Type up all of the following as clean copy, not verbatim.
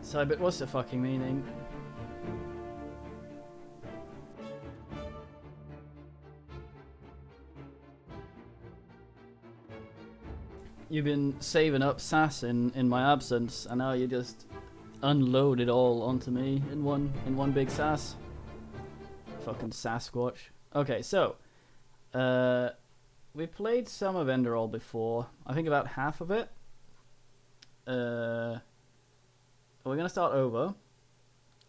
So, but what's the fucking meaning? You've been saving up sass in my absence, and now you just unload it all onto me in one big sass. Fucking Sasquatch. Okay, so we played some of Enderal before. I think about half of it. We're gonna start over,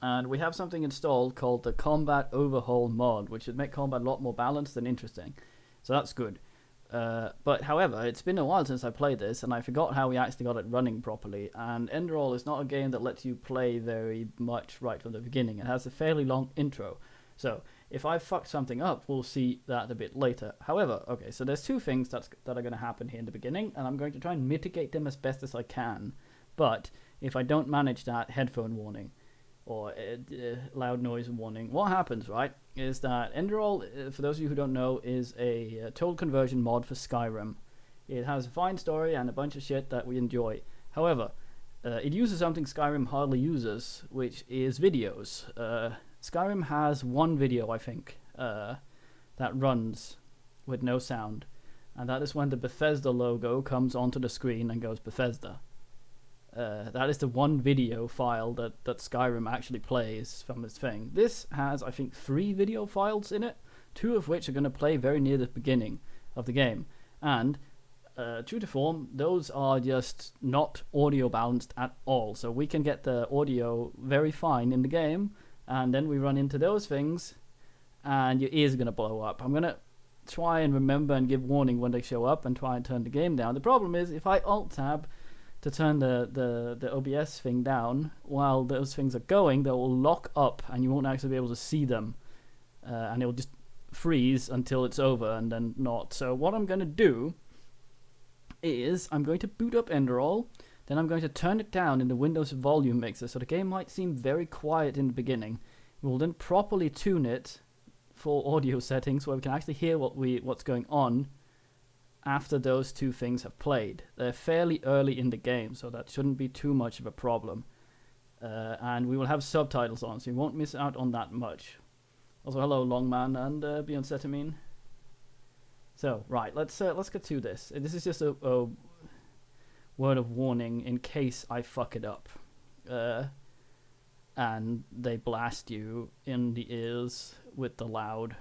and we have something installed called the Combat Overhaul mod, which should make combat a lot more balanced and interesting. So that's good. But however, it's been a while since I played this, and I forgot how we actually got it running properly. And Enderal is not a game that lets you play very much right from the beginning. It has a fairly long intro. So if I fucked something up, we'll see that a bit later. However, okay, so there's two things that are going to happen here in the beginning, and I'm going to try and mitigate them as best as I can. But if I don't manage that, headphone warning or loud noise warning. What happens, right, is that Enderal, for those of you who don't know, is a total conversion mod for Skyrim. It has a fine story and a bunch of shit that we enjoy. However, it uses something Skyrim hardly uses, which is videos. Skyrim has one video, I think, that runs with no sound, and that is when the Bethesda logo comes onto the screen and goes Bethesda. That is the one video file that Skyrim actually plays from this thing. This has, I think, 3 video files in it, 2 of which are going to play very near the beginning of the game. And true to form, those are just not audio balanced at all. So we can get the audio very fine in the game, and then we run into those things, and your ears are going to blow up. I'm going to try and remember and give warning when they show up and try and turn the game down. The problem is, if I Alt-Tab to turn the OBS thing down while those things are going, they will lock up and you won't actually be able to see them, and it will just freeze until it's over and then not. So what I'm going to do is I'm going to boot up Enderal, then I'm going to turn it down in the Windows volume mixer, so the game might seem very quiet in the beginning. We'll then properly tune it for audio settings where we can actually hear what's going on after those 2 things have played. They're fairly early in the game, so that shouldn't be too much of a problem. And we will have subtitles on, so you won't miss out on that much. Also, hello Longman and Beyoncetamine. So, right, let's get to this. This is just a word of warning in case I fuck it up. And they blast you in the ears with the loud.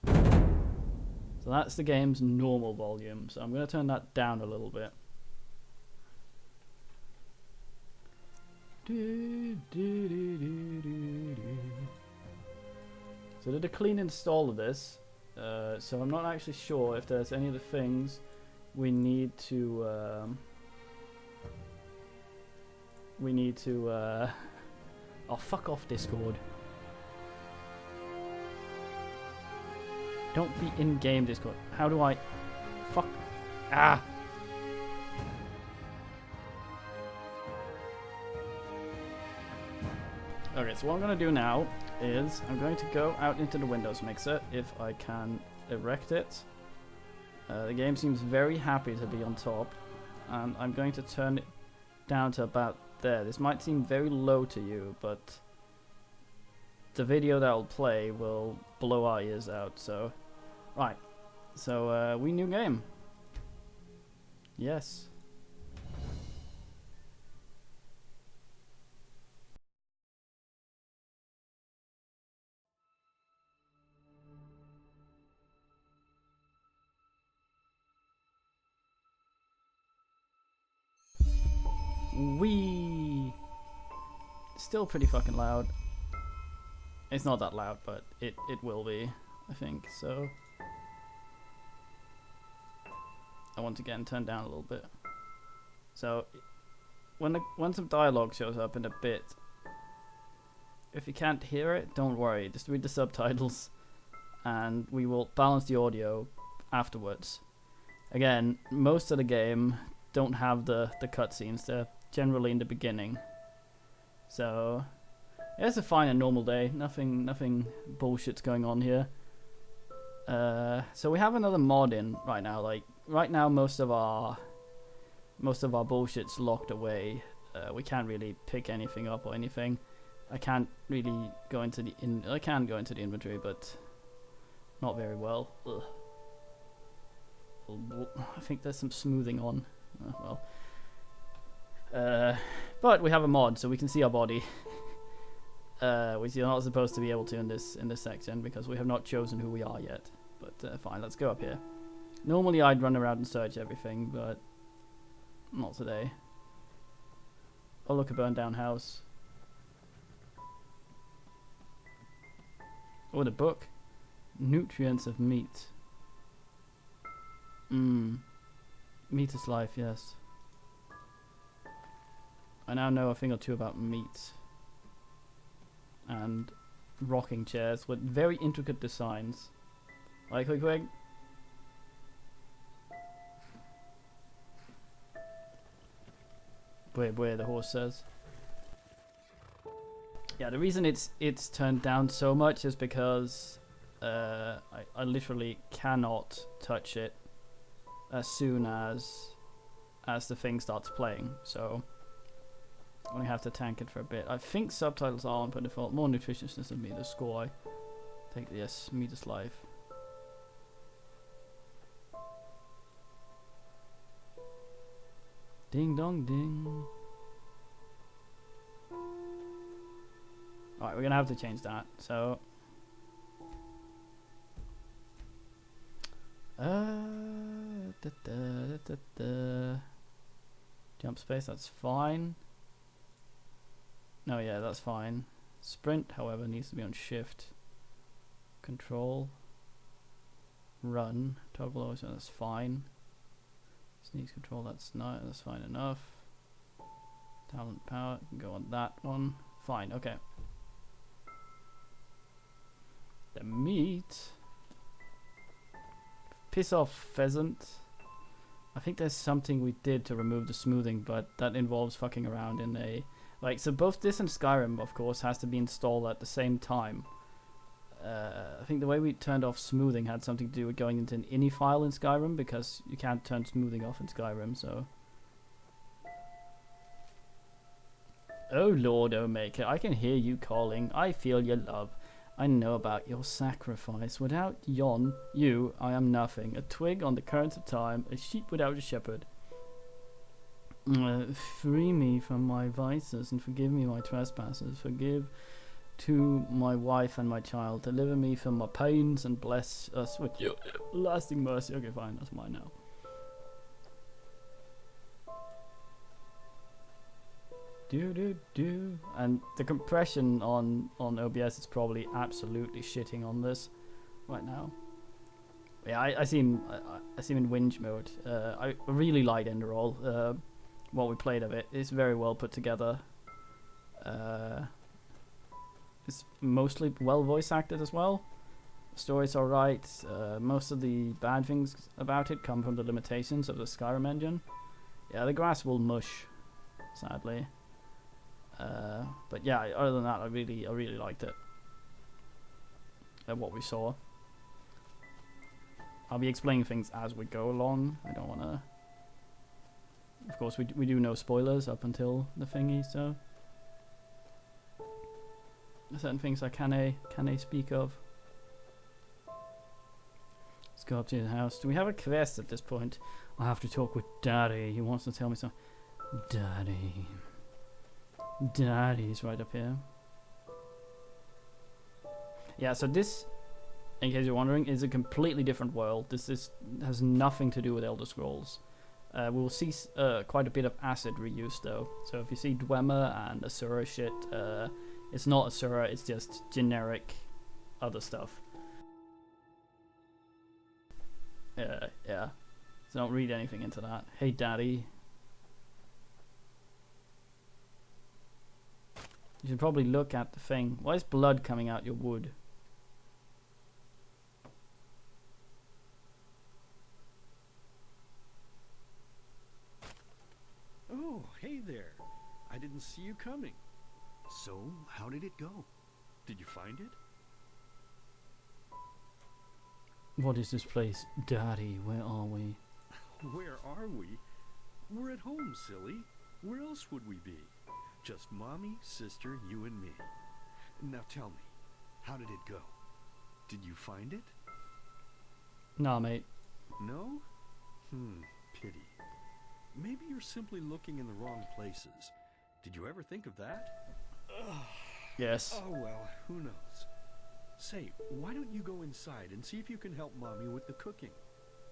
So that's the game's normal volume. So I'm going to turn that down a little bit. So I did a clean install of this. So I'm not actually sure if there's any of the things we need to... Oh, fuck off, Discord. Don't be in-game, Discord. How do I... Fuck. Ah! Okay, so what I'm going to do now is I'm going to go out into the Windows mixer if I can erect it. The game seems very happy to be on top, and I'm going to turn it down to about there. This might seem very low to you, but the video that will play will blow our ears out, so... Right, so we new game. Yes. We still pretty fucking loud. It's not that loud, but it will be, I think, so... I once again turn down a little bit. So when some dialogue shows up in a bit, if you can't hear it, don't worry. Just read the subtitles, and we will balance the audio afterwards. Again, most of the game don't have the cutscenes. They're generally in the beginning. So it's a fine and normal day. Nothing bullshit's going on here. So we have another mod in right now. Like right now, most of our bullshit's locked away. we can't really pick anything up or anything. I can't really go into the I can go into the inventory, but not very well. Ugh. I think there's some smoothing on. But we have a mod, so we can see our body, which you're not supposed to be able to in this section because we have not chosen who we are yet. But fine, let's go up here. Normally I'd run around and search everything, but not today. Oh, look, a burned down house. Oh, the book. Nutrients of meat. Meat is life, yes. I now know a thing or two about meat. And rocking chairs with very intricate designs. Like, quick. Where the horse says. Yeah, the reason it's turned down so much is because I literally cannot touch it as soon as the thing starts playing. So I'm gonna have to tank it for a bit. I think subtitles are on by default. More nutritiousness than meat. The score. I think yes, meat is life. Ding dong ding. Alright, we're gonna have to change that. So jump space, that's fine. No, yeah, that's fine. Sprint, however, needs to be on shift. Control. Run. Toggle, so that's fine. Sneeze control, that's fine enough. Talent power, can go on that one. Fine, okay. The meat. Piss off, pheasant. I think there's something we did to remove the smoothing, but that involves fucking around in a... Like, so both this and Skyrim, of course, has to be installed at the same time. I think the way we turned off smoothing had something to do with going into an ini file in Skyrim, because you can't turn smoothing off in Skyrim, so... Oh Lord, O Maker, I can hear you calling. I feel your love. I know about your sacrifice. Without you, I am nothing. A twig on the currents of time, a sheep without a shepherd. Free me from my vices and forgive me my trespasses. Forgive to my wife and my child. Deliver me from my pains and bless us with your lasting mercy. Okay, fine, that's mine now. And the compression on OBS is probably absolutely shitting on this right now. Yeah, I see him in whinge mode. I really like Enderal. What we played of it is very well put together. It's mostly well voice acted as well. The story's alright. Most of the bad things about it come from the limitations of the Skyrim engine. Yeah, the grass will mush, sadly. But yeah, other than that, I really liked it. What we saw. I'll be explaining things as we go along. I don't want to. Of course, we do no spoilers up until the thingy, so certain things I can speak of. Let's go up to the house. Do we have a quest at this point? I have to talk with Daddy. He wants to tell me something. Daddy's right up here. Yeah, so this, in case you're wondering, is a completely different world. This has nothing to do with Elder Scrolls. We will see quite a bit of acid reuse though. So if you see Dwemer and Asura shit, it's not Asura, it's just generic other stuff. Yeah. So don't read anything into that. Hey Daddy. You should probably look at the thing. Why is blood coming out your wood? Oh, hey there. I didn't see you coming. So, how did it go? Did you find it? What is this place? Daddy, where are we? Where are we? We're at home, silly. Where else would we be? Just Mommy, sister, you and me. Now tell me, how did it go? Did you find it? Nah, mate. No? Pity. Maybe you're simply looking in the wrong places. Did you ever think of that? Yes. Oh well, who knows? Say, why don't you go inside and see if you can help Mommy with the cooking?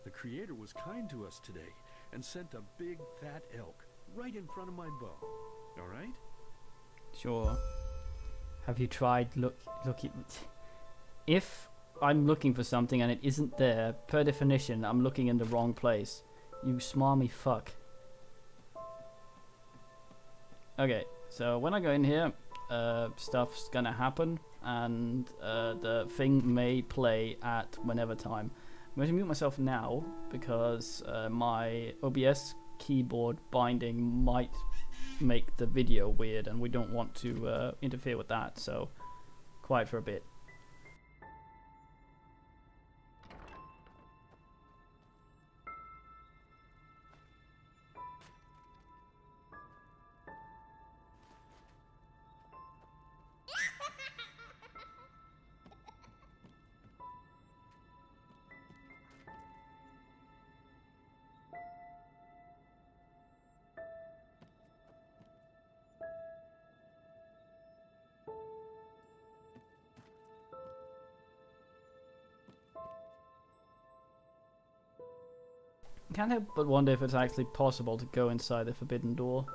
The Creator was kind to us today and sent a big fat elk right in front of my bow. All right? Sure. Have you tried looking? If I'm looking for something and it isn't there, per definition, I'm looking in the wrong place. You smarmy fuck. Okay, so when I go in here, stuff's gonna happen, and the thing may play at whenever time. I'm going to mute myself now because my OBS keyboard binding might make the video weird, and we don't want to interfere with that, so quiet for a bit. Can't help but wonder if it's actually possible to go inside the forbidden door.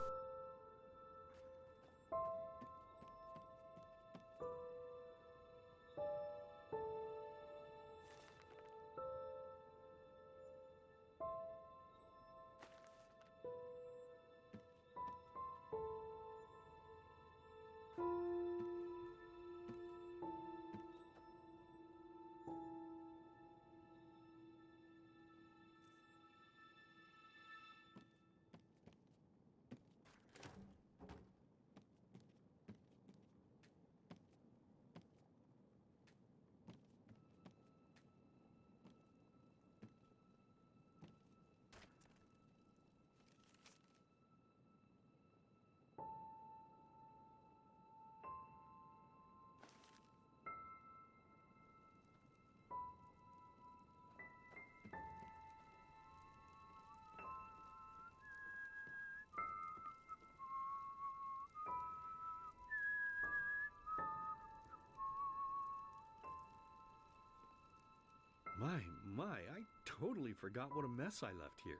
I totally forgot what a mess I left here.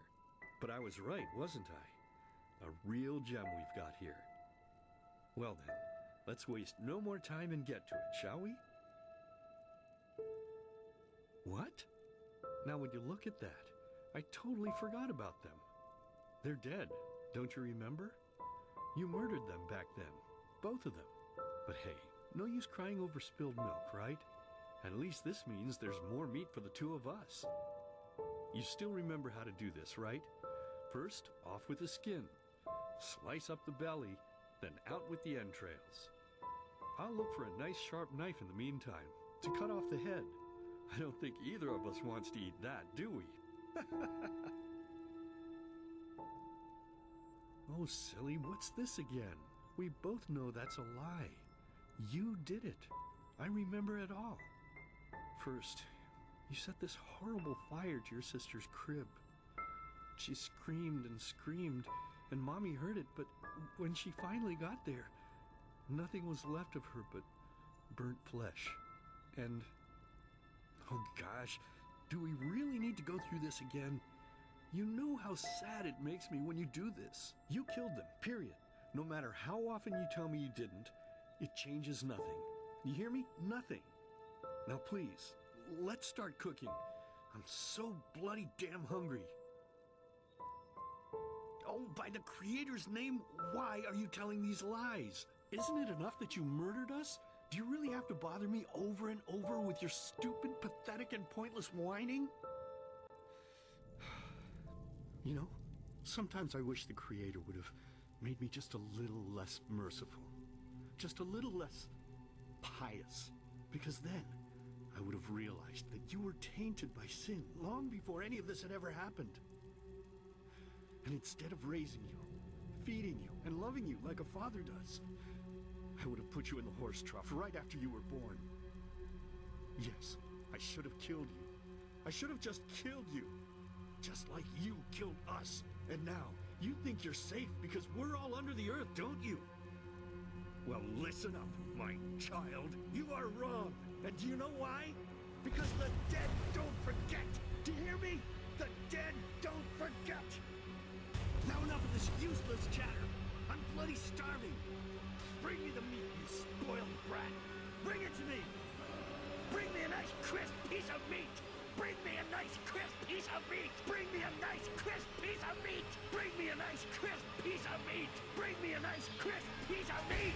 But I was right, wasn't I? A real gem we've got here. Well then, let's waste no more time and get to it, shall we? What? Now when you look at that, I totally forgot about them. They're dead, don't you remember? You murdered them back then, both of them. But hey, no use crying over spilled milk, right? At least this means there's more meat for the two of us. You still remember how to do this, right? First, off with the skin. Slice up the belly, then out with the entrails. I'll look for a nice sharp knife in the meantime to cut off the head. I don't think either of us wants to eat that, do we? Oh, silly, what's this again? We both know that's a lie. You did it. I remember it all. First, you set this horrible fire to your sister's crib. She screamed and screamed, and Mommy heard it, but when she finally got there, nothing was left of her but burnt flesh. And, oh gosh, do we really need to go through this again? You know how sad it makes me when you do this. You killed them, period. No matter how often you tell me you didn't, it changes nothing. You hear me? Nothing. Now please, let's start cooking. I'm so bloody damn hungry. Oh, by the Creator's name, why are you telling these lies? Isn't it enough that you murdered us? Do you really have to bother me over and over with your stupid, pathetic, and pointless whining? You know, sometimes I wish the Creator would have made me just a little less merciful. Just a little less pious. Because then I would have realized that you were tainted by sin long before any of this had ever happened. And instead of raising you, feeding you and loving you like a father does. I would have put you in the horse trough right after you were born. Yes, I should have killed you. I should have just killed you. Just like you killed us. And now, you think you're safe because we're all under the earth, don't you? Well, listen up, my child. You are wrong. And do you know why? Because the dead don't forget. Do you hear me? The dead don't forget. Now enough of this useless chatter. I'm bloody starving. Bring me the meat, you spoiled brat. Bring it to me. Bring me a nice crisp piece of meat. Bring me a nice crisp piece of meat. Bring me a nice crisp piece of meat. Bring me a nice crisp piece of meat. Bring me a nice crisp piece of meat.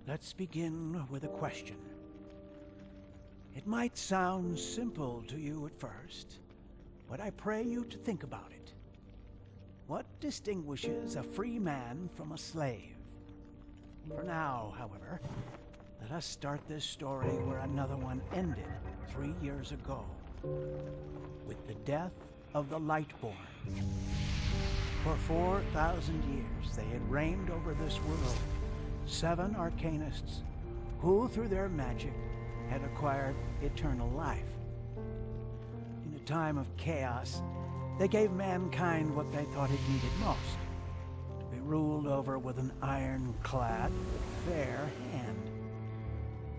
Let's begin with a question. It might sound simple to you at first, but I pray you to think about it. What distinguishes a free man from a slave? For now, however, let us start this story where another one ended 3 years ago, with the death of the Lightborn. For 4,000 years they had reigned over this world, 7 arcanists who, through their magic, had acquired eternal life. In a time of chaos, they gave mankind what they thought it needed most, to be ruled over with an ironclad but fair hand.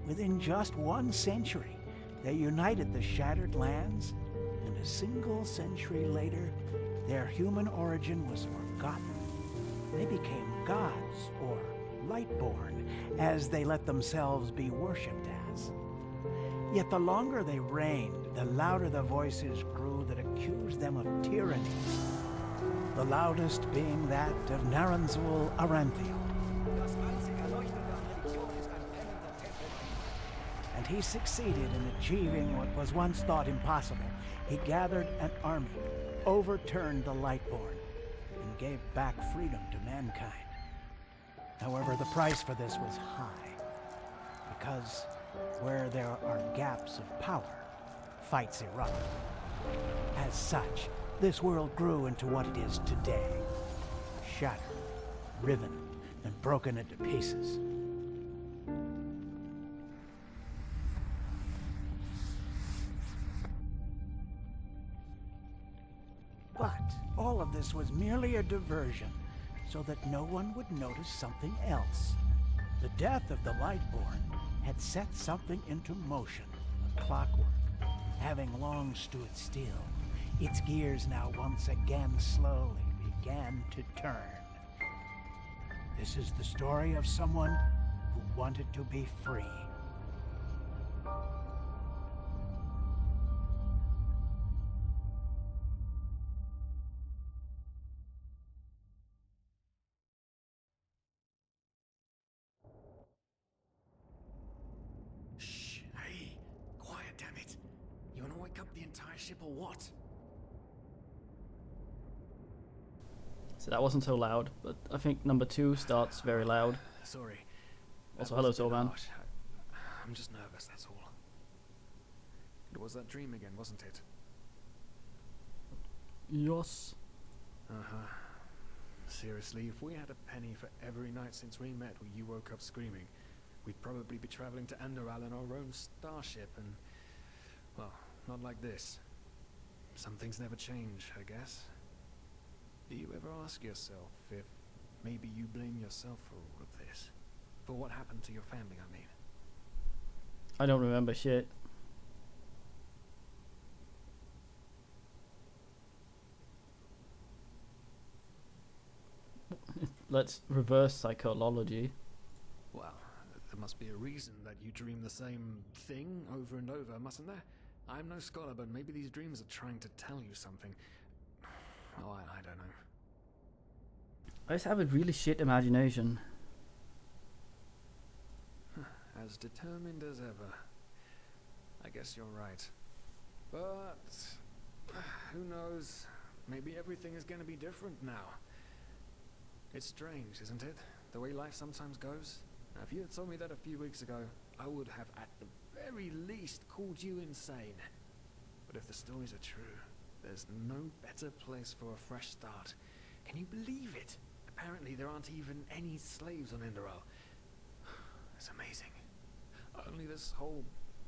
Within just 1 century, they united the shattered lands, and a single century later, their human origin was forgotten. They became gods, or Lightborn, as they let themselves be worshipped as. Yet the longer they reigned, the louder the voices grew that accused them of tyranny, the loudest being that of Naranzul Aranthiel. And he succeeded in achieving what was once thought impossible. He gathered an army, overturned the Lightborn, and gave back freedom to mankind. However, the price for this was high, because where there are gaps of power, fights erupt. As such, this world grew into what it is today, shattered, riven, and broken into pieces. But all of this was merely a diversion, so that no one would notice something else. The death of the Lightborn had set something into motion, clockwork, having long stood still. Its gears now once again slowly began to turn. This is the story of someone who wanted to be free. Shh, hey, quiet, damn it. You wanna wake up the entire ship or what? So that wasn't so loud, but I think number 2 starts very loud. Sorry. Also, hello, Sylvan. I'm just nervous, that's all. It was that dream again, wasn't it? Yes. Uh-huh. Seriously, if we had a penny for every night since we met where you woke up screaming, we'd probably be traveling to Enderal in our own starship and... well, not like this. Some things never change, I guess. Do you ever ask yourself if maybe you blame yourself for all of this? For what happened to your family, I mean? I don't remember shit. Let's reverse psychology. Well, there must be a reason that you dream the same thing over and over, mustn't there? I'm no scholar, but maybe these dreams are trying to tell you something. Oh, I don't know. I just have a really shit imagination. As determined as ever. I guess you're right. But who knows? Maybe everything is going to be different now. It's strange, isn't it? The way life sometimes goes. Now, if you had told me that a few weeks ago, I would have at the very least called you insane. But if the stories are true, there's no better place for a fresh start. Can you believe it? Apparently there aren't even any slaves on Enderal. It's amazing. Only this whole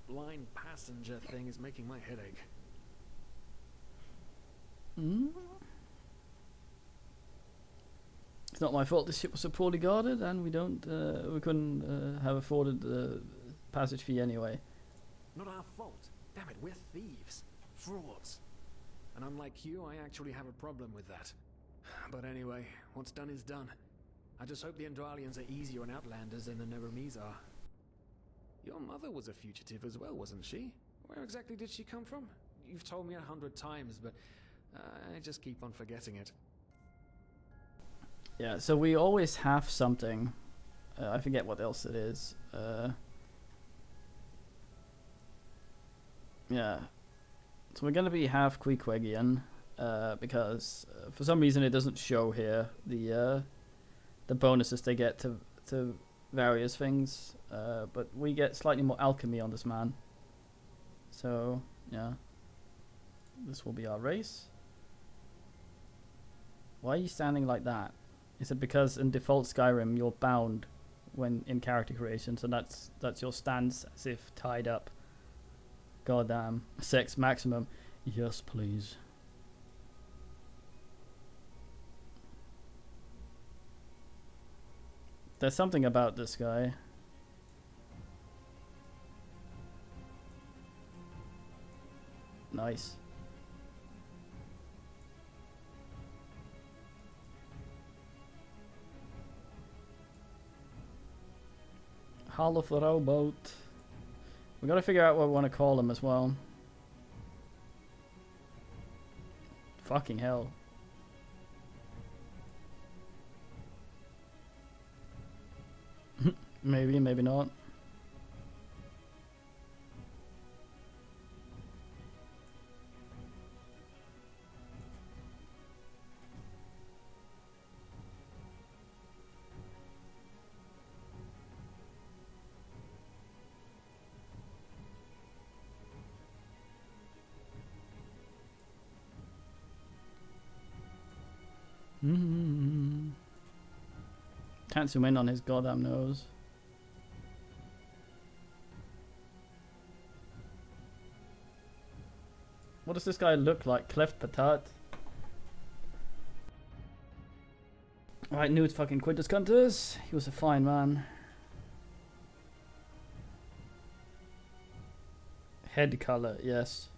blind passenger thing is making my head ache. Mm. It's not my fault the ship was so poorly guarded, and we couldn't have afforded the passage fee anyway. Not our fault. Damn it, we're thieves. Frauds. And unlike you, I actually have a problem with that. But anyway, what's done is done. I just hope the Endralians are easier on Outlanders than the Neremes are. Your mother was a fugitive as well, wasn't she? Where exactly did she come from? You've told me 100 times, but I just keep on forgetting it. Yeah, so we always have something. I forget what else it is. Yeah. So we're gonna be half Queequegian, because for some reason it doesn't show here the bonuses they get to various things, but we get slightly more alchemy on this man. So yeah, this will be our race. Why are you standing like that? Is it because in default Skyrim you're bound when in character creation, so that's your stance as if tied up? Goddamn. Sex maximum. Yes, please. There's something about this guy. Nice. Hall of the Rowboat. We gotta figure out what we want to call him as well. Fucking hell. Maybe, maybe not. Can't zoom in on his goddamn nose. What does this guy look like? Cleft patat? Alright, Newt fucking Quintus Cuntus. He was a fine man. Head color, yes.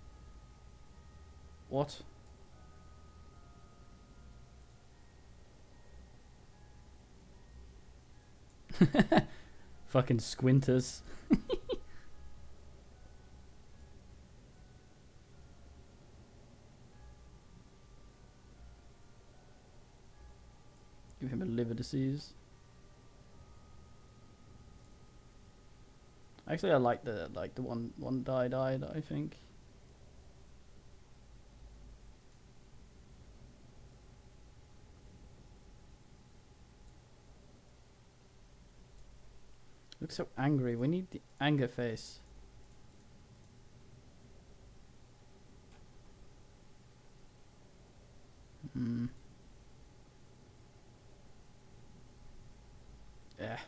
What? Fucking squinters. Give him a liver disease. Actually, I like the one died. I think. Looks so angry. We need the anger face. Yeah.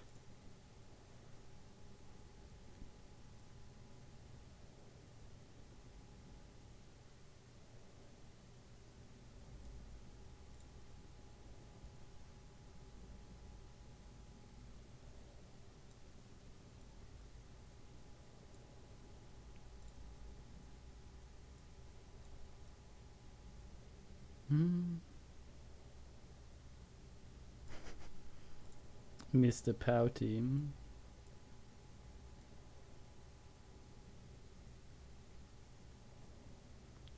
Mr. Pouty.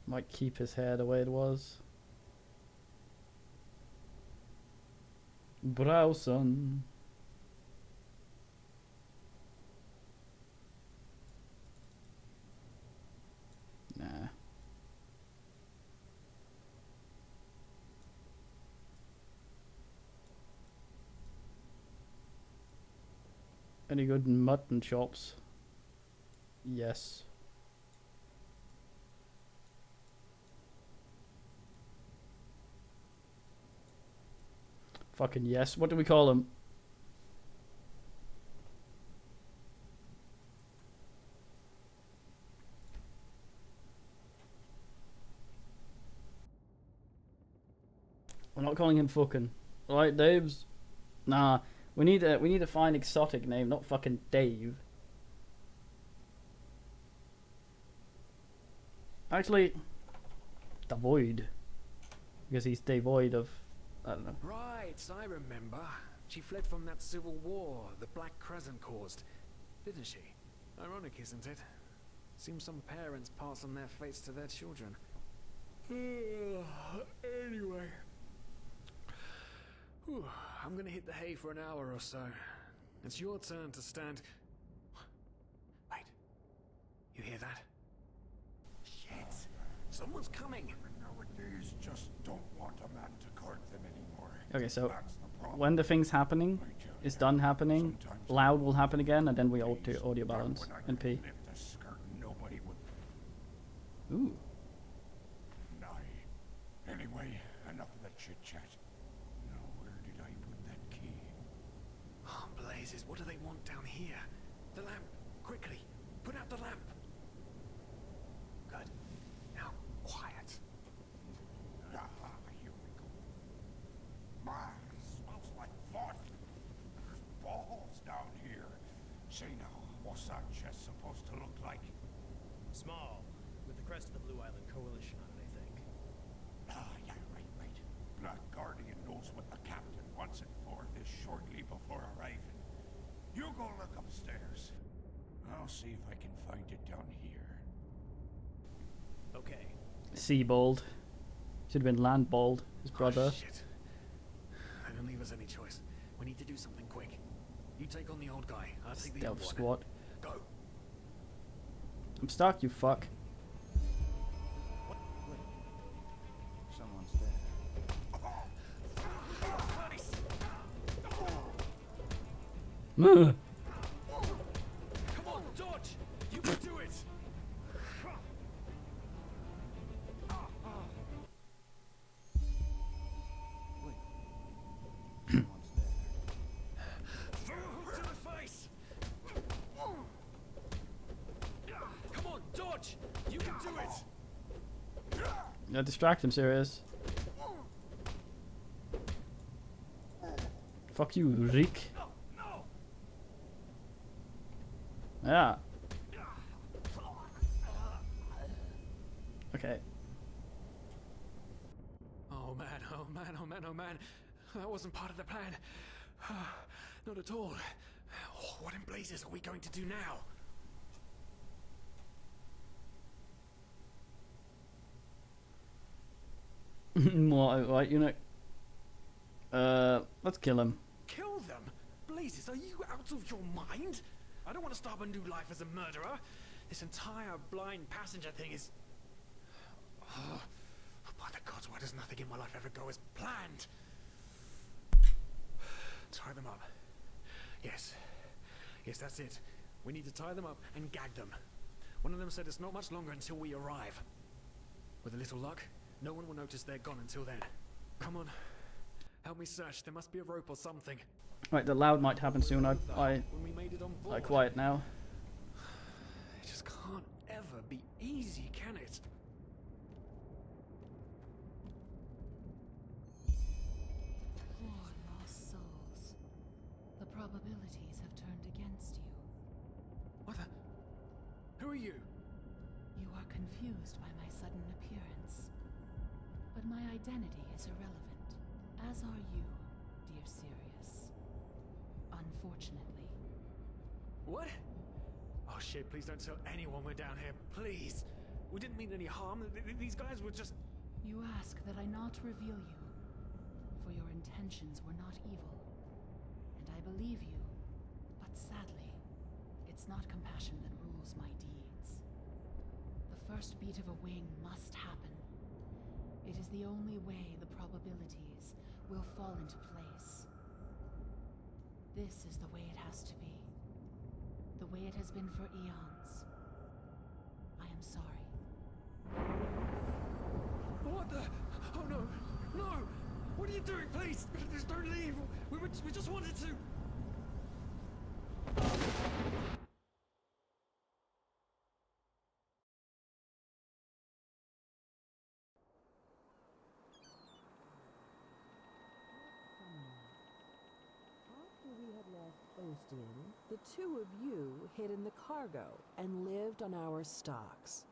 Might keep his hair the way it was. Browson. Nah. Any good mutton chops? Yes. Fucking yes. What do we call them? We're not calling him fucking. Right, Dave's? Nah. We need to find exotic name, not fucking Dave. Actually, devoid. Because he's devoid of, I don't know. Right, I remember. She fled from that civil war the Black Crescent caused, didn't she? Ironic, isn't it? Seems some parents pass on their fates to their children. Anyway. Whew, I'm gonna hit the hay for an hour or so. It's your turn to stand... Wait. You hear that? Shit! Someone's coming! Nowadays just don't want a man to guard them anymore. Okay, so That's the problem. when the thing's happening, is done happening, Sometimes loud will happen again, and then we audio balance when I and P. could lift a skirt, nobody would. Ooh. Nay. Anyway, enough of the chit chat. Now, where did I put that key? Oh, blazes, what do they want down here? The lamp! Quickly! Put out the lamp! Good. Now, quiet. Ah, here we go. Man, smells like fun. There's balls down here. Say now, what's that chest supposed to look like? Small, with the crest of the Blue Island Coalition on it, I think. Ah, yeah, right. Black Guardian knows what the captain wants it for this shortly before arriving. You go look upstairs. I'll see if I can find it down here. Okay. Seabold. Should have been Landbold, his brother. Oh, shit. They don't leave us any choice. We need to do something quick. You take on the old guy. I'll take the young Stealth one. squad. Go. I'm stuck, you fuck. What? Wait. Someone's there. Ugh. Come on, dodge! You can do it! Wait. Someone's there. Throw a hook to the face! Come on, dodge! You can do it! Yeah, distract him, serious. Fuck you, Rick. No, no! Yeah. Okay. Oh man, oh man, oh man, oh man. That wasn't part of the plan. Not at all. What in blazes are we going to do now? More outright, you know. Let's kill him. Kill them? Blazes, are you out of your mind? I don't want to start a new life as a murderer. This entire blind passenger thing is... Oh, by the gods, why does nothing in my life ever go as planned? Tie them up. Yes. Yes, that's it. We need to tie them up and gag them. One of them said it's not much longer until we arrive. With a little luck, no one will notice they're gone until then. Come on. Help me search. There must be a rope or something. Right, the loud might happen soon. I When we made it on board. quiet now. It just can't ever be easy, can it? Poor lost souls. The probabilities have turned against you. What the? Who are you? You are confused by my sudden appearance. But my identity is irrelevant, as are you, dear Sirius. Unfortunately. What? Oh shit, please don't tell anyone we're down here, please. We didn't mean any harm. These guys were just... You ask that I not reveal you, for your intentions were not evil. And I believe you, but sadly, it's not compassion that rules my deeds. The first beat of a wing must happen. It is the only way the probabilities will fall into place. This is the way it has to be. the way it has been for eons. I am sorry. What the? Oh no! No! What are you doing? Please! Just don't leave! We just wanted to... After we had left Ostian, the two of you hid in the cargo and lived on our stocks.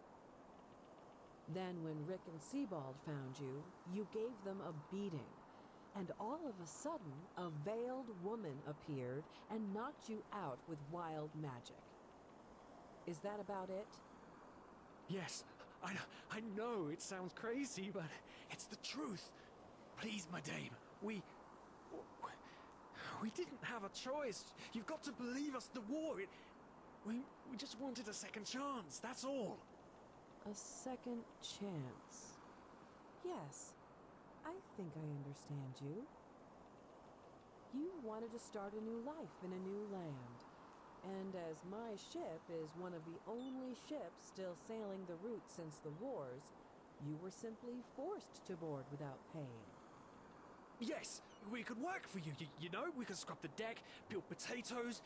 Then when Rick and Sebald found you, you gave them a beating. And all of a sudden, a veiled woman appeared and knocked you out with wild magic. Is that about it? Yes, I know it sounds crazy, but it's the truth. Please, my dame, we didn't have a choice. You've got to believe us, the war, we just wanted a second chance, that's all. A second chance. Yes, I think I understand you. You wanted to start a new life in a new land. And as my ship is one of the only ships still sailing the route since the wars, you were simply forced to board without paying. Yes, we could work for you, you know? We could scrub the deck, peel potatoes,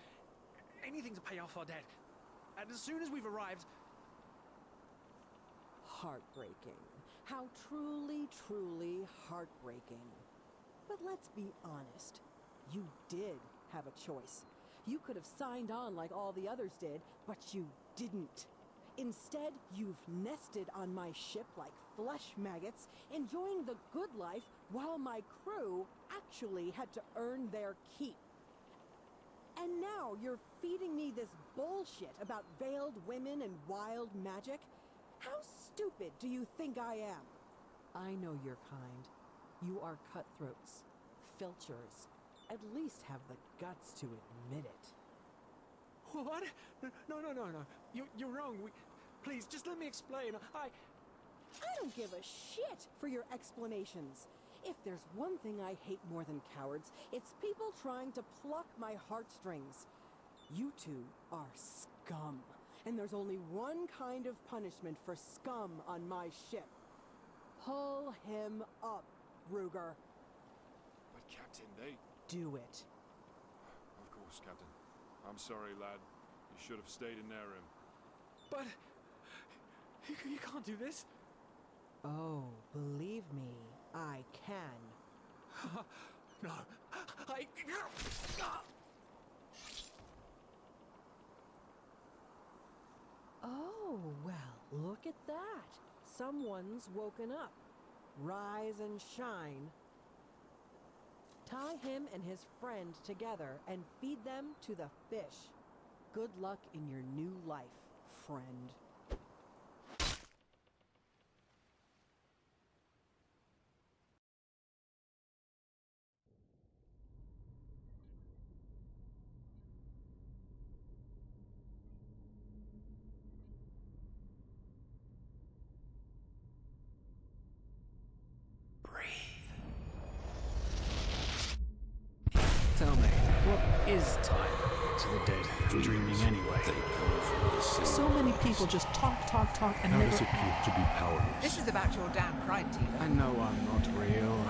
anything to pay off our debt. And as soon as we've arrived... Heartbreaking. How truly, truly heartbreaking. But let's be honest. You did have a choice. You could have signed on like all the others did, but you didn't. Instead, you've nested on my ship like flesh maggots, enjoying the good life while my crew actually had to earn their keep. And now you're feeding me this bullshit about veiled women and wild magic? How stupid do you think I am? I know your kind. You are cutthroats, filchers. At least have the guts to admit it. What? No. You're wrong. Please, just let me explain. I don't give a shit for your explanations. If there's one thing I hate more than cowards, it's people trying to pluck my heartstrings. You two are scum. And there's only one kind of punishment for scum on my ship. Pull him up, Ruger. But Captain, they... Do it. Of course, Captain. I'm sorry, lad. You should have stayed in their room. But... You can't do this. Oh, believe me, I can. No. Oh, well, look at that. Someone's woken up. Rise and shine. Tie him and his friend together and feed them to the fish. Good luck in your new life, friend. Tell me, what is time to the dead? Dreaming anyway. So many people just talk, and How never... does it feel to be powerless? This is about your damn pride, Tila. I know I'm not real.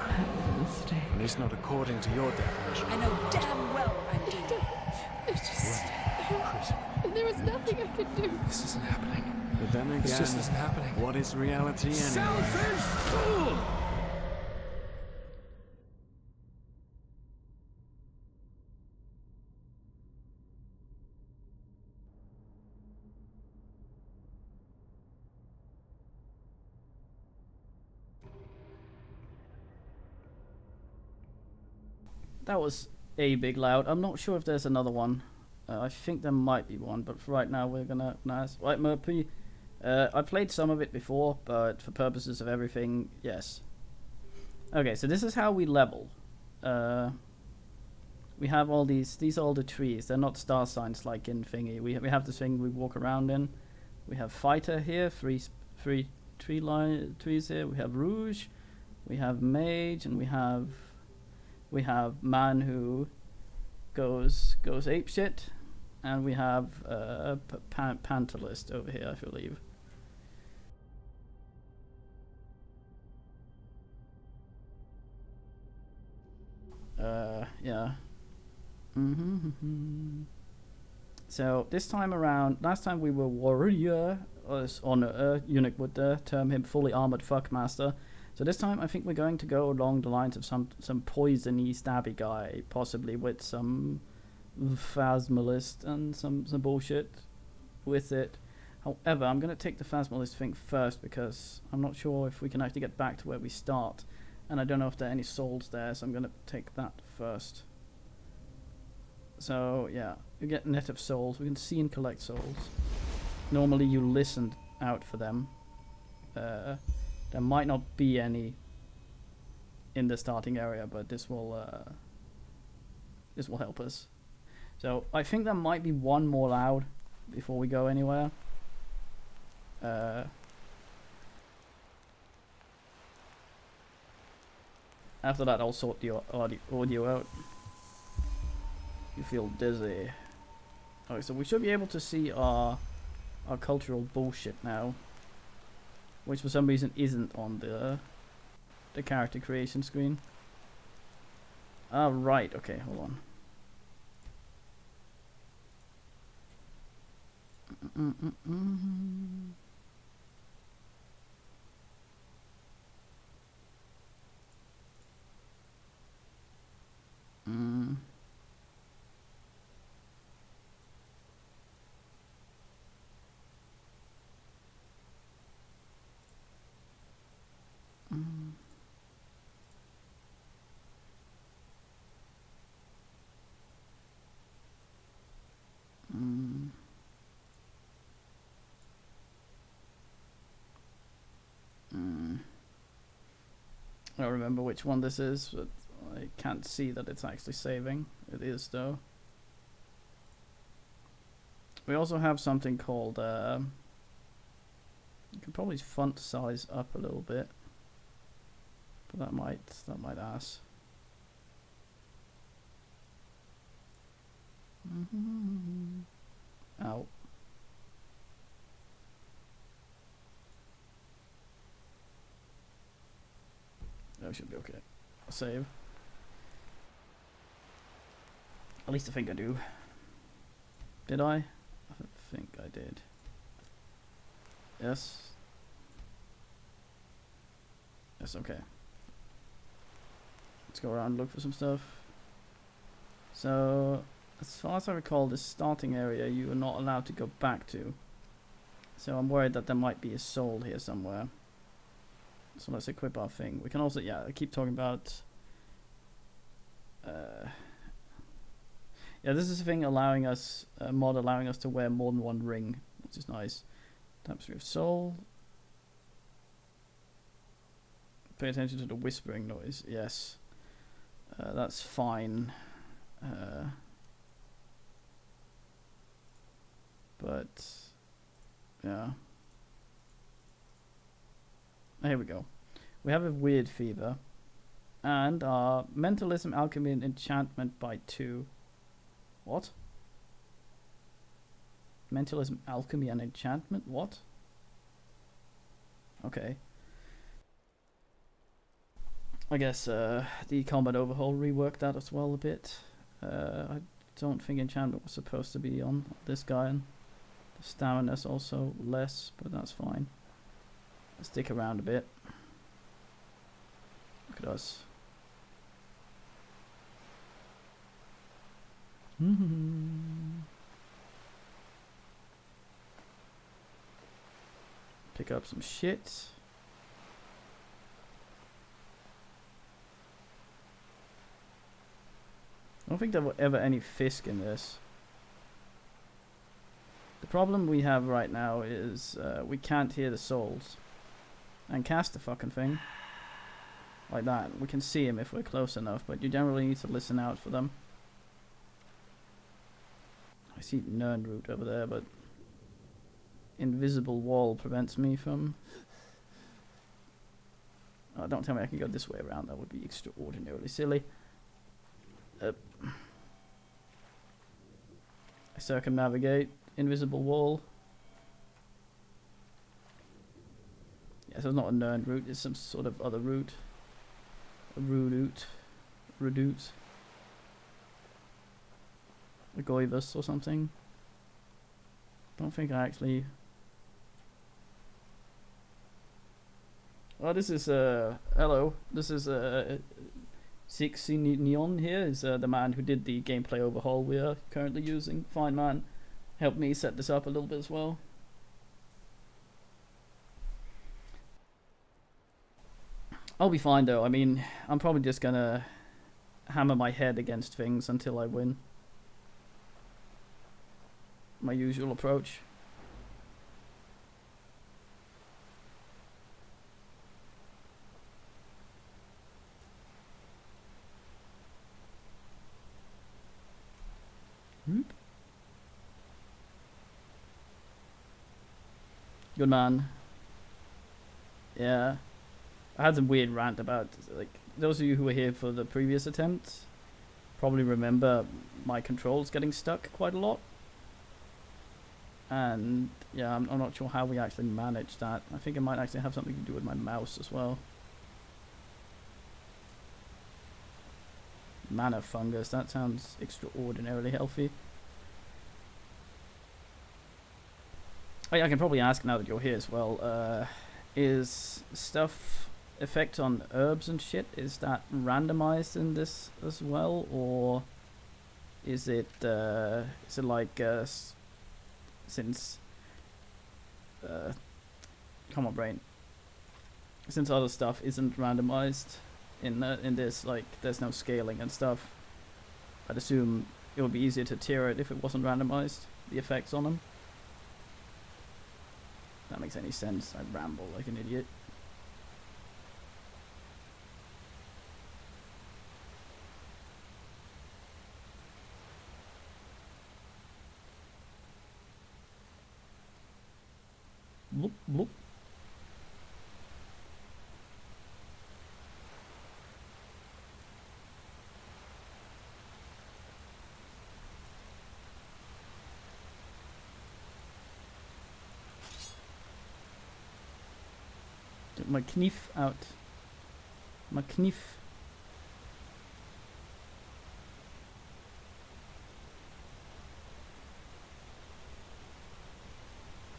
At least not according to your definition. I know damn well I'm doing. It's just... There was nothing I could do. This isn't happening. But then again, This just isn't happening. what is reality anyway? Selfish fool! That was a big loud. I'm not sure if there's another one. I think there might be one, but for right now we're gonna ask. Right, Murphy. I played some of it before, but for purposes of everything, yes. Okay, so this is how we level. We have all these are all the trees. They're not star signs like in Thingy. We have this thing we walk around in. We have fighter here, three trees here. We have rouge. We have mage, and we have man who goes apeshit, And we have Pantalist over here, I believe. Yeah. So this time around, last time we were warrior, as on Eunuch would term him fully armored fuckmaster. So this time I think we're going to go along the lines of some poisony stabby guy, possibly with some phasmalist and some bullshit with it. However, I'm going to take the phasmalist thing first because I'm not sure if we can actually get back to where we start. And I don't know if there are any souls there, so I'm going to take that first. So, yeah, you get net of souls. We can see and collect souls. Normally you listen out for them. There might not be any in the starting area, but this will help us. So, I think there might be one more loud before we go anywhere. After that, I'll sort the audio out. You feel dizzy. Okay, so we should be able to see our cultural bullshit now, which for some reason isn't on the character creation screen. Ah, right. Okay, hold on. I don't remember which one this is, but I can't see that it's actually saving. It is though. We also have something called you can probably font size up a little bit, but that might ask. Ow. That should be okay. I'll save. At least I think I do. Did I? I think I did. Yes. Yes, okay. Let's go around and look for some stuff. So, as far as I recall, this starting area you are not allowed to go back to. So I'm worried that there might be a soul here somewhere. So let's equip our thing. We can also, yeah, I keep talking about... yeah, this is a thing allowing us, a mod allowing us to wear more than one ring, which is nice. Tapestry of Soul. Pay attention to the whispering noise, yes. That's fine. But, yeah. Here we go. We have a weird fever. And our mentalism, alchemy, and enchantment by 2. What? Mentalism, alchemy, and enchantment? What? Okay. I guess the combat overhaul reworked that as well a bit. I don't think enchantment was supposed to be on this guy. And the stamina's also less, but that's fine. Stick around a bit. Look at us. Pick up some shit. I don't think there were ever any Fisk in this. The problem we have right now is we can't hear the souls. And cast the fucking thing. Like that. We can see him if we're close enough, but you generally need to listen out for them. I see Nernroot over there, but invisible wall prevents me from... Oh, don't tell me I can go this way around. That would be extraordinarily silly. I circumnavigate invisible wall. Yeah, so it's not a Nern route, it's some sort of other route. A Redoute. A Goivus or something. Don't think I actually... Oh, this is, hello. This is, Sixi Neon here, is the man who did the gameplay overhaul we are currently using. Fine man. Helped me set this up a little bit as well. I'll be fine though. I mean, I'm probably just gonna hammer my head against things until I win. My usual approach. Good man. Yeah. I had some weird rant about, like, those of you who were here for the previous attempts probably remember my controls getting stuck quite a lot. And yeah, I'm not sure how we actually managed that. I think it might actually have something to do with my mouse as well. Mana fungus, that sounds extraordinarily healthy. Oh yeah, I can probably ask now that you're here as well. Is stuff effect on herbs and shit, is that randomized in this as well, or is it like since come on brain, since other stuff isn't randomized in this, like there's no scaling and stuff, I'd assume it would be easier to tier it if it wasn't randomized, the effects on them. If that makes any sense. I ramble like an idiot. Bloop, bloop. Get my knife out. My knife.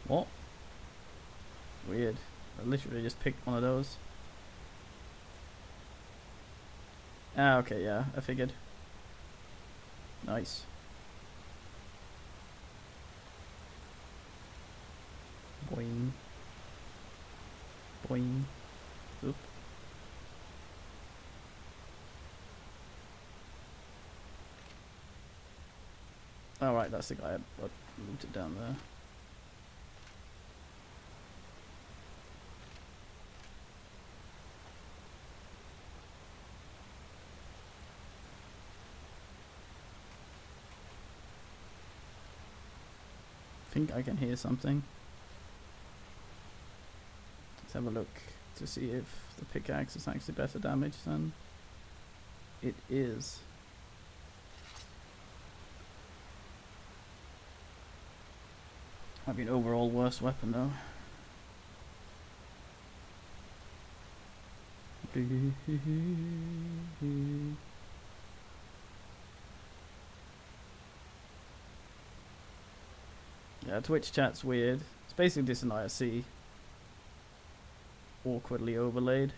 What? Weird. I literally just picked one of those. Ah, okay, yeah, I figured. Nice. Boing. Boing. Oop. Alright, that's the guy I moved it down there. I think I can hear something. Let's have a look to see if the pickaxe is actually better damage than it is. Might be an overall worse weapon though. Yeah, Twitch chat's weird. It's basically just an IRC awkwardly overlaid.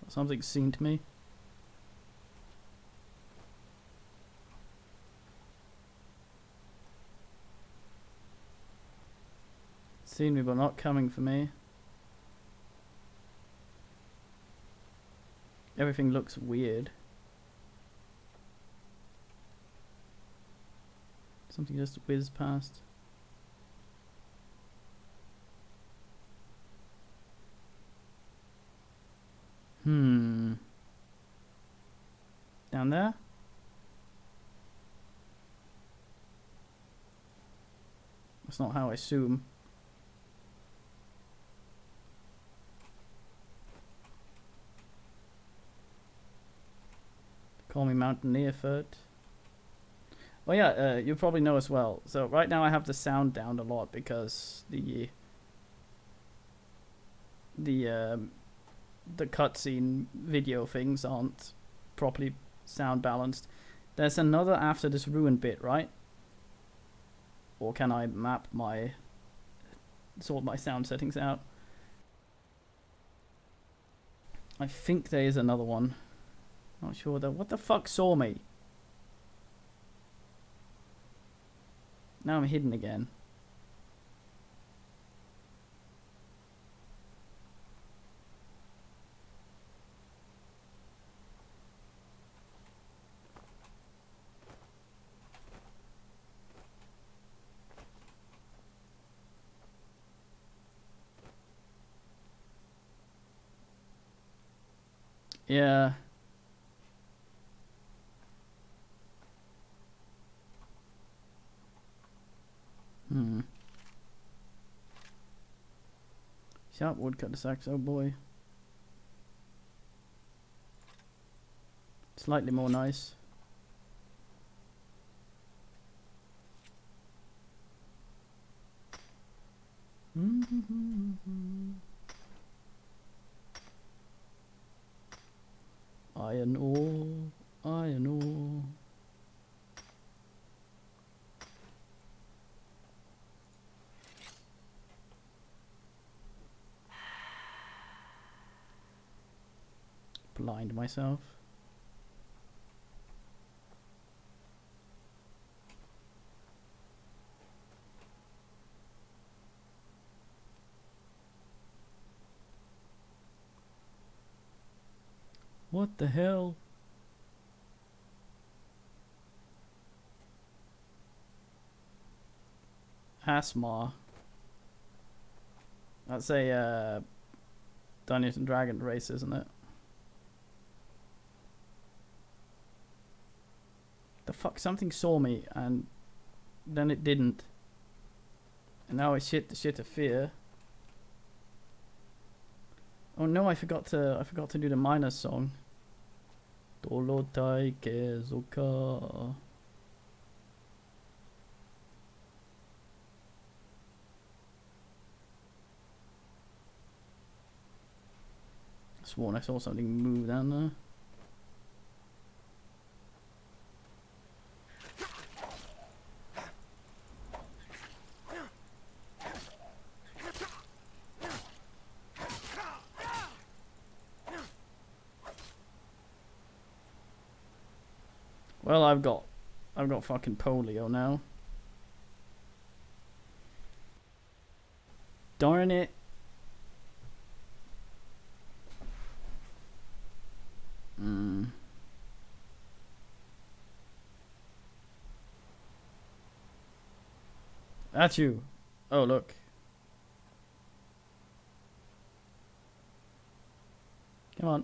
Something seen to me. Seen me but not coming for me. Everything looks weird. Something just whizzed past. Down there? That's not how I assume. Call me Mountaineer Foot. Oh yeah, you probably know as well. So right now I have the sound down a lot because the cutscene video things aren't properly sound balanced. There's another after this ruined bit, right? Or can I map my sort my sound settings out? I think there is another one. Not sure though. What the fuck saw me? Now I'm hidden again. Yeah. Sharp woodcut saxo boy. Slightly more nice. Iron ore, iron ore. Blind myself. What the hell? Asmar. That's a Dungeons and Dragons race, isn't it? The fuck, something saw me and then it didn't. And now I shit the shit of fear. Oh no, I forgot to do the miners song. Dolotai Kezuka. Sworn I saw something move down there. Well, I've got fucking polio now. Darn it. That's you. Oh, look. Come on.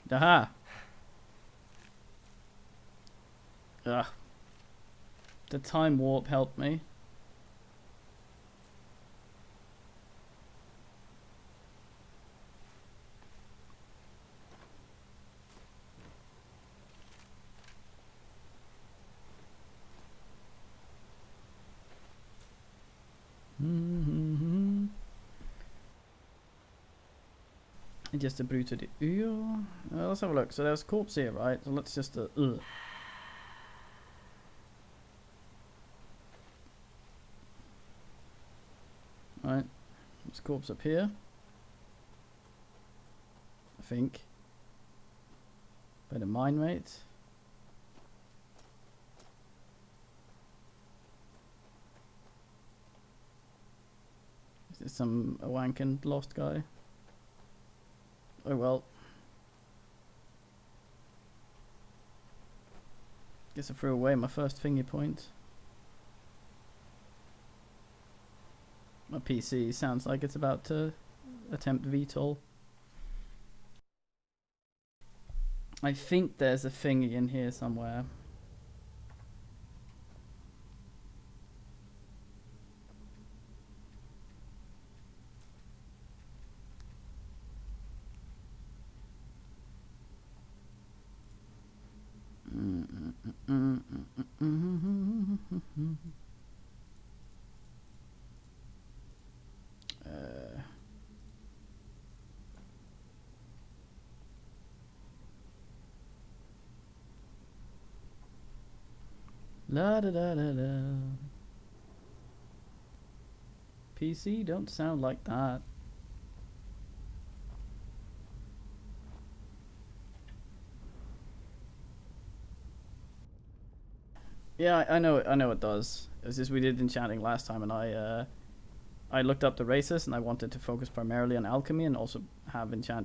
Aha. Ugh. The time warp helped me. Just a brute of the let's have a look. So there's a corpse here, right? So let's just Alright. There's a corpse up here. I think. Better mine rate. Is this some wankin' lost guy? Oh well. Guess I threw away my first finger point. My PC sounds like it's about to attempt VTOL. I think there's a thingy in here somewhere. La da da da da. PC, don't sound like that. Yeah, I know it does. It's just we did enchanting last time, and I looked up the races, and I wanted to focus primarily on alchemy and also have enhancing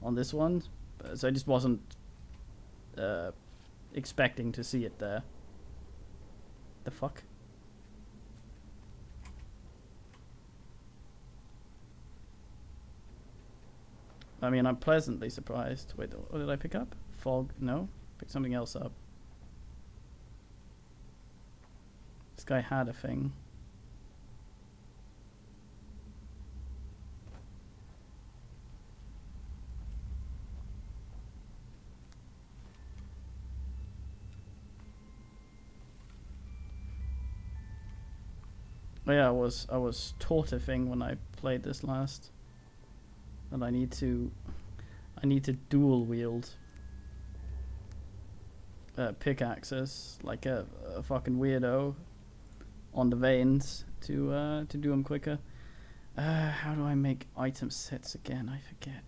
on this one. So I just wasn't expecting to see it there. The fuck? I mean, I'm pleasantly surprised. Wait, what did I pick up? Fog? No? Pick something else up. This guy had a thing. Oh yeah, I was taught a thing when I played this last. And I need to dual wield pickaxes like a fucking weirdo on the veins to do them quicker. How do I make item sets again? I forget.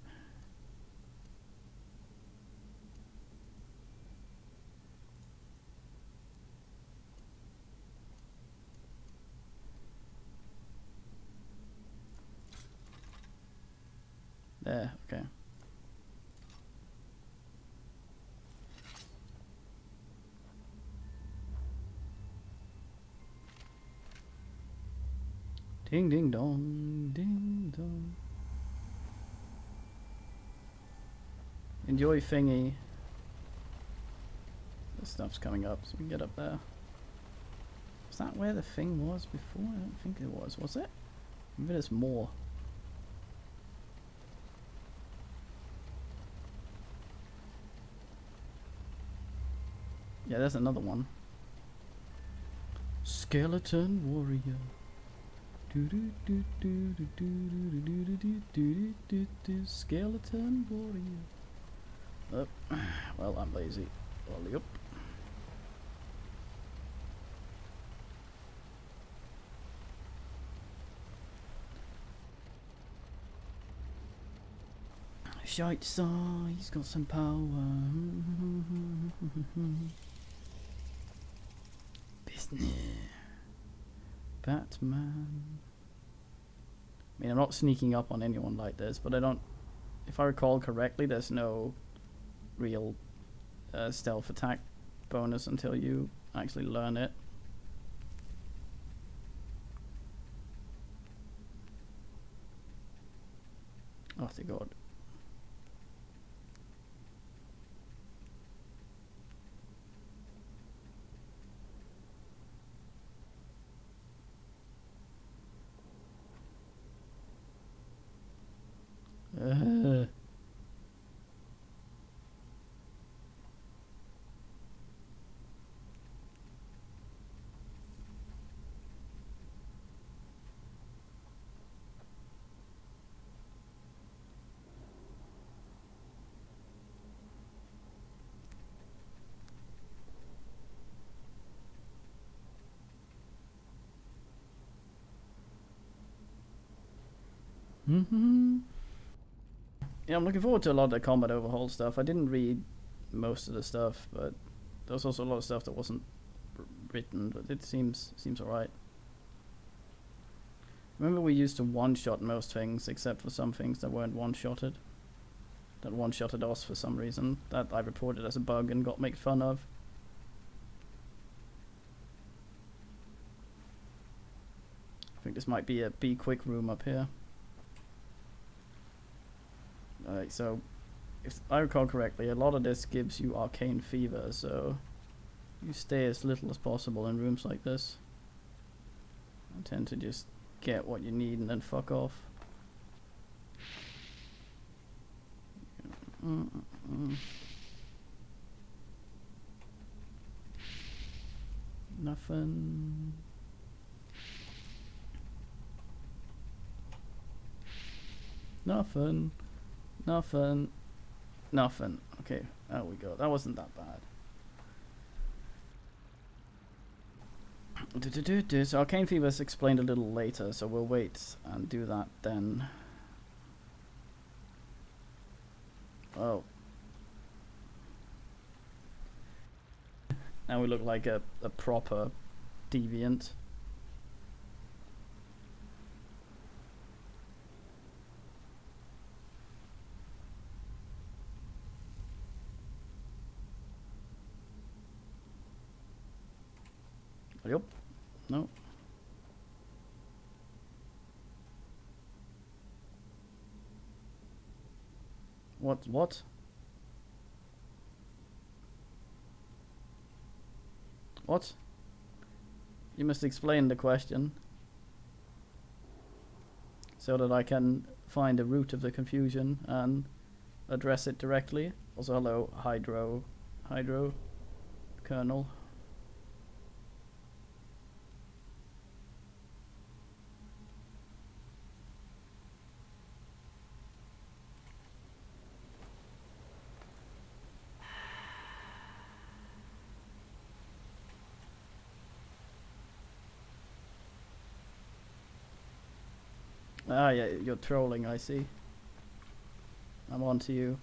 There, okay. Ding ding dong, ding dong. Enjoy thingy. This stuff's coming up, so we can get up there. Is that where the thing was before? I don't think it was. Was it? Maybe there's more. Yeah, there's another one. Skeleton warrior. Skeleton warrior. Oh, well, I'm lazy. Well, yep. Shite saw, he's got some power. Business. Batman. I mean, I'm not sneaking up on anyone like this, but I don't... If I recall correctly, there's no real stealth attack bonus until you actually learn it. Oh, thank God. Yeah, I'm looking forward to a lot of the combat overhaul stuff. I didn't read most of the stuff, but there was also a lot of stuff that wasn't written, but it seems alright. Remember we used to one-shot most things, except for some things that weren't one-shotted. That one-shotted us for some reason. That I reported as a bug and got made fun of. think this might be a be quick room up here. Alright, so if I recall correctly, a lot of this gives you arcane fever, so you stay as little as possible in rooms like this. I tend to just get what you need and then fuck off. Nothing. Nothing. Nothing. Nothing. Okay, there we go. That wasn't that bad. So arcane fever is explained a little later, so we'll wait and do that then. Oh. Now we look like a proper deviant. Yep. No. What? What? You must explain the question so that I can find the root of the confusion and address it directly. Also, hello, Hydro Colonel. Ah, yeah, you're trolling, I see. I'm on to you.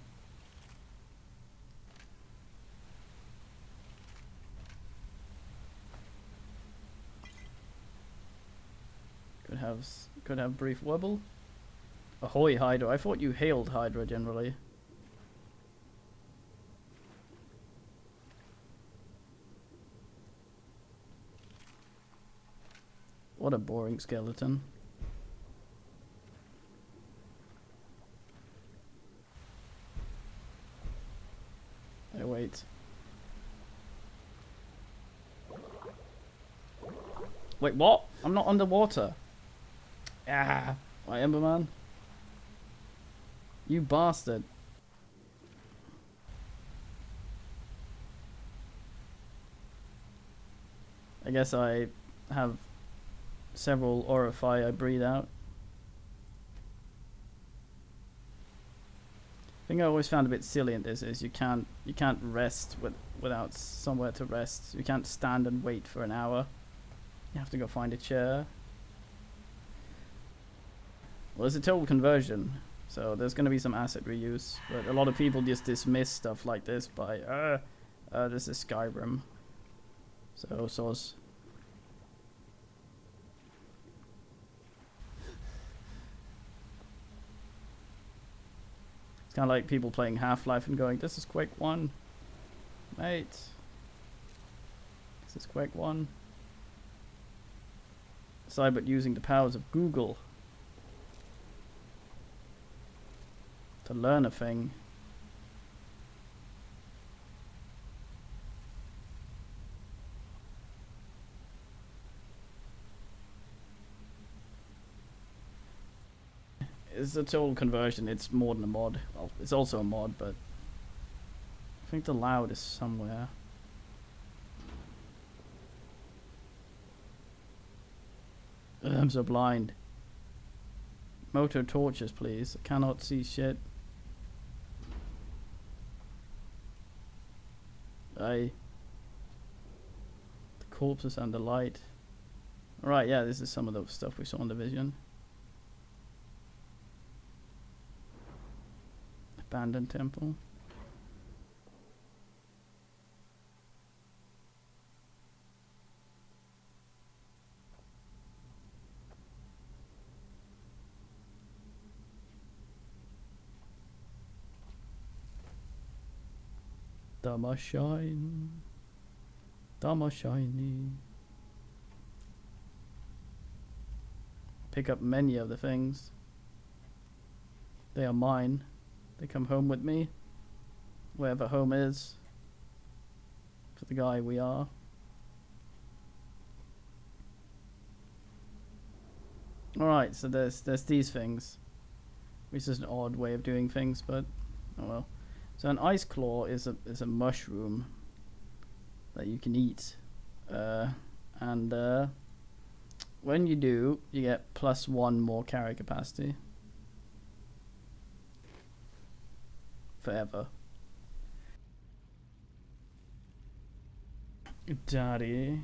Could have brief wobble. Ahoy, Hydra. I thought you hailed Hydra generally. What a boring skeleton. Hey, wait. Wait, what? I'm not underwater. Ah, my Emberman. You bastard. I guess I have several orify I breathe out. The thing I always found a bit silly in this is you can't rest without somewhere to rest. You can't stand and wait for an hour. You have to go find a chair. Well, it's a total conversion, so there's going to be some asset reuse, but a lot of people just dismiss stuff like this by, this is Skyrim. So, source. It's kind of like people playing Half-Life and going, this is Quake 1. Mate. This is Quake 1. But using the powers of Google to learn a thing. It's a total conversion. It's more than a mod. Well, it's also a mod, but I think the loud is somewhere. Ugh, I'm so blind. Motor torches, please. I cannot see shit. The corpses and the light. Alright, yeah, this is some of the stuff we saw in the vision. Abandoned temple. Dama shine. Dama shiny. pick up many of the things. They are mine. They come home with me. Wherever home is. For the guy we are. Alright, so there's these things. Which is an odd way of doing things, but oh well. So an ice claw is a mushroom that you can eat. And when you do, you get +1 more carry capacity. Forever. Daddy.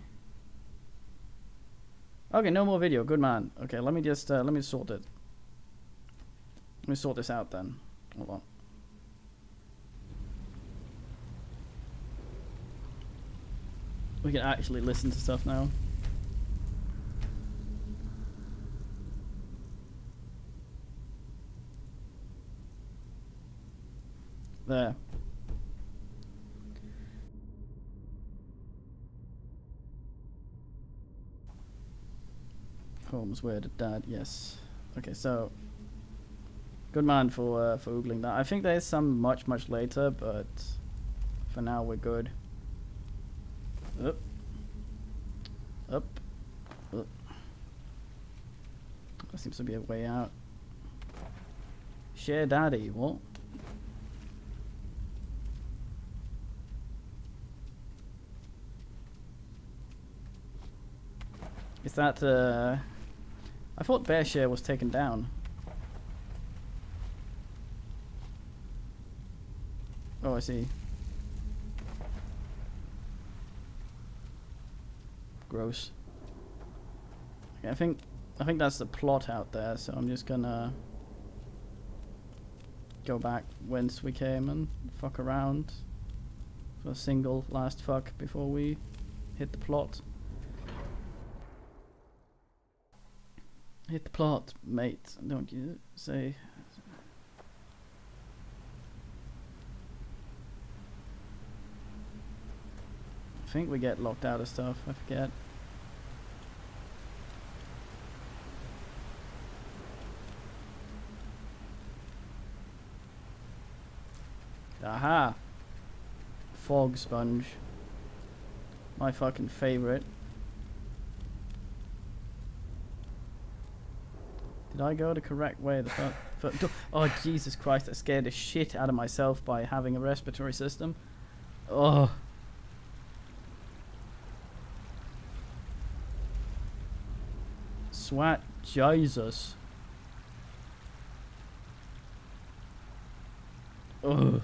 Okay, no more video. Good man. Okay, let me just let me sort it. Let me sort this out then. Hold on. We can actually listen to stuff now. There. Home's where the dad, yes. Okay, so good man for oogling that. I think there's some much later, but for now we're good. Up. Up. Up. There seems to be a way out. Share daddy, what? Is that I thought Bear Share was taken down. Oh, I see. Gross. Okay, I think that's the plot out there, so I'm just gonna go back whence we came and fuck around for a single last fuck before we hit the plot. Hit the plot, mate, don't you say. I think we get locked out of stuff, I forget. Aha! Fog sponge. My fucking favorite. Did I go the correct way? Oh, Jesus Christ, I scared the shit out of myself by having a respiratory system. Oh. Swat Jesus. Ugh.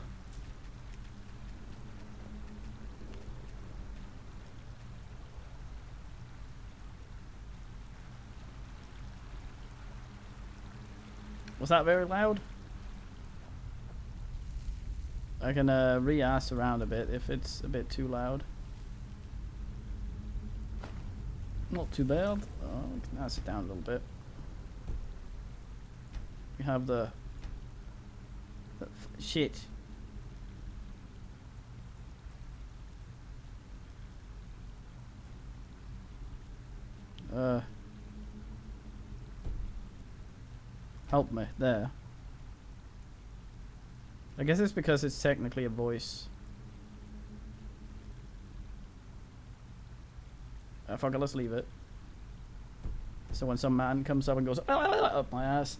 Was that very loud? I can re-ass around a bit if it's a bit too loud. Not too bad. Oh, we can ass it down a little bit. We have the shit. Help me, there. I guess it's because it's technically a voice. Fuck it, let's leave it. So when some man comes up and goes up my ass,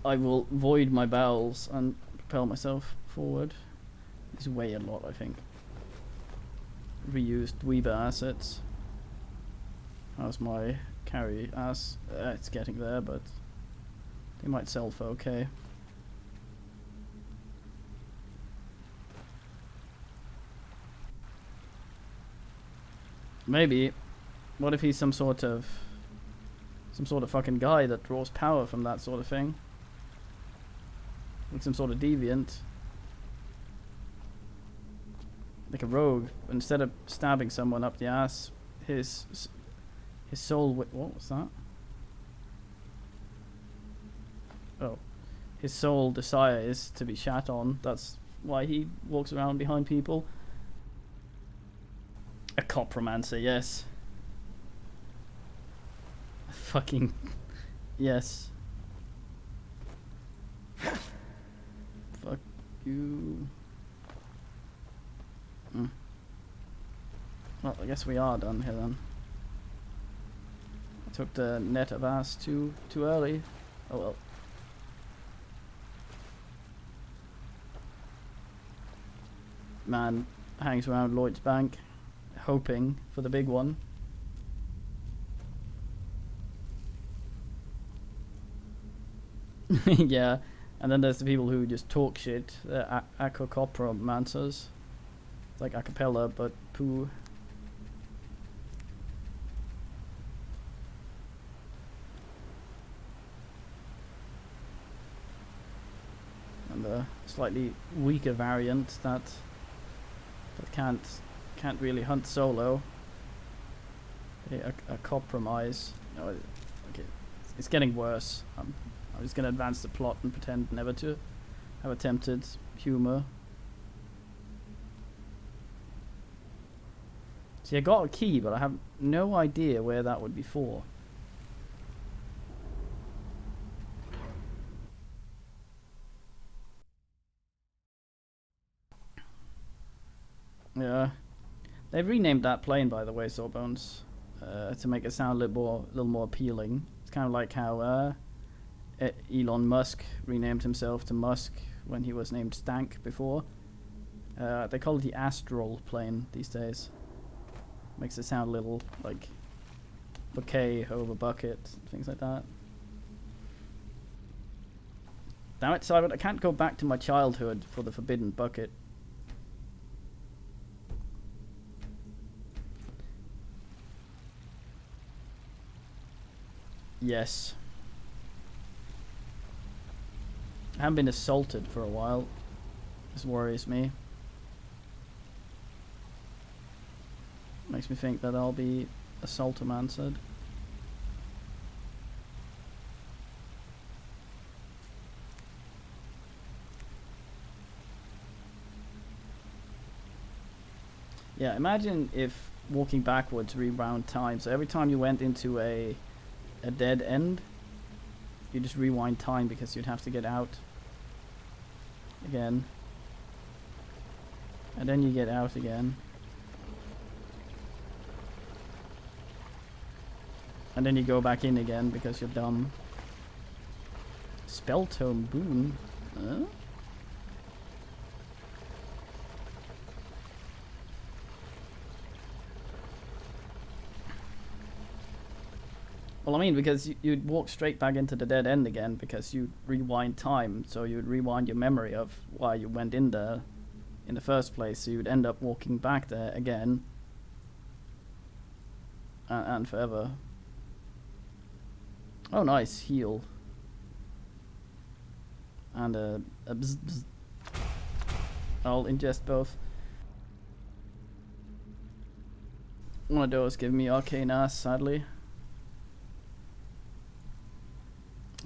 I will void my bowels and propel myself forward. These weigh a lot, I think. Reused Weaver assets. How's my carry ass? It's getting there, but they might sell for okay. Maybe. What if he's some sort of fucking guy that draws power from that sort of thing? Like some sort of deviant. Like a rogue. Instead of stabbing someone up the ass, his soul. What was that? Oh. His sole desire is to be shat on. That's why he walks around behind people. A copromancer, yes. Fucking Yes. Fuck you. Well, I guess we are done here then. I took the net of ass too early. Oh well. Man hangs around Lloyd's Bank, hoping for the big one. Yeah, and then there's the people who just talk shit, the acrocopromancers. It's like a cappella, but poo. And the slightly weaker variant that can't really hunt solo. A compromise. No, okay, it's getting worse. I'm just gonna advance the plot and pretend never to have attempted humor. See, I got a key, but I have no idea where that would be for. Yeah, they've renamed that plane, by the way, Sawbones, to make it sound a little more appealing. It's kind of like how Elon Musk renamed himself to Musk when he was named Stank before. They call it the Astral plane these days. Makes it sound a little like bouquet over bucket, things like that. Damn it, Simon, I can't go back to my childhood for the forbidden bucket. Yes. I haven't been assaulted for a while. This worries me. Makes me think that I'll be assaultomancered. Yeah, imagine if walking backwards rewound time. So every time you went into a dead end, you just rewind time because you'd have to get out again. And then you get out again. And then you go back in again because you're dumb. Spelltome boon? Huh? Well, I mean, because you'd walk straight back into the dead end again because you'd rewind time, so you'd rewind your memory of why you went in there in the first place, so you'd end up walking back there again and forever. Oh, nice, heal. And a bzz bzz. I'll ingest both. One of those give me arcane ass, sadly.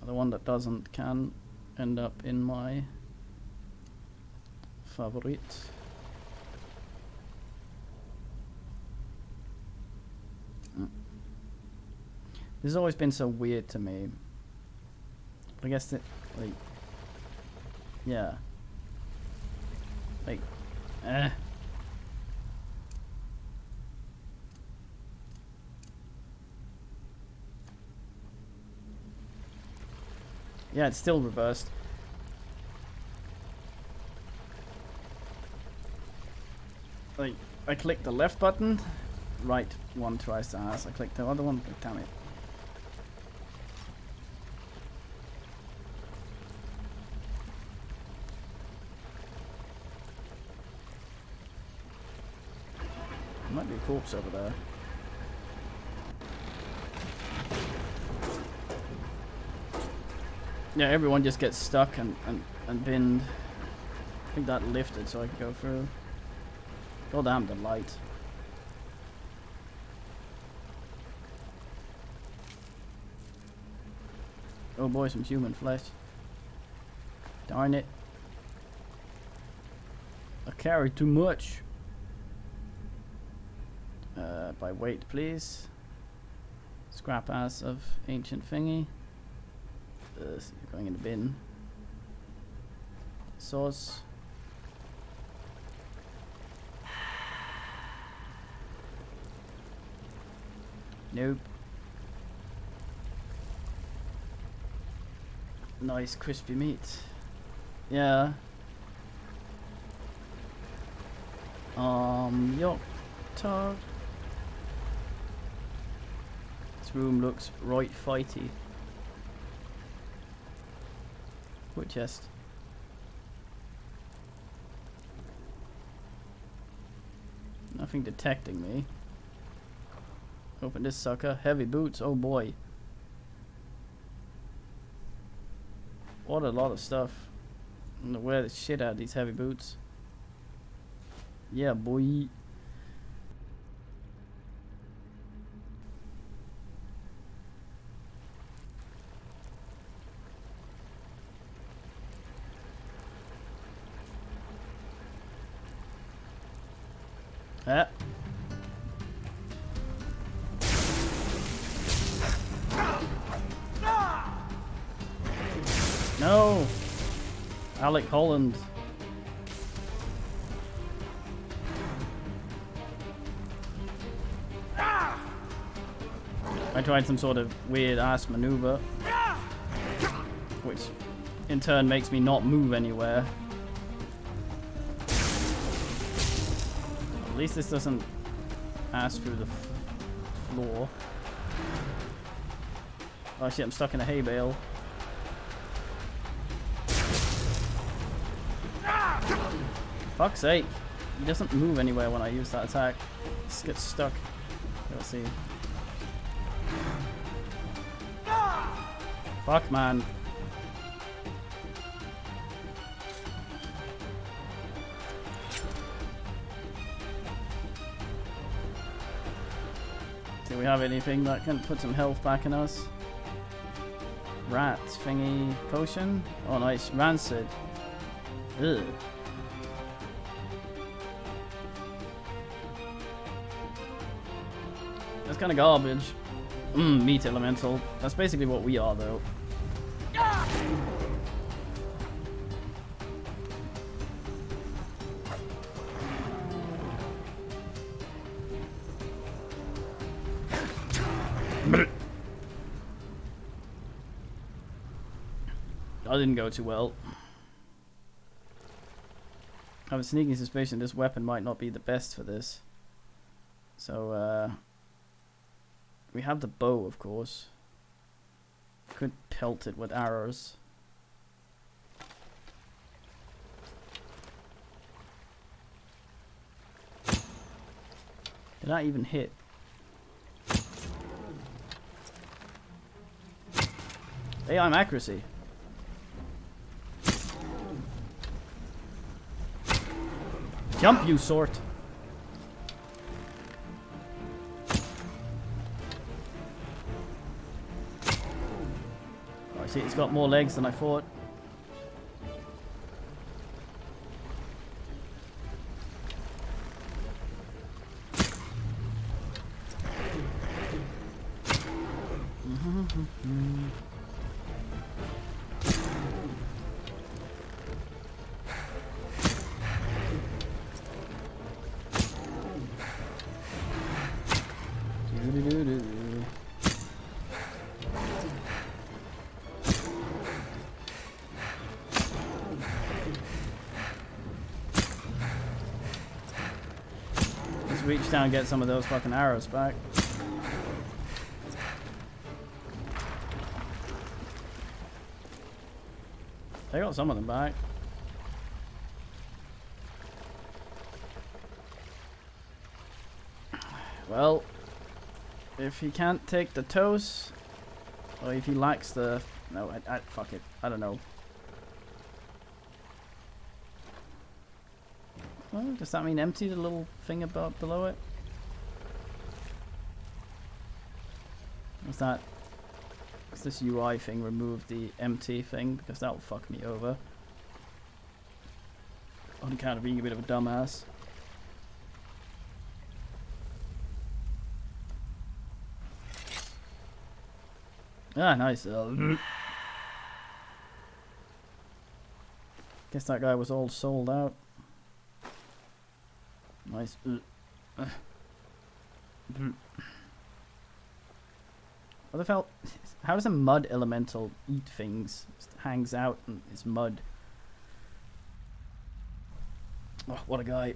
The one that doesn't can end up in my favorite. This has always been so weird to me. I guess that, like, yeah. Like, yeah, it's still reversed. Like, I click the left button, right one tries to ask. I click the other one, damn it. There might be a corpse over there. Yeah, everyone just gets stuck and binned. I think that lifted so I could go through. God damn the light. Oh boy, some human flesh. Darn it. I carried too much. By weight, please. Scrap ass of ancient thingy. Going in the bin. Sauce. Nope. Nice crispy meat. Yeah. Yup. Tart. This room looks right fighty. What chest? Nothing detecting me. Open this sucker. Heavy boots. Oh boy. What a lot of stuff. I'm gonna wear the shit out of these heavy boots. Yeah, boy. Ah. No! Alec Holland. I tried some sort of weird ass maneuver, which in turn makes me not move anywhere. At least this doesn't pass through the floor. Oh shit, I'm stuck in a hay bale. Fuck's sake. He doesn't move anywhere when I use that attack. Just gets stuck. Let's see. Fuck, man. Do we have anything that can put some health back in us? Rat thingy potion? Oh nice, rancid. Ugh. That's kind of garbage. Meat elemental. That's basically what we are though. That didn't go too well. I have a sneaking suspicion this weapon might not be the best for this. So, we have the bow, of course. Could pelt it with arrows. Did that even hit? Hey, I'm accuracy. Jump, you sort. Oh, I see it's got more legs than I thought. Let's reach down and get some of those fucking arrows back. I got some of them back. Well, if he can't take the toes, or if he lacks the... No, fuck it. I don't know. Well, does that mean empty, the little thing about below it? What's that? Does this UI thing remove the empty thing? Because that will fuck me over. On account of being a bit of a dumbass. Ah, nice. 'Cause Guess that guy was all sold out. Nice. What the hell? How does a mud elemental eat things? Just hangs out and is mud. Oh, what a guy.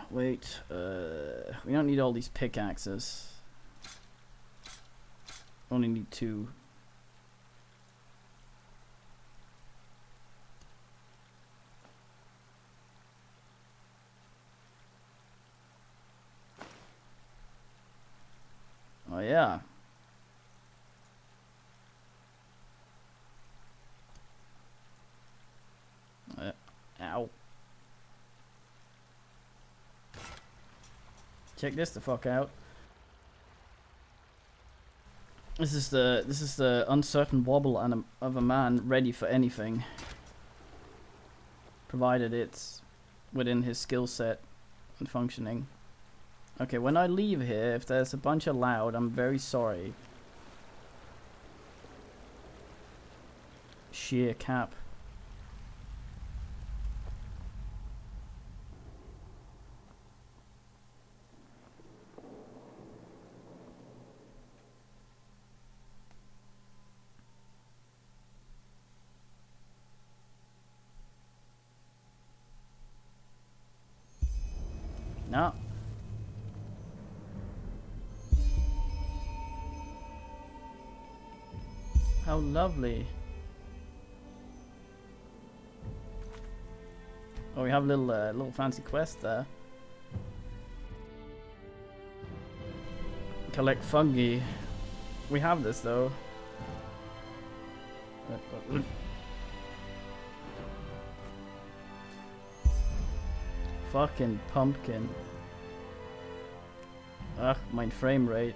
Wait, we don't need all these pickaxes. Only need 2. Oh yeah. Ow. Check this the fuck out. This is the uncertain wobble of a man ready for anything, provided it's within his skill set and functioning. Okay, when I leave here, if there's a bunch of loud, I'm very sorry. Sheer cap. No. How lovely. Oh, we have a little fancy quest there. Collect fungi. We have this though. Fucking pumpkin. Ugh, my frame rate.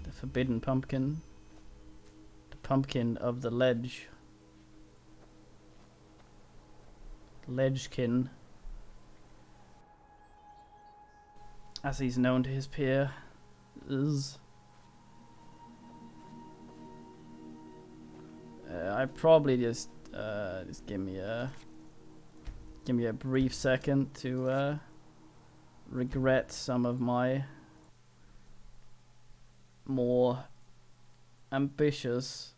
The forbidden pumpkin. The pumpkin of the ledge. Ledgekin, as he's known to his peer, is. I probably just give me a brief second to regret some of my more ambitious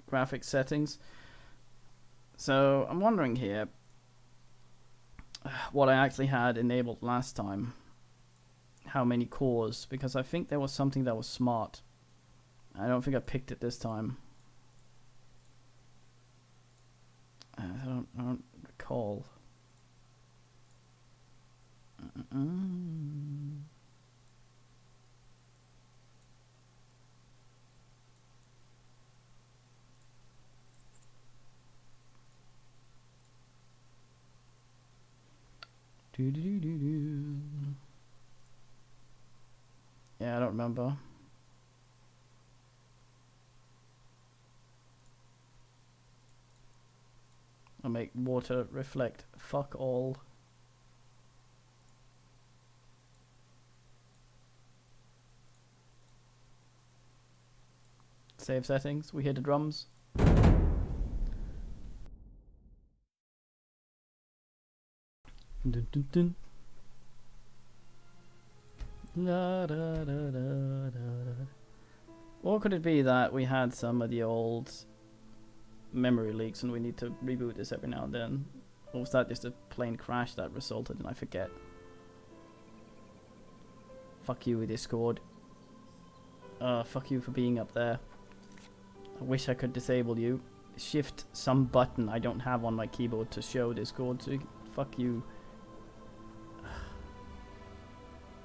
graphic settings. So I'm wondering here what I actually had enabled last time. How many cores? Because I think there was something that was smart. I don't think I picked it this time. I don't recall. Yeah, I don't remember. I'll make water reflect fuck all. Save settings. We hear the drums. Dun, dun, dun. La, da, da, da, da. Or could it be that we had some of the old memory leaks and we need to reboot this every now and then? Or was that just a plain crash that resulted in I forget? Fuck you, Discord. Fuck you for being up there. I wish I could disable you. Shift some button I don't have on my keyboard to show Discord, so fuck you.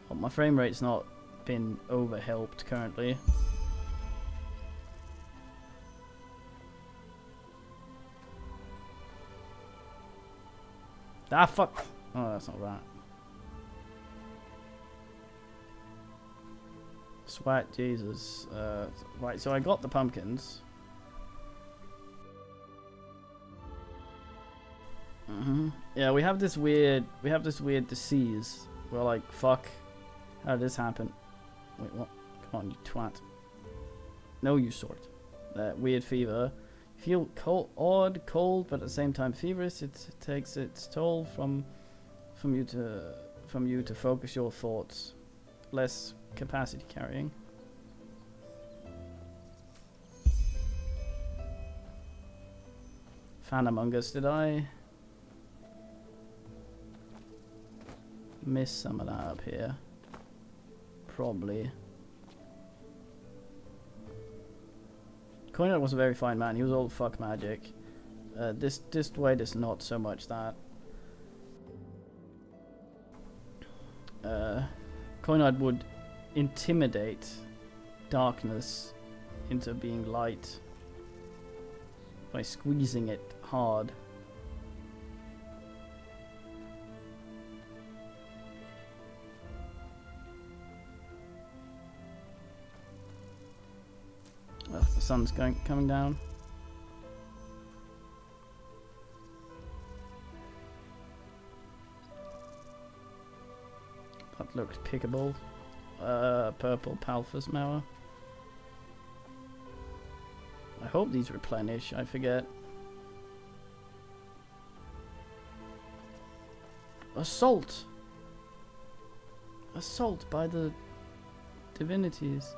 Well, my frame rate's not been overhelped currently. Ah, fuck! Oh, that's not right. Sweat, Jesus. Right, so I got the pumpkins. Yeah, we have this weird disease. We're like, fuck, how did this happen? Wait, what? Come on, you twat. No, you sort. That weird fever. Feel cold, but at the same time feverish. It takes its toll from you to focus your thoughts. Less capacity carrying. Fan Among Us, did I miss some of that up here? Probably. Coinard was a very fine man. He was all fuck magic. This Dwight is not so much that. Coinard would intimidate darkness into being light by squeezing it hard. Oh, the sun's coming down. That looked pickable. Purple Palphus Mauer. I hope these replenish, I forget. Assault! Assault by the divinities.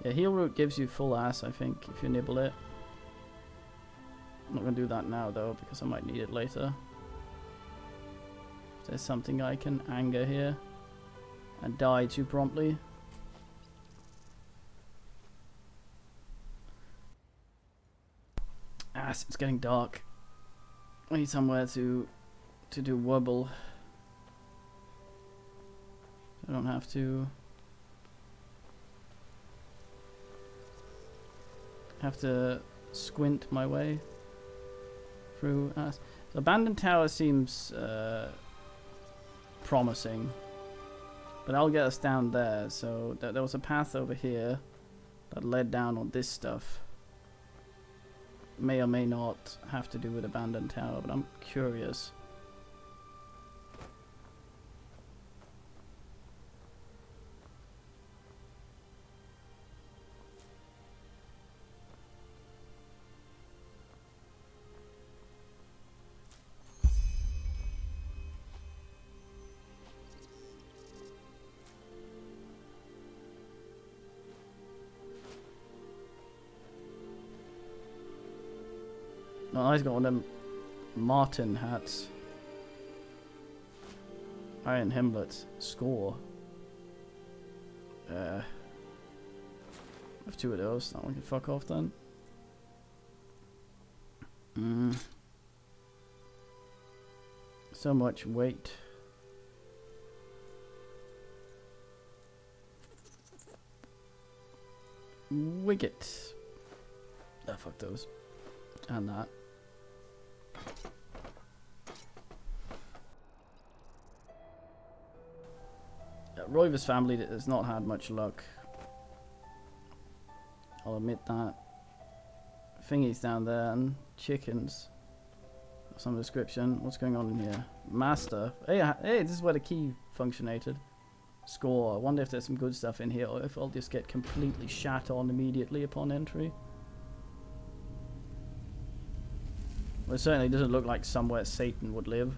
Yeah, heal root gives you full ass, I think, if you nibble it. I'm not gonna do that now though, because I might need it later. If there's something I can anger here and die too promptly. Ass, it's getting dark. I need somewhere to do wobble. I don't have to squint my way through us. The abandoned tower seems promising, but I'll get us down there. So there was a path over here that led down on this stuff. May or may not have to do with abandoned tower, but I'm curious. Oh, he's got one of them Martin hats. Iron Himlet. Score. I have two of those. That one can fuck off then. So much weight. Wicket. Oh, fuck those. And that. Roiver's family has not had much luck. I'll admit that. Thingies down there and chickens. Some description. What's going on in here? Master. Hey, this is where the key functionated. Score. I wonder if there's some good stuff in here or if I'll just get completely shat on immediately upon entry. Well, it certainly doesn't look like somewhere Satan would live.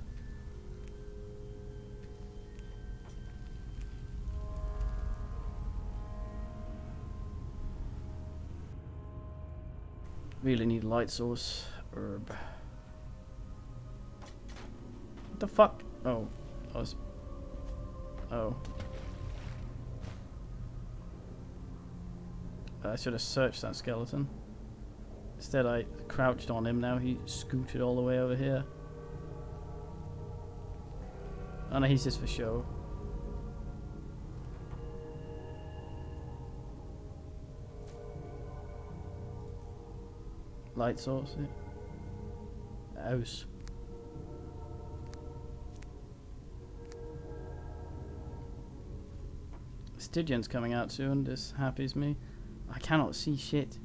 Really need light source. Herb. What the fuck? Oh. Oh. I should have searched that skeleton. Instead I crouched on him, now he scooted all the way over here. Oh no, he's just for show. Light source, yeah. House. Stygian's coming out soon, this happies me. I cannot see shit.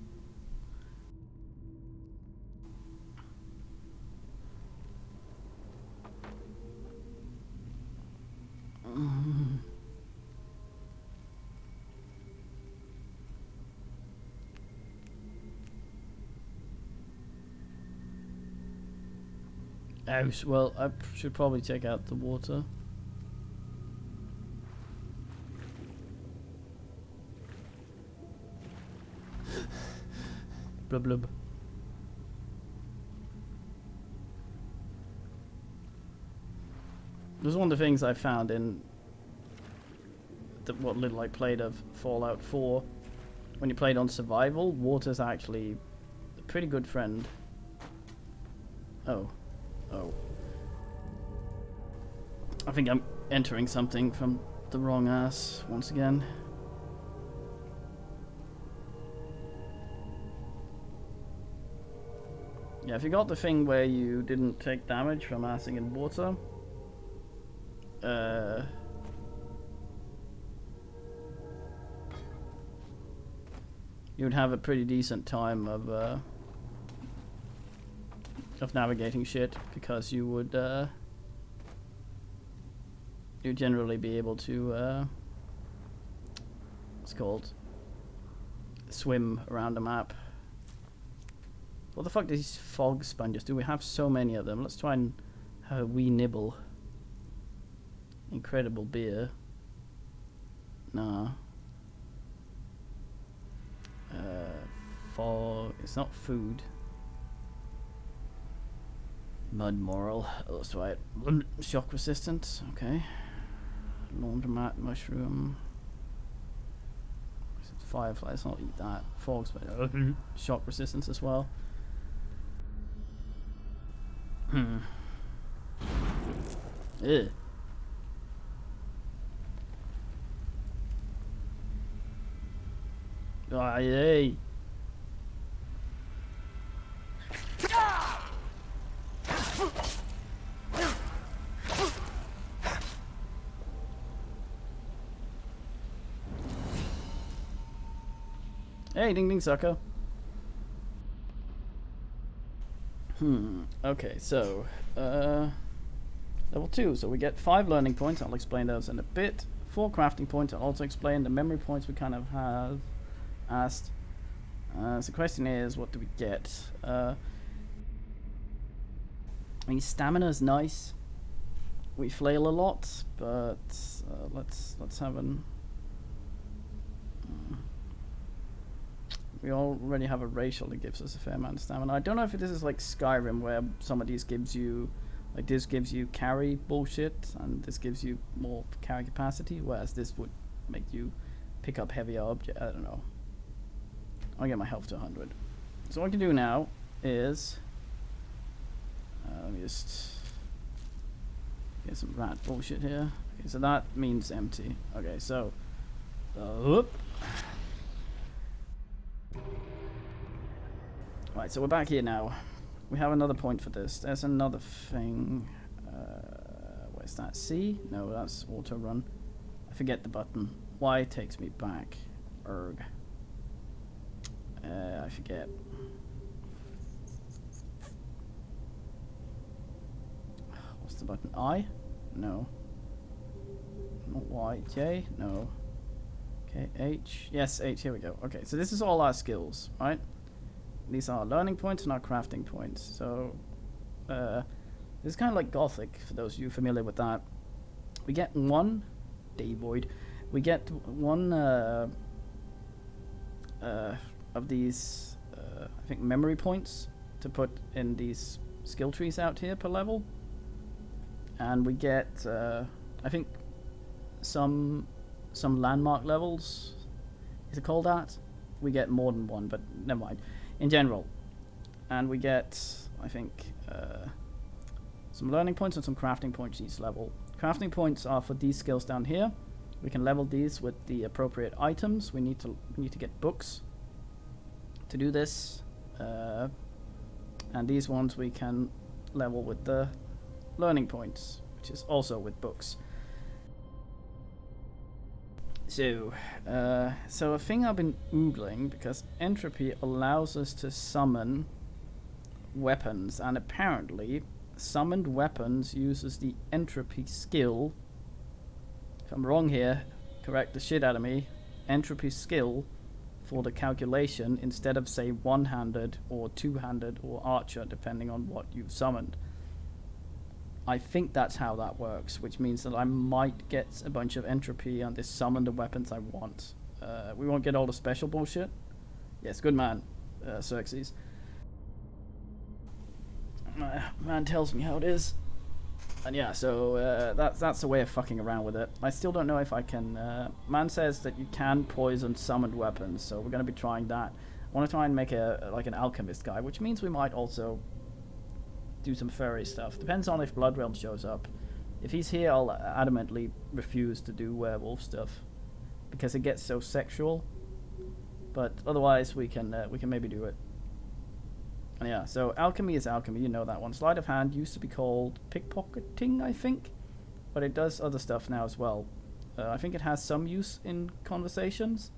Ouch. Well, I should probably check out the water. Blub blub. This is one of the things I found in what little I played of Fallout 4. When you played on survival, water's actually a pretty good friend. Oh. Oh. I think I'm entering something from the wrong ass once again. Yeah, if you got the thing where you didn't take damage from assing in water, you would have a pretty decent time of navigating shit, because you would you'd generally be able to what's it called, swim around the map. What the fuck do these fog sponges do? We have so many of them. Let's try and have a wee nibble. Incredible beer. Nah. Fog. It's not food. Mud moral. Let's try it. Shock resistant. Okay. Laundromat mushroom. Firefly. Let's not eat that. Fog's but shock resistance as well. Ew. Hey. Hey, ding ding sucker. Okay, so level 2, so we get 5 learning points. I'll explain those in a bit. 4 crafting points. I'll also explain the memory points we kind of have asked. So the question is, what do we get? I mean, stamina's nice. We flail a lot, but let's have an. We already have a racial that gives us a fair amount of stamina. I don't know if this is like Skyrim, where some of these gives you, like this gives you carry bullshit, and this gives you more carry capacity, whereas this would make you pick up heavier objects. I don't know. I'll get my health to 100. So what I can do now is, let me just get some rat bullshit here. Okay, so that means empty. Okay, so, whoop. Right, so we're back here now. We have another point for this. There's another thing. Where's that? C? No, that's auto run. I forget the button. Y takes me back. Erg. I forget. What's the button? I? No. Not Y. J? No. Okay, H. Yes, H. Here we go. Okay, so this is all our skills, right? These are our learning points and our crafting points. So, this is kind of like Gothic, for those of you familiar with that. We get one Davoid. We get one of these, I think, memory points to put in these skill trees out here per level. And we get, I think, some landmark levels. Is it called that? We get more than one, but never mind. In general. And we get, I think, some learning points and some crafting points each level. Crafting points are for these skills down here. We can level these with the appropriate items. We need to get books to do this. And these ones we can level with the learning points, which is also with books. So, so a thing I've been oogling, because entropy allows us to summon weapons, and apparently summoned weapons uses the entropy skill. If I'm wrong here, correct the shit out of me. Entropy skill for the calculation instead of, say, one-handed or two-handed or archer, depending on what you've summoned. I think that's how that works, which means that I might get a bunch of entropy and just summon the weapons I want. We won't get all the special bullshit. Yes, good man, Xerxes. Man tells me how it is. And yeah, so that's a way of fucking around with it. I still don't know if I can... man says that you can poison summoned weapons, so we're going to be trying that. I want to try and make an alchemist guy, which means we might also do some furry stuff. Depends on if Bloodrealm shows up. If he's here, I'll adamantly refuse to do werewolf stuff because it gets so sexual. But otherwise, we can maybe do it. And yeah, so alchemy is alchemy. You know that one. Sleight of hand used to be called pickpocketing, I think, but it does other stuff now as well. I think it has some use in conversations.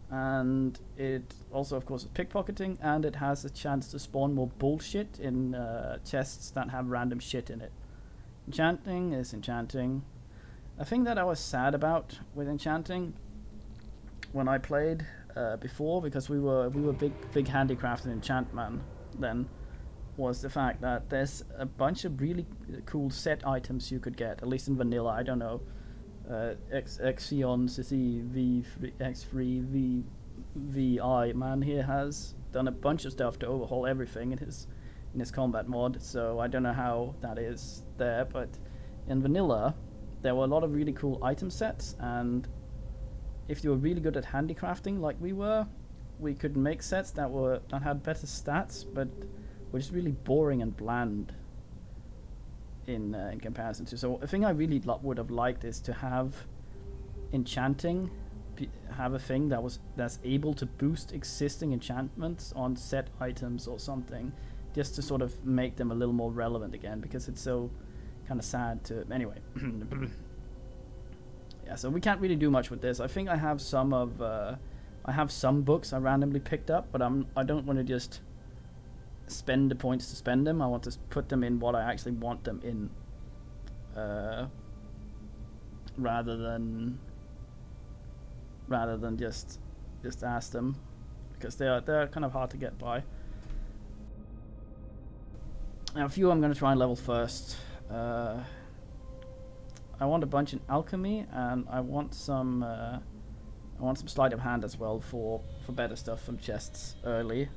And it also, of course, is pickpocketing, and it has a chance to spawn more bullshit in chests that have random shit in it. Enchanting is enchanting. A thing that I was sad about with enchanting when I played before, because we were big handicraft and enchant man then, was the fact that there's a bunch of really cool set items you could get, at least in vanilla. I don't know. Xeon City X3 VI man here has done a bunch of stuff to overhaul everything in his combat mod, so I don't know how that is there, but in vanilla there were a lot of really cool item sets, and if you were really good at handicrafting like we were, we could make sets that had better stats but were just really boring and bland in comparison to. So a thing I really would have liked is to have enchanting have a thing that's able to boost existing enchantments on set items or something, just to sort of make them a little more relevant again, because it's so kind of sad to... Anyway. Yeah, so we can't really do much with this. I think I have some books I randomly picked up, but I don't want to just spend the points to spend them. I want to put them in what I actually want them in, rather than just ask them, because they're kind of hard to get by. Now, a few I'm going to try and level first. I want a bunch in alchemy, and I want some sleight of hand as well for better stuff from chests early.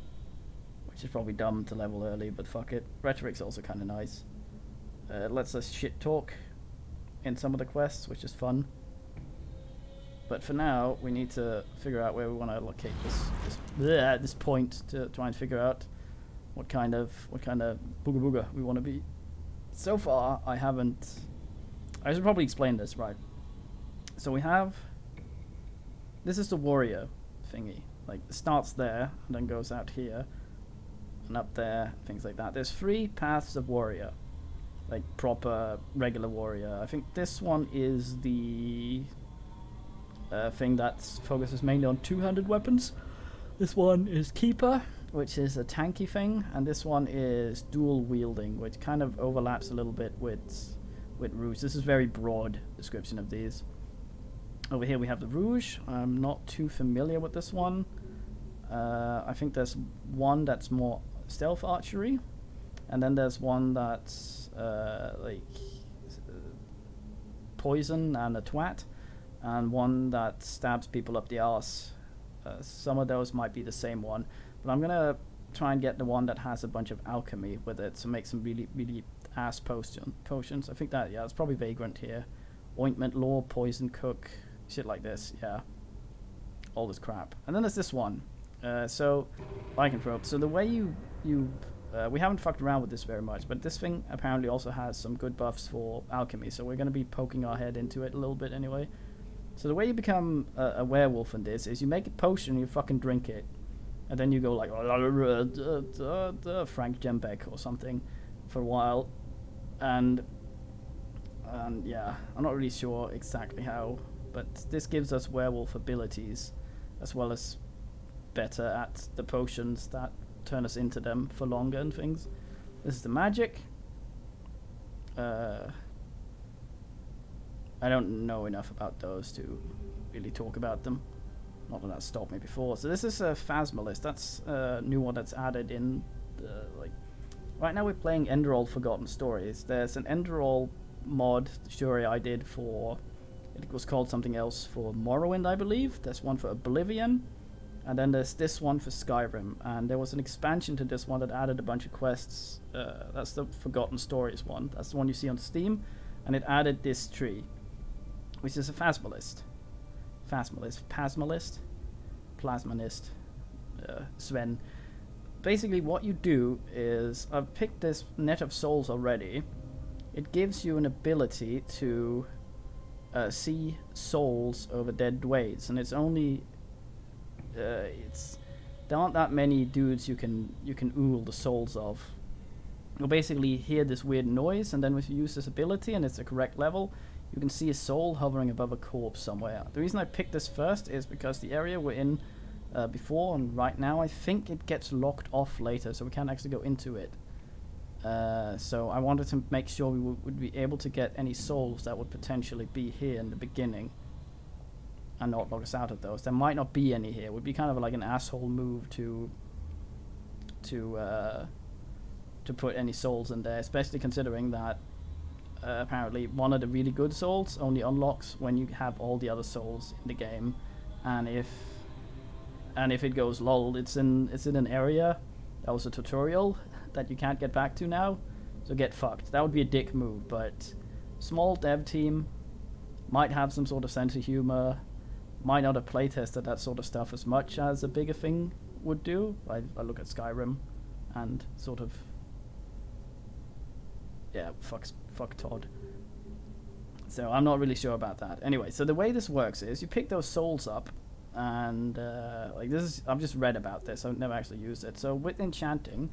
Which is probably dumb to level early, but fuck it. Rhetoric's also kind of nice. It lets us shit talk in some of the quests, which is fun. But for now, we need to figure out where we want to locate this point to try and figure out what kind of booga booga we want to be. So far, I should probably explain this, right? So we have... This is the warrior thingy. Like, it starts there, and then goes out here. And up there, things like that. There's 3 paths of warrior, like proper regular warrior. I think this one is the thing that focuses mainly on 200 weapons. This one is keeper, which is a tanky thing, and this one is dual wielding, which kind of overlaps a little bit with rouge. This is very broad description of these. Over here we have the rouge. I'm not too familiar with this one. I think there's one that's more stealth archery, and then there's one that's poison and a twat, and one that stabs people up the arse. Some of those might be the same one, but I'm gonna try and get the one that has a bunch of alchemy with it, so make some really really ass potions. I think that, yeah, it's probably Vagrant here. Ointment Law, Poison Cook, shit like this, yeah. All this crap. And then there's this one. So, Lycanthrope. So the way we haven't fucked around with this very much, but this thing apparently also has some good buffs for alchemy, so we're going to be poking our head into it a little bit anyway. So the way you become a werewolf in this is you make a potion and you fucking drink it. And then you go like Frank Jembeck or something for a while. And yeah, I'm not really sure exactly how, but this gives us werewolf abilities, as well as better at the potions that turn us into them for longer and things. This is the magic. I don't know enough about those to really talk about them. Not that that stopped me before. So this is a Phasmalist. That's a new one that's added in the right now we're playing Enderal Forgotten Stories. There's an Enderal mod story I did for, it was called something else for Morrowind, I believe. There's one for Oblivion, and then there's this one for Skyrim. And there was an expansion to this one that added a bunch of quests. That's the Forgotten Stories one. That's the one you see on Steam, and it added this tree, which is a Phasmalist. Plasmanist, Sven. Basically what you do is, I've picked this Net of Souls already. It gives you an ability to see souls over dead dwayes, and it's only there aren't that many dudes you can ool the souls of. You'll basically hear this weird noise, and then if you use this ability and it's the correct level, you can see a soul hovering above a corpse somewhere. The reason I picked this first is because the area we're in before and right now, I think it gets locked off later, so we can't actually go into it. So I wanted to make sure we would be able to get any souls that would potentially be here in the beginning and not lock us out of those. There might not be any here. It would be kind of like an asshole move to put any souls in there, especially considering that apparently one of the really good souls only unlocks when you have all the other souls in the game, and if it goes lol, it's in an area that was a tutorial that you can't get back to now, so get fucked. That would be a dick move, but small dev team might have some sort of sense of humor, might not have playtested that sort of stuff as much as a bigger thing would do. I look at Skyrim and sort of, yeah, fuck Todd. So I'm not really sure about that. Anyway, so the way this works is you pick those souls up, and like this is, I've just read about this, I've never actually used it. So with enchanting,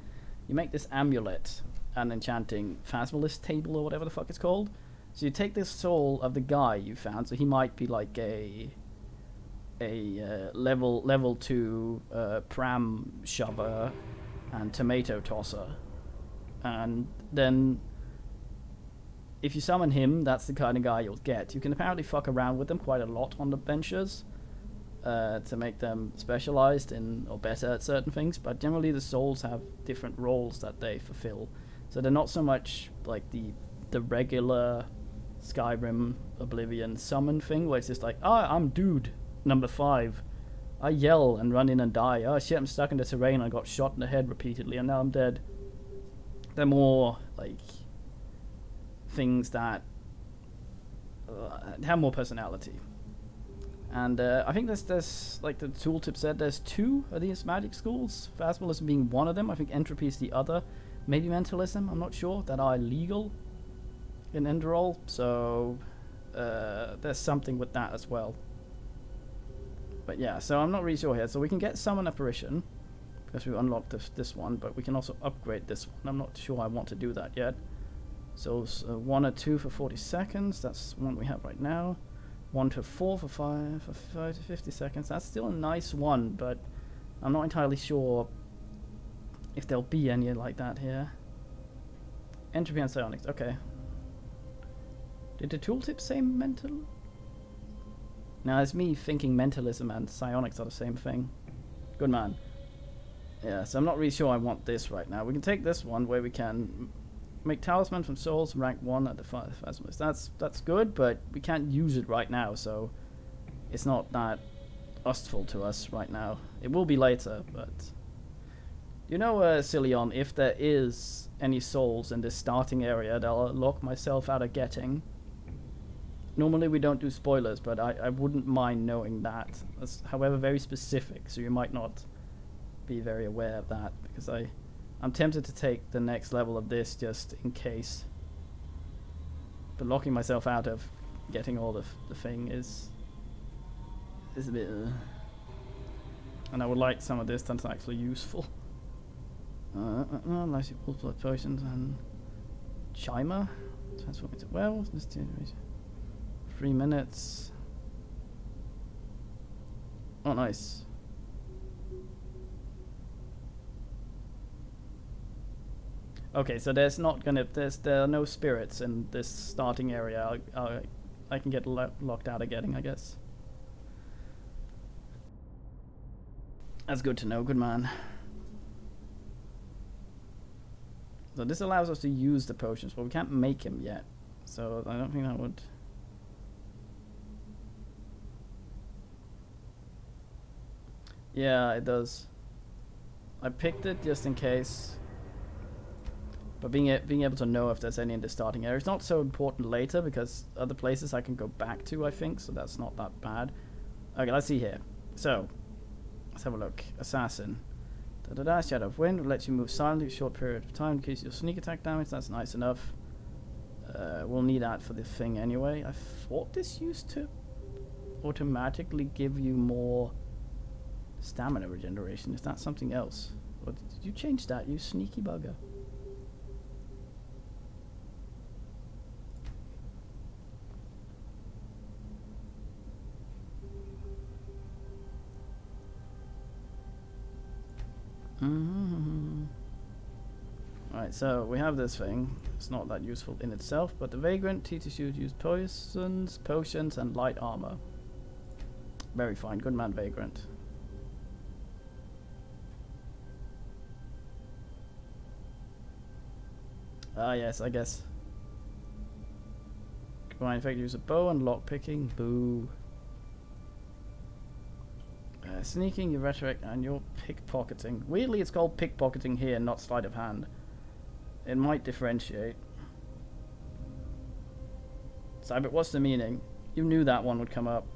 you make this amulet, an enchanting Phasmalist table or whatever the fuck it's called. So you take this soul of the guy you found, so he might be like a level 2 pram shover and tomato tosser, and then if you summon him, that's the kind of guy you'll get. You can apparently fuck around with them quite a lot on the benches to make them specialized in or better at certain things, but generally the souls have different roles that they fulfill. So they're not so much like the regular Skyrim Oblivion summon thing where it's just like, I'm dude number 5. I yell and run in and die. Oh shit, I'm stuck in the terrain, I got shot in the head repeatedly and now I'm dead. They're more like things that have more personality. And I think there's like the tooltip said, there's 2 of these magic schools, Phasmalism being one of them, I think Entropy is the other, maybe Mentalism, I'm not sure, that are legal in Enderal, so there's something with that as well. But yeah, so I'm not really sure here. So we can get Summon Apparition, because we've unlocked this one, but we can also upgrade this one. I'm not sure I want to do that yet. So 1 or 2 for 40 seconds, that's one we have right now. 1 to 4 for 5 to 50 seconds. That's still a nice one, but I'm not entirely sure if there'll be any like that here. Entropy and Psionics, okay. Did the tooltip say mental? Now it's me thinking mentalism and psionics are the same thing. Good man. Yeah, so I'm not really sure I want this right now. We can take this one where we can make talisman from souls rank 1 at the Phasmalist. That's good, but we can't use it right now, so it's not that lustful to us right now. It will be later, but you know, Cillion, if there is any souls in this starting area that I'll lock myself out of getting. Normally we don't do spoilers, but I wouldn't mind knowing that. That's, however, very specific, so you might not be very aware of that, because I'm tempted to take the next level of this just in case. But locking myself out of getting all the thing is a bit... and I would like some of this that's actually useful. Nice blood potions and Chimer. Transform into wells. 3 minutes. Oh, nice. Okay, so there are no spirits in this starting area. I can get locked out of getting, I guess. That's good to know. Good man. So this allows us to use the potions, but we can't make him yet. So I don't think that would... Yeah, it does. I picked it just in case. But being able to know if there's any in the starting area is not so important later, because other places I can go back to, I think, so that's not that bad. Okay, let's see here. So, let's have a look. Assassin. Da-da-da, Shadow of Wind will let you move silently for a short period of time, increase your sneak attack damage. That's nice enough. We'll need that for the thing anyway. I thought this used to automatically give you more stamina regeneration. Is that something else? Or did you change that, you sneaky bugger? Alright, so we have this thing. It's not that useful in itself, but the Vagrant teaches you to use poisons, potions, and light armor. Very fine. Good man, Vagrant. Ah, yes, I guess. Combine effect, use a bow and lock picking. Boo. Sneaking, your rhetoric, and your pickpocketing. Weirdly, it's called pickpocketing here, not sleight of hand. It might differentiate. So, but what's the meaning? You knew that one would come up.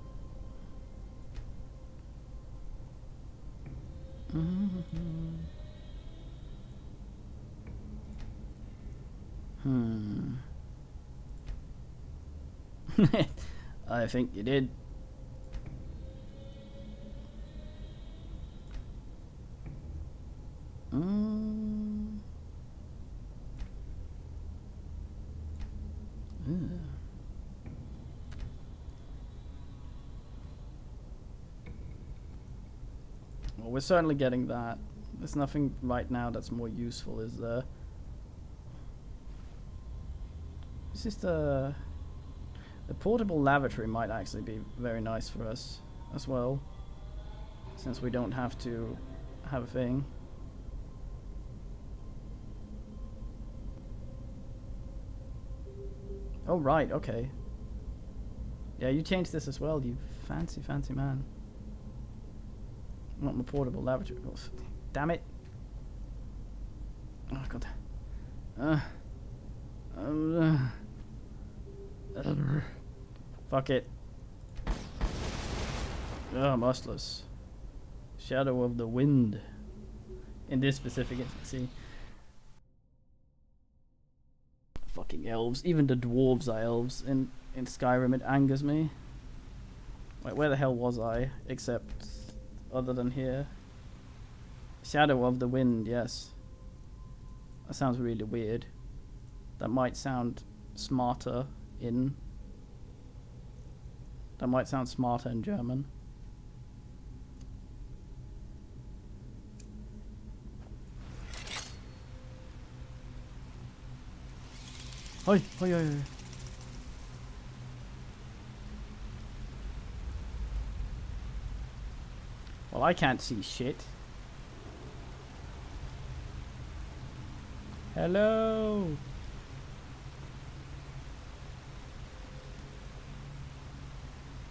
I think you did. Well, we're certainly getting that. There's nothing right now that's more useful, is there? It's just the portable lavatory might actually be very nice for us as well, since we don't have to have a thing. Oh right, okay. Yeah, you changed this as well, you fancy man. Not my portable lavatory. Oh, damn it. Oh god. Fuck it. Muscless. Shadow of the Wind. In this specific instance. Fucking elves. Even the dwarves are elves in Skyrim. It angers me. Wait, where the hell was I? Except other than here. Shadow of the Wind, yes. That sounds really weird. That might sound smarter in... That might sound smarter in German. Oi, oi, oi, oi. Well, I can't see shit. Hello.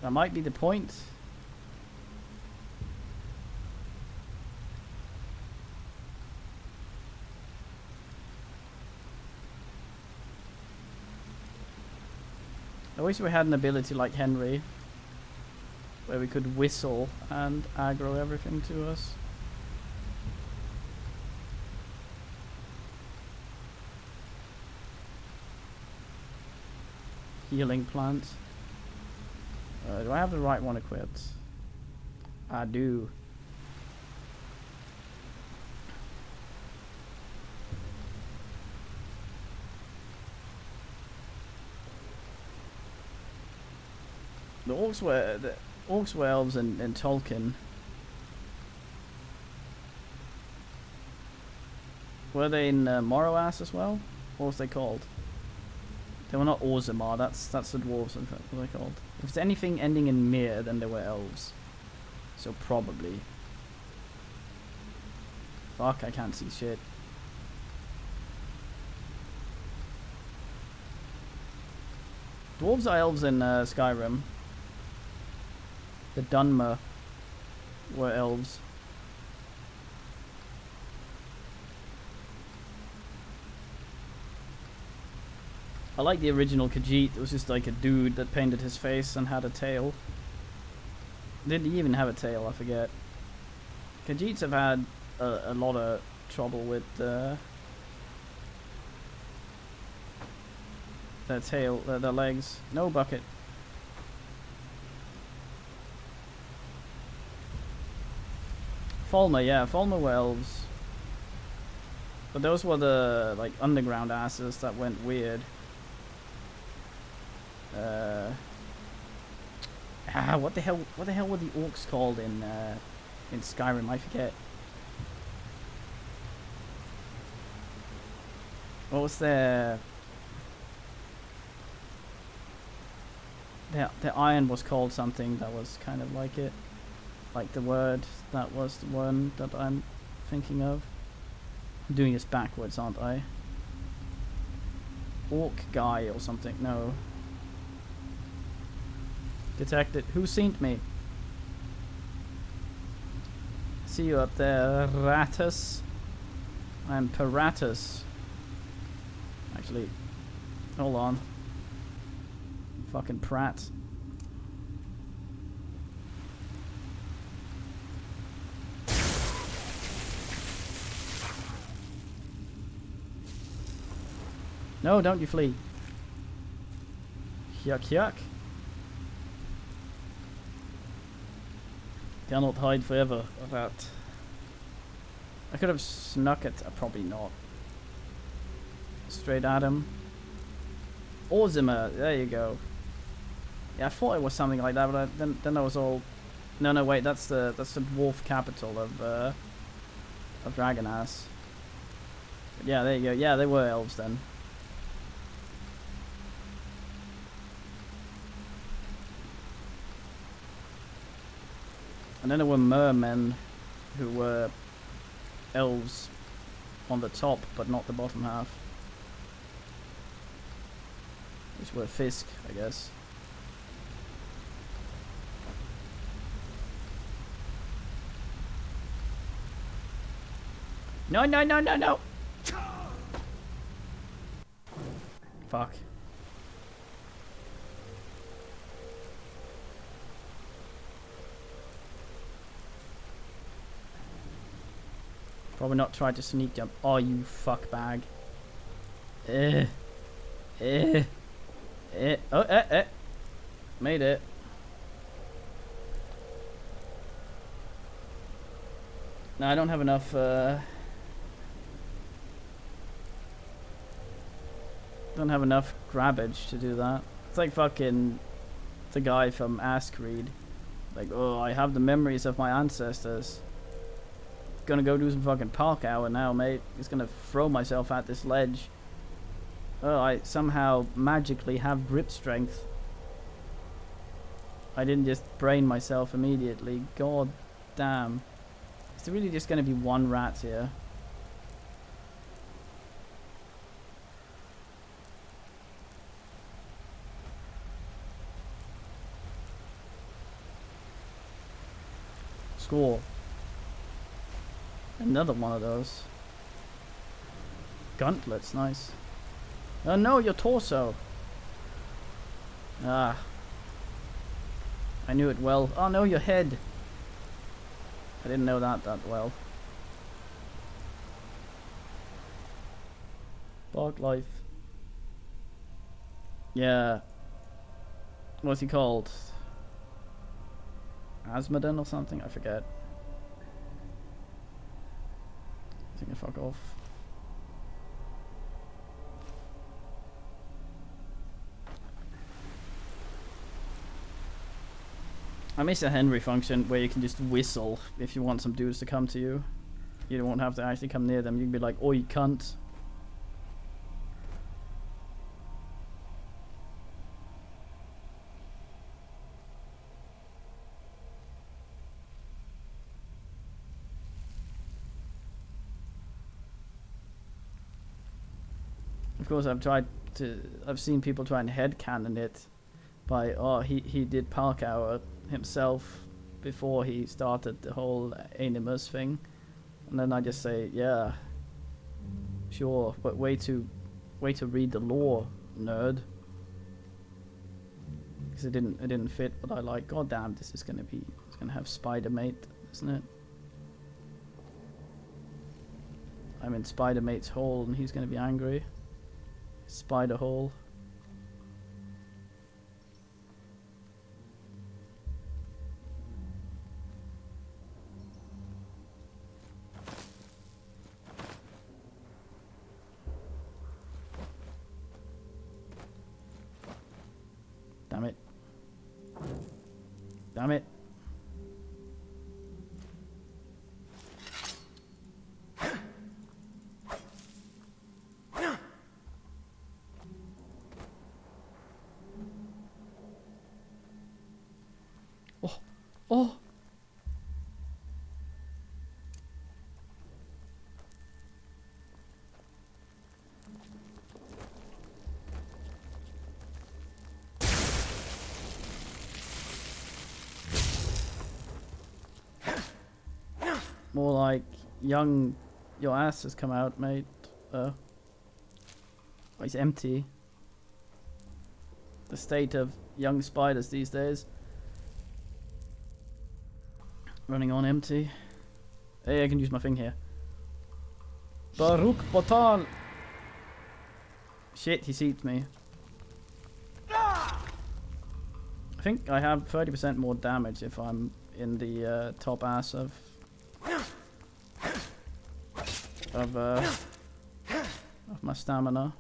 That might be the point. I wish we had an ability like Henry, where we could whistle and aggro everything to us. Healing plant. Do I have the right one equipped? I do. The orcs were elves in Tolkien. Were they in Morrowind as well? What was they called? They were not Orzammar, that's the dwarves, in fact, what are they called? If it's anything ending in Mir, then they were elves. So probably. Fuck, I can't see shit. Dwarves are elves in Skyrim. The Dunmer were elves. I like the original Khajiit. It was just like a dude that painted his face and had a tail. Did he even have a tail? I forget. Khajiits have had a lot of trouble with their tail, their legs. No bucket. Falmer, yeah, Falmer were elves. But those were the like underground asses that went weird. What the hell were the orcs called in Skyrim? I forget. What was their iron was called something that was kind of like it. Like the word that was the one that I'm thinking of. I'm doing this backwards, aren't I? Orc guy or something. No. Detected. Who seen me? See you up there, Ratus. I'm Paratus. Actually, hold on. Fucking Pratt. No, don't you flee. Yuck, yuck. Cannot hide forever, rat. I could have snuck it. Probably not. Straight at him. Orzimer, there you go. Yeah, I thought it was something like that, but then I was all. No, wait, that's the dwarf capital of Dragonass. But yeah, there you go. Yeah, they were elves then. And then there were mermen, who were elves on the top, but not the bottom half. Which were Fisk, I guess. No, no, no, no, no! Fuck. Probably not try to sneak jump. Oh, you fuck bag. Oh, made it. No, I don't have enough, don't have enough grabbage to do that. It's like fucking the guy from Ass Creed. Like, oh, I have the memories of my ancestors. Gonna go do some fucking park hour now, mate. Just gonna throw myself at this ledge. Oh, I somehow magically have grip strength. I didn't just brain myself immediately. God damn. Is there really just gonna be one rat here? Score. Another one of those. Gauntlets, nice. Oh no, your torso. Ah. I knew it well. Oh no, your head. I didn't know that well. Bog life. Yeah. What's he called? Asmodon or something? I forget. I think I fuck off. I miss a Henry function where you can just whistle if you want some dudes to come to you. You won't have to actually come near them. You can be like, "Oi, cunt." Of course, I've tried I've seen people try and headcanon it by, oh, he did park hour himself before he started the whole Animus thing, and then I just say, yeah, sure, but way to read the lore, nerd. Because it didn't fit what I like. God damn, it's gonna have Spider-Mate, isn't it? I'm in Spider-Mate's hole and he's gonna be angry. Spider hole. Damn it. Damn it. Oh. Oh. More like young, your ass has come out, mate. Oh, it's empty. The state of young spiders these days. Running on empty. Hey, I can use my thing here. Baruch Botan! Shit, he seats me. I think I have 30% more damage if I'm in the top ass of my stamina.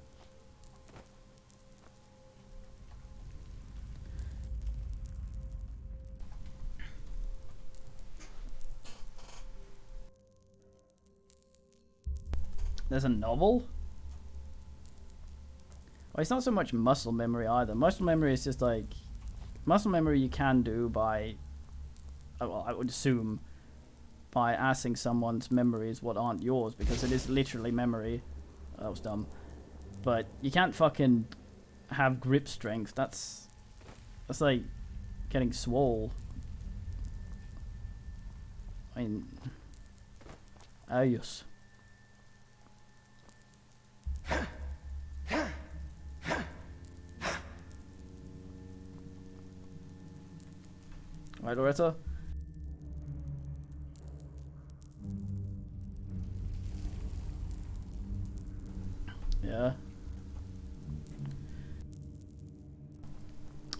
There's a novel? Well, it's not so much muscle memory either. Muscle memory is just like... Muscle memory you can do by... Well, I would assume by asking someone's memories what aren't yours, because it is literally memory. That was dumb. But you can't fucking have grip strength. That's like getting swole. I mean... yes. Right, Loretta? Yeah.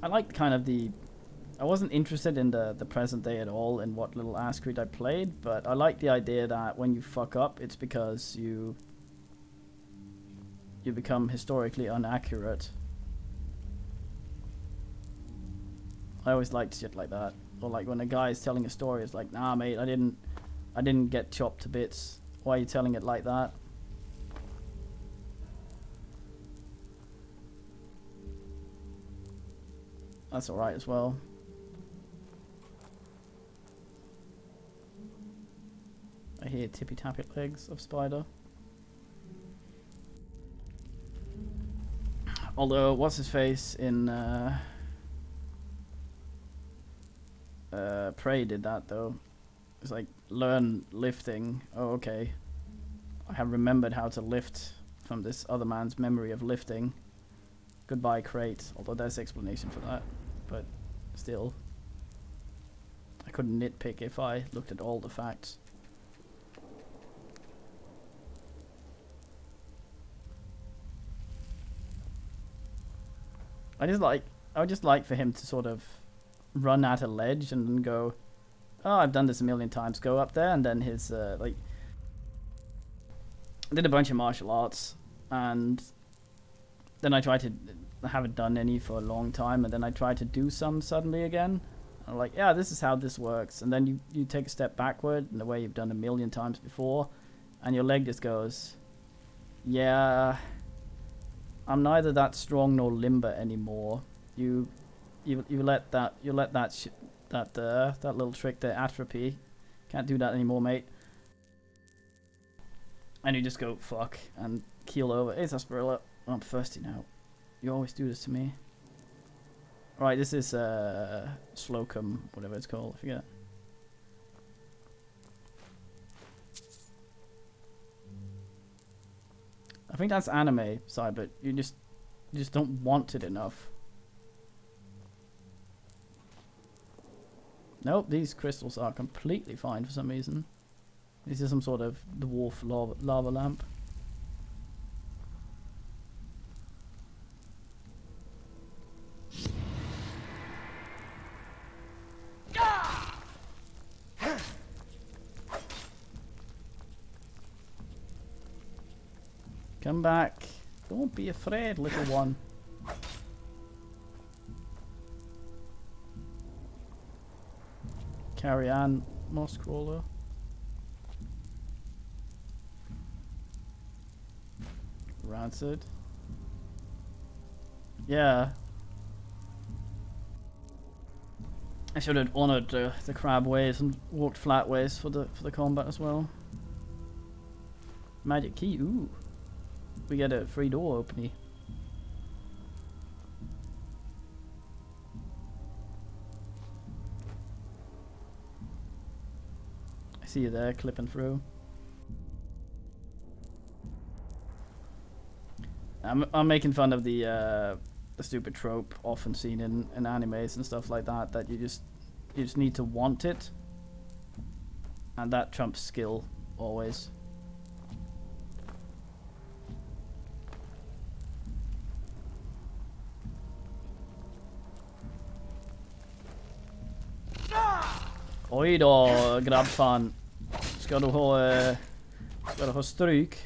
I like kind of the... I wasn't interested in the present day at all in what little ass creed I played, but I like the idea that when you fuck up, it's because you become historically inaccurate. I always liked shit like that. Or like when a guy is telling a story, it's like, nah mate, I didn't get chopped to bits. Why are you telling it like that? That's alright as well. I hear tippy tappy legs of spider. Although, what's his face in Prey did that though. It's like, learn lifting. Oh, okay. I have remembered how to lift from this other man's memory of lifting. Goodbye, crate. Although there's explanation for that, but still, I couldn't nitpick if I looked at all the facts. I would just like for him to sort of run at a ledge and then go, oh, I've done this a million times, go up there, and then his, like, I did a bunch of martial arts, and then I tried to, I haven't done any for a long time, and then I tried to do some suddenly again. I'm like, yeah, this is how this works, and then you take a step backward in the way you've done a million times before, and your leg just goes, yeah, I'm neither that strong nor limber anymore. You let that little trick there atrophy. Can't do that anymore, mate. And you just go fuck and keel over. Hey, Sarsaparilla. Oh, I'm thirsty now. You always do this to me. Right, this is Slocum, whatever it's called, I forget. I think that's anime side, but you just don't want it enough. Nope, these crystals are completely fine for some reason. This is some sort of dwarf lava lamp. Come back. Don't be afraid, little one. Carry on, moss crawler. Rancid. Yeah. I should have honoured the crab ways and walked flat ways for the combat as well. Magic key, ooh. We get a free door opening. I see you there, clipping through. I'm making fun of the stupid trope often seen in animes and stuff like that. That you just need to want it, and that trumps skill always. Oj då, grabbfan. Ska du ha stryk?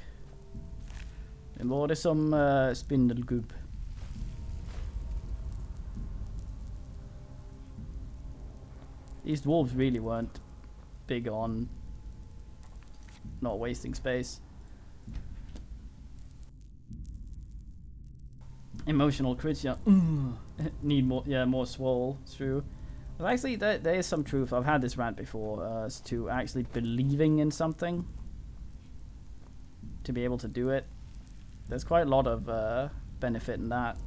Vem var det som spindelgubb? These dwarves really weren't big on not wasting space. Emotional crits, yeah. Need more, yeah, more swole. It's true. But actually, there is some truth. I've had this rant before as to actually believing in something to be able to do it. There's quite a lot of benefit in that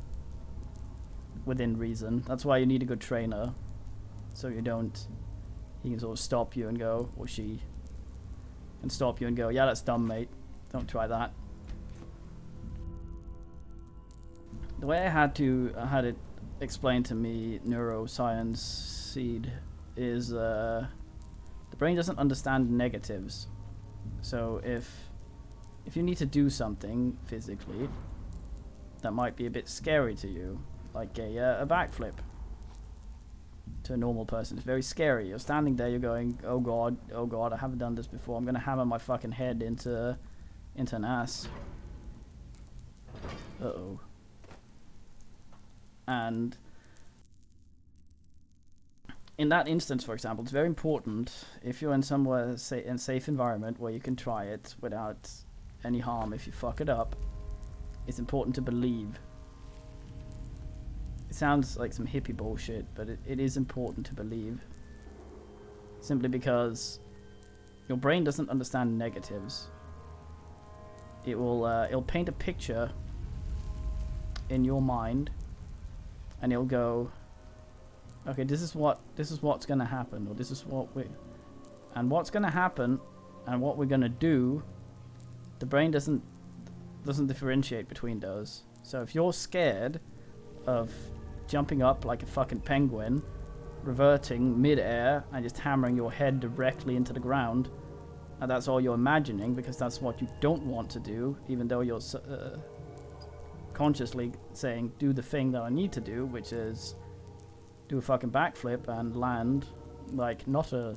within reason. That's why you need a good trainer, so you don't. He can sort of stop you and go, or she can stop you and go, yeah, that's dumb, mate. Don't try that. The way I had it explained to me, neuroscience seed, is the brain doesn't understand negatives. So if you need to do something physically that might be a bit scary to you, like a backflip, to a normal person, it's very scary. You're standing there, you're going, oh god, I haven't done this before. I'm gonna hammer my fucking head into an ass. Uh-oh. And in that instance, for example, it's very important if you're in somewhere in safe environment where you can try it without any harm. If you fuck it up, it's important to believe. It sounds like some hippie bullshit, but it is important to believe. Simply because your brain doesn't understand negatives. It'll paint a picture in your mind, and it'll go, okay, this is what's gonna happen, or this is and what's gonna happen, and what we're gonna do. The brain doesn't differentiate between those. So if you're scared of jumping up like a fucking penguin, reverting mid-air, and just hammering your head directly into the ground, and that's all you're imagining because that's what you don't want to do, even though you're consciously saying, do the thing that I need to do, which is do a fucking backflip and land like not a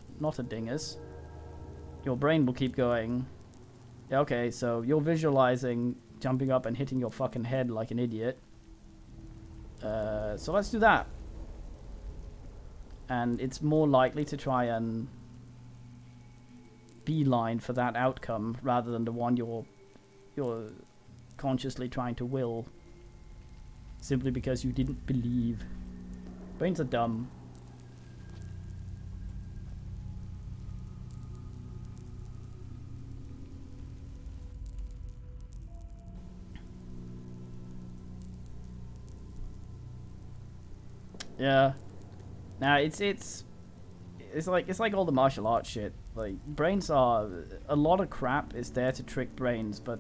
dingus. Your brain will keep going, yeah, okay, so you're visualizing jumping up and hitting your fucking head like an idiot. So let's do that. And it's more likely to try and beeline for that outcome rather than the one you're consciously trying to will, simply because you didn't believe. Brains are dumb. Yeah. Now it's like all the martial arts shit. Like, brains are, a lot of crap is there to trick brains, but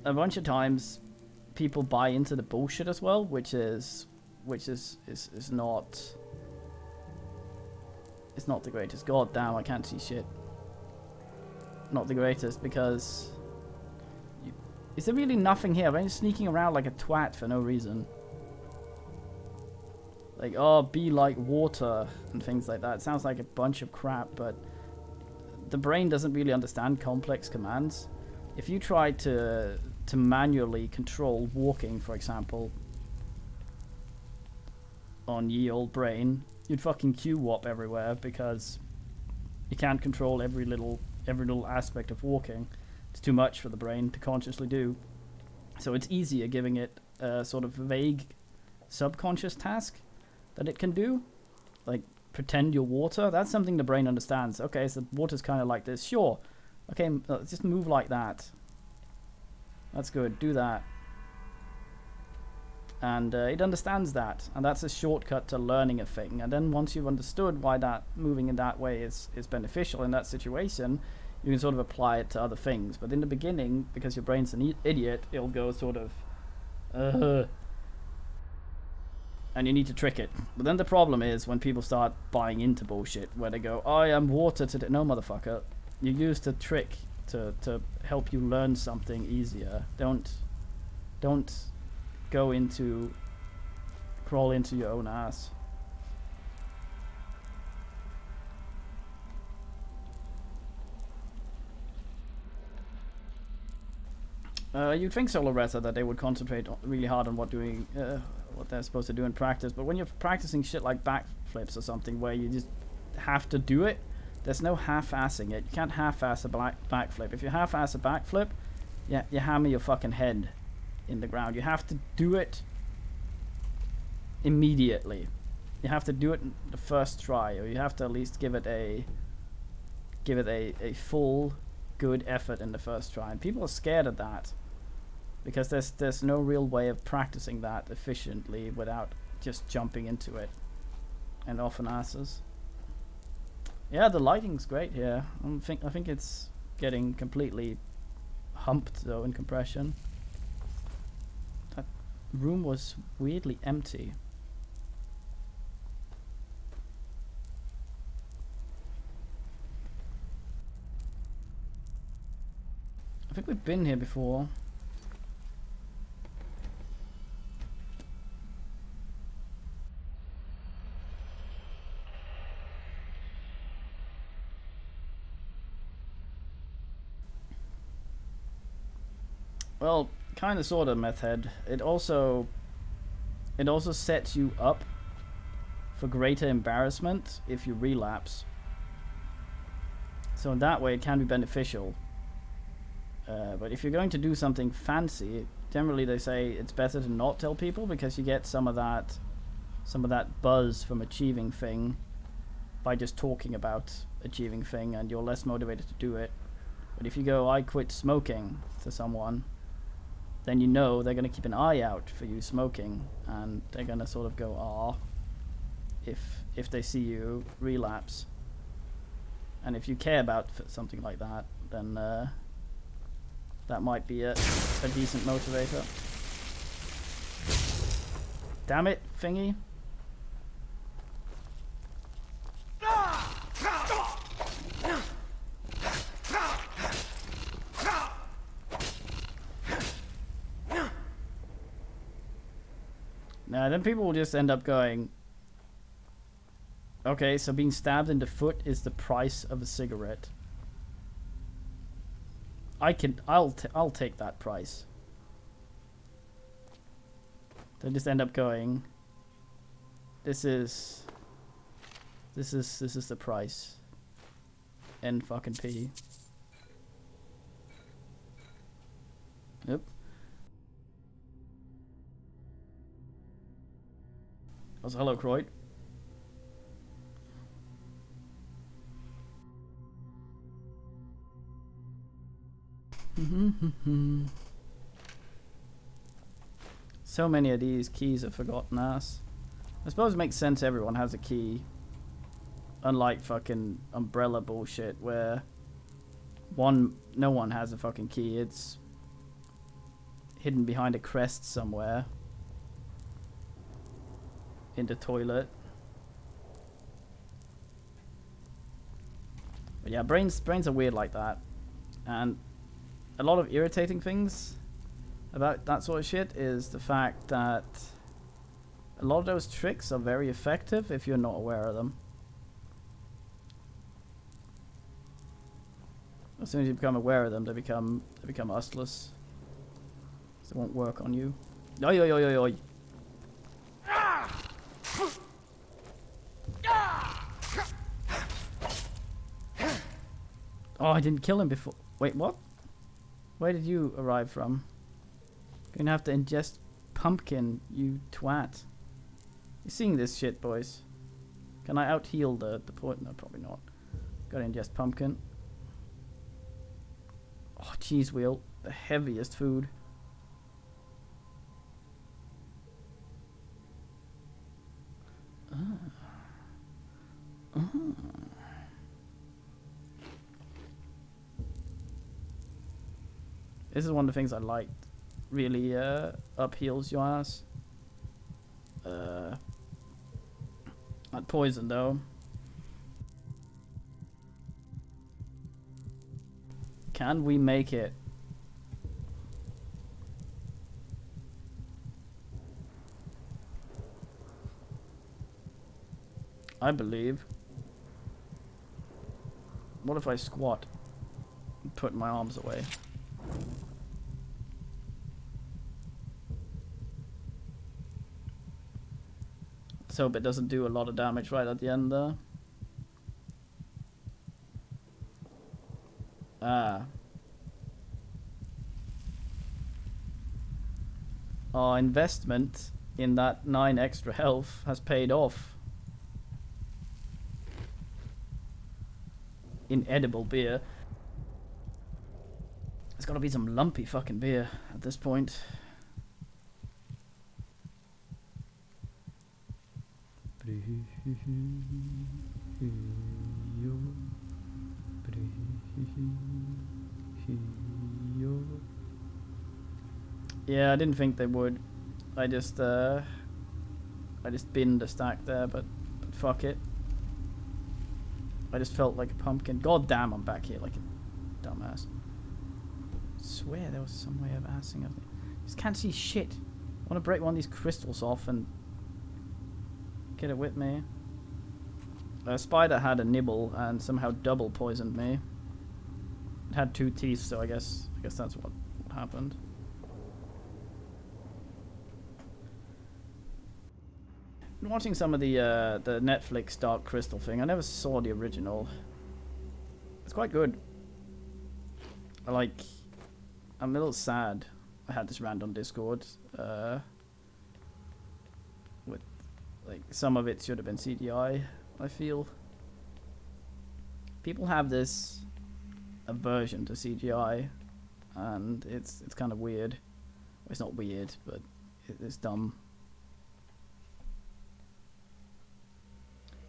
a bunch of times people buy into the bullshit as well, which is not, it's not the greatest. God damn, I can't see shit. Not the greatest, because is there really nothing here? I'm just sneaking around like a twat for no reason. Like, oh, be like water and things like that. It sounds like a bunch of crap, but the brain doesn't really understand complex commands. If you try to manually control walking, for example, on ye old brain, you'd fucking Q-wop everywhere because you can't control every little aspect of walking. It's too much for the brain to consciously do. So it's easier giving it a sort of vague subconscious task that it can do, like pretend you're water. That's something the brain understands. Okay, so water's kind of like this. Sure. Okay, just move like that. That's good. Do that. And it understands that, and that's a shortcut to learning a thing. And then once you've understood why that moving in that way is beneficial in that situation, you can sort of apply it to other things. But in the beginning, because your brain's an idiot, it'll go sort of and you need to trick it. But then the problem is when people start buying into bullshit, where they go, I am water today. No, motherfucker. You used a trick to help you learn something easier. Don't go into, crawl into your own ass. You'd think Solar Reta that they would concentrate really hard on what they're supposed to do in practice, but when you're practicing shit like backflips or something where you just have to do it, there's no half-assing it. You can't half-ass a backflip. If you half-ass a backflip, yeah, you hammer your fucking head in the ground. You have to do it immediately. You have to do it the first try, or you have to at least give it a full good effort in the first try. And people are scared of that because there's no real way of practicing that efficiently without just jumping into it and often asses. Yeah, the lighting's great here. I think it's getting completely humped though in compression. That room was weirdly empty. I think we've been here before. Well, kind of, sort of, meth head. It also sets you up for greater embarrassment if you relapse. So in that way, it can be beneficial. But if you're going to do something fancy, generally they say it's better to not tell people because you get some of that buzz from achieving thing by just talking about achieving thing, and you're less motivated to do it. But if you go, I quit smoking to someone, then you know they're going to keep an eye out for you smoking, and they're going to sort of go, "Aw," if they see you relapse. And if you care about something like that, then that might be a decent motivator. Damn it, thingy. Now, then people will just end up going, okay, so being stabbed in the foot is the price of a cigarette. I'll take that price. They just end up going, this is the price. N fucking P. Yep. Also, hello, Croyd. So many of these keys are forgotten ass. I suppose it makes sense everyone has a key. Unlike fucking umbrella bullshit where no one has a fucking key. It's hidden behind a crest somewhere. In the toilet. But yeah, brains are weird like that. And a lot of irritating things about that sort of shit is the fact that a lot of those tricks are very effective if you're not aware of them. As soon as you become aware of them, they become ustless. So they won't work on you. Oi, oi, oi, oi, oi. Oh, I didn't kill him before. Wait, what? Where did you arrive from? You're gonna have to ingest pumpkin, you twat. You seeing this shit, boys? Can I out-heal the point? No, probably not. Gotta ingest pumpkin. Oh, cheese wheel. The heaviest food. This is one of the things I liked. Really upheals your ass. Not poison though. Can we make it? I believe. What if I squat and put my arms away? Let's hope it doesn't do a lot of damage right at the end there. Ah. Our investment in that 9 extra health has paid off. In edible beer. It's gotta be some lumpy fucking beer at this point. Yeah, I didn't think they would. I just binned the stack there, but fuck it. I just felt like a pumpkin. God damn, I'm back here like a dumbass. I swear there was some way of assing of it. Just can't see shit. I want to break one of these crystals off and get it with me. A spider had a nibble and somehow double poisoned me. It had 2 teeth, so I guess that's what happened. Been watching some of the Netflix Dark Crystal thing. I never saw the original. It's quite good. I'm a little sad. I had this rant on Discord. With like some of it should have been CGI. I feel people have this aversion to CGI, and it's kind of weird. Well, it's not weird, but it's dumb.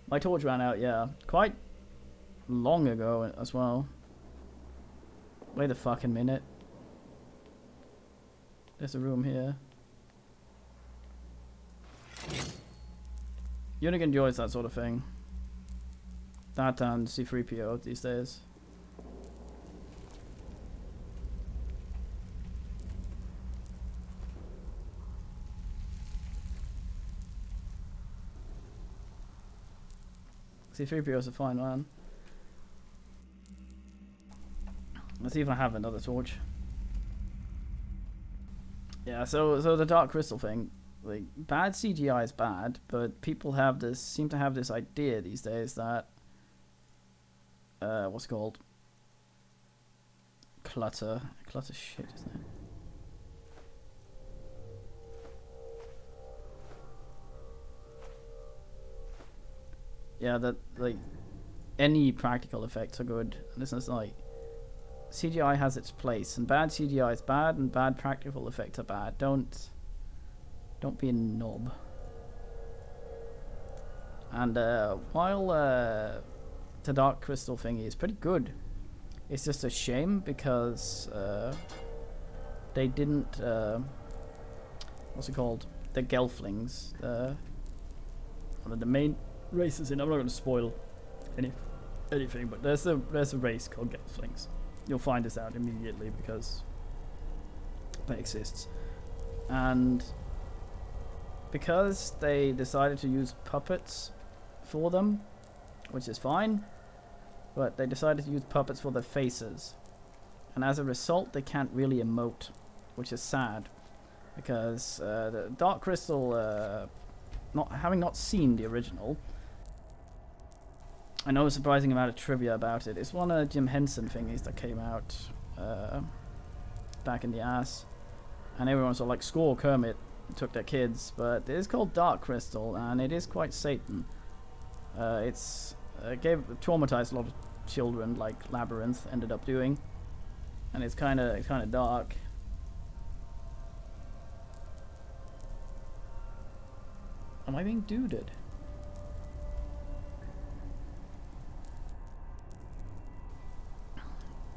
My torch ran out, yeah, quite long ago as well. Wait a fucking minute. There's a room here. Unique enjoys that sort of thing. That and C3PO these days. C3PO is a fine man. Let's see if I have another torch. Yeah, so the Dark Crystal thing, like, bad CGI is bad, but people seem to have this idea these days that what's it called? Clutter shit, isn't it? Yeah, that like any practical effects are good. This is like CGI has its place, and bad CGI is bad, and bad practical effects are bad. Don't be a knob. And while the Dark Crystal thingy is pretty good, it's just a shame because they didn't what's it called? The Gelflings. One of the main races in. I'm not going to spoil anything, but there's a race called Gelflings. You'll find this out immediately because that exists, and because they decided to use puppets for them, which is fine, but they decided to use puppets for their faces, and as a result, they can't really emote, which is sad. Because the Dark Crystal, having not seen the original, I know a surprising amount of trivia about it. It's one of Jim Henson thingies that came out back in the ass, and everyone's all like, "Score, Kermit took their kids," but it is called Dark Crystal, and it is quite Satan. It's traumatized a lot of children, like Labyrinth ended up doing, and it's kind of dark. Am I being duded?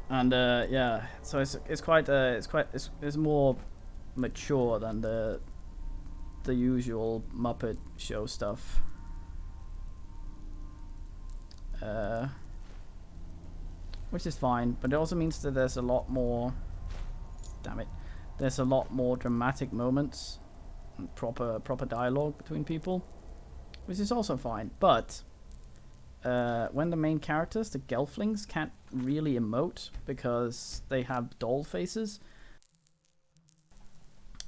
And yeah, so it's more mature than the usual Muppet Show stuff. Which is fine, but it also means that there's a lot more. Damn it! There's a lot more dramatic moments. Proper dialogue between people, which is also fine, but when the main characters, the Gelflings, can't really emote because they have doll faces,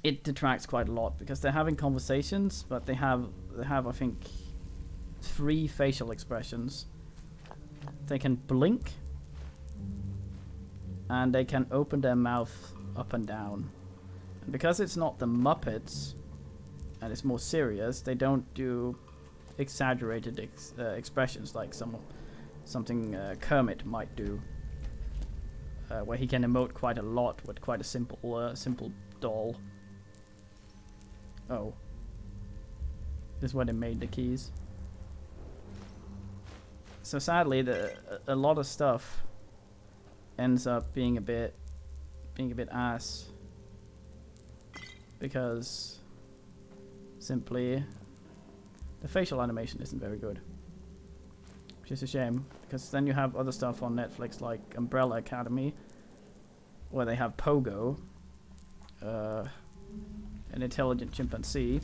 it detracts quite a lot, because they're having conversations, but they have I think 3 facial expressions. They can blink, and they can open their mouth up and down, and because it's not the Muppets and it's more serious, they don't do exaggerated expressions like something Kermit might do, where he can emote quite a lot with quite a simple doll. Oh, this is where they made the keys. So sadly, a lot of stuff ends up being a bit ass, because simply the facial animation isn't very good, which is a shame, because then you have other stuff on Netflix like Umbrella Academy, where they have Pogo, an intelligent chimpanzee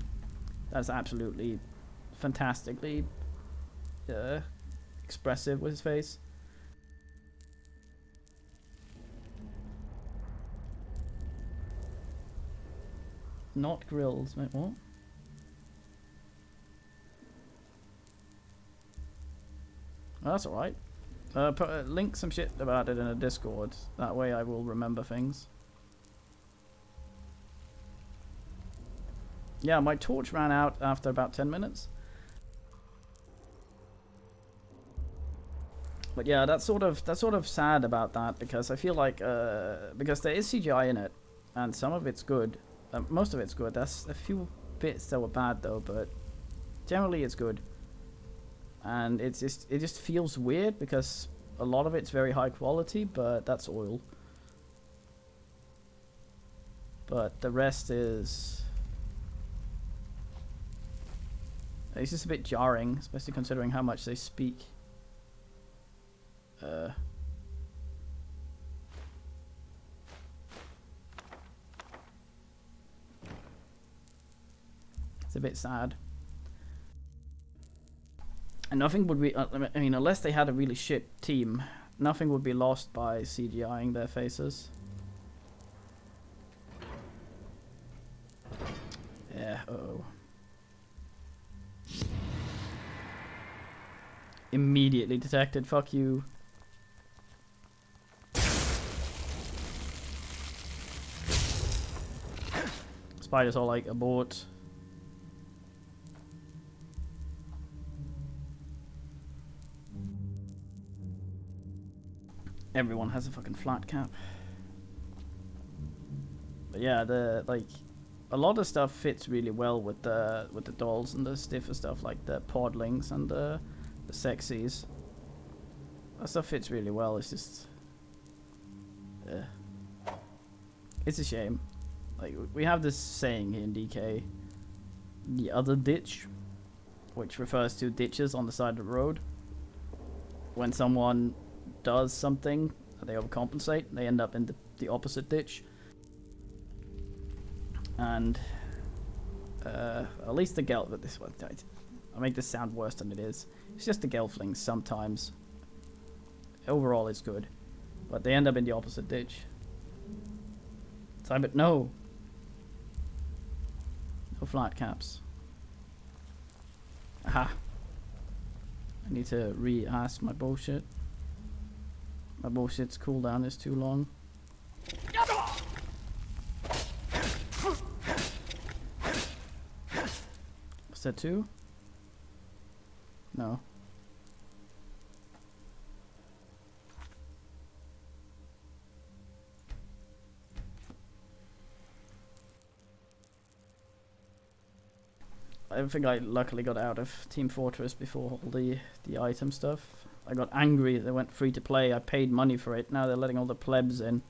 that's absolutely fantastically expressive with his face. Not grills, mate. What? Oh, that's alright. Link some shit about it in a Discord. That way I will remember things. Yeah, my torch ran out after about 10 minutes. But yeah, that's sort of sad about that, because I feel like because there is CGI in it, and some of it's good. Most of it's good. There's a few bits that were bad though, but generally it's good. And it just feels weird because a lot of it's very high quality, but that's oil. But the rest is, it's just a bit jarring, especially considering how much they speak. It's a bit sad. And nothing would be, I mean, unless they had a really shit team, nothing would be lost by CGIing their faces. Yeah, uh-oh. Immediately detected, fuck you. Spiders all like, abort. Everyone has a fucking flat cap. But yeah, a lot of stuff fits really well with the dolls and the stiffer stuff, like the podlings and the sexies. That stuff fits really well. It's just, it's a shame. Like, we have this saying here in DK, the other ditch, which refers to ditches on the side of the road. When someone does something, they overcompensate, they end up in the opposite ditch. And at least the Gelf, this one, I make this sound worse than it is. It's just the Gelflings sometimes. Overall, it's good, but they end up in the opposite ditch. Simon, no. No flat caps. Aha. I need to re-ask my bullshit. My bullshit's cooldown is too long. Was that 2? No. I think I luckily got out of Team Fortress before all the item stuff. I got angry they went free to play. I paid money for it. Now they're letting all the plebs in.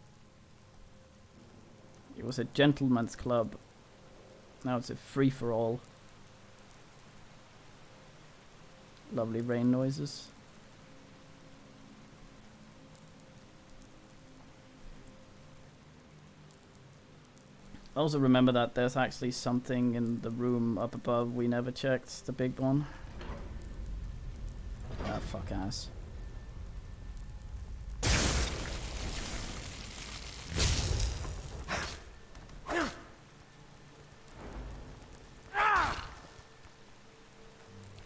It was a gentleman's club. Now it's a free-for-all. Lovely rain noises. I also remember that there's actually something in the room up above we never checked, the big one. Ah, fuck ass.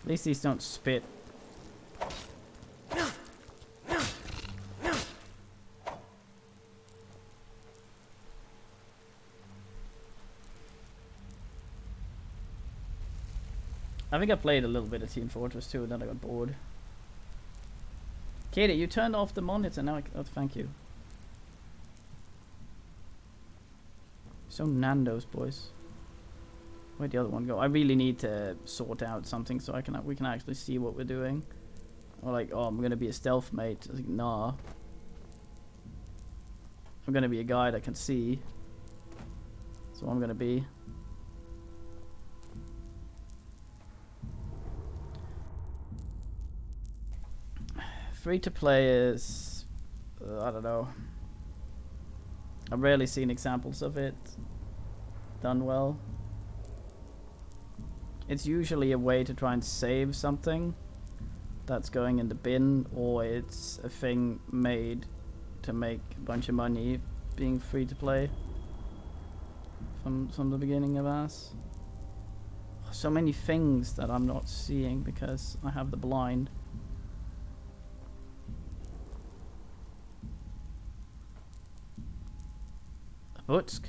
At least these don't spit. I think I played a little bit of Team Fortress 2 and then I got bored. Katie, you turned off the monitor now. Oh, thank you. So Nando's, boys. Where'd the other one go? I really need to sort out something so we can actually see what we're doing. Or like, oh, I'm gonna be a stealth mate. I was like, nah. I'm gonna be a guy that can see. That's what I'm gonna be. Free to play is, I don't know. I've rarely seen examples of it done well. It's usually a way to try and save something that's going in the bin, or it's a thing made to make a bunch of money being free to play from the beginning of us. So many things that I'm not seeing because I have the blind. Butsk.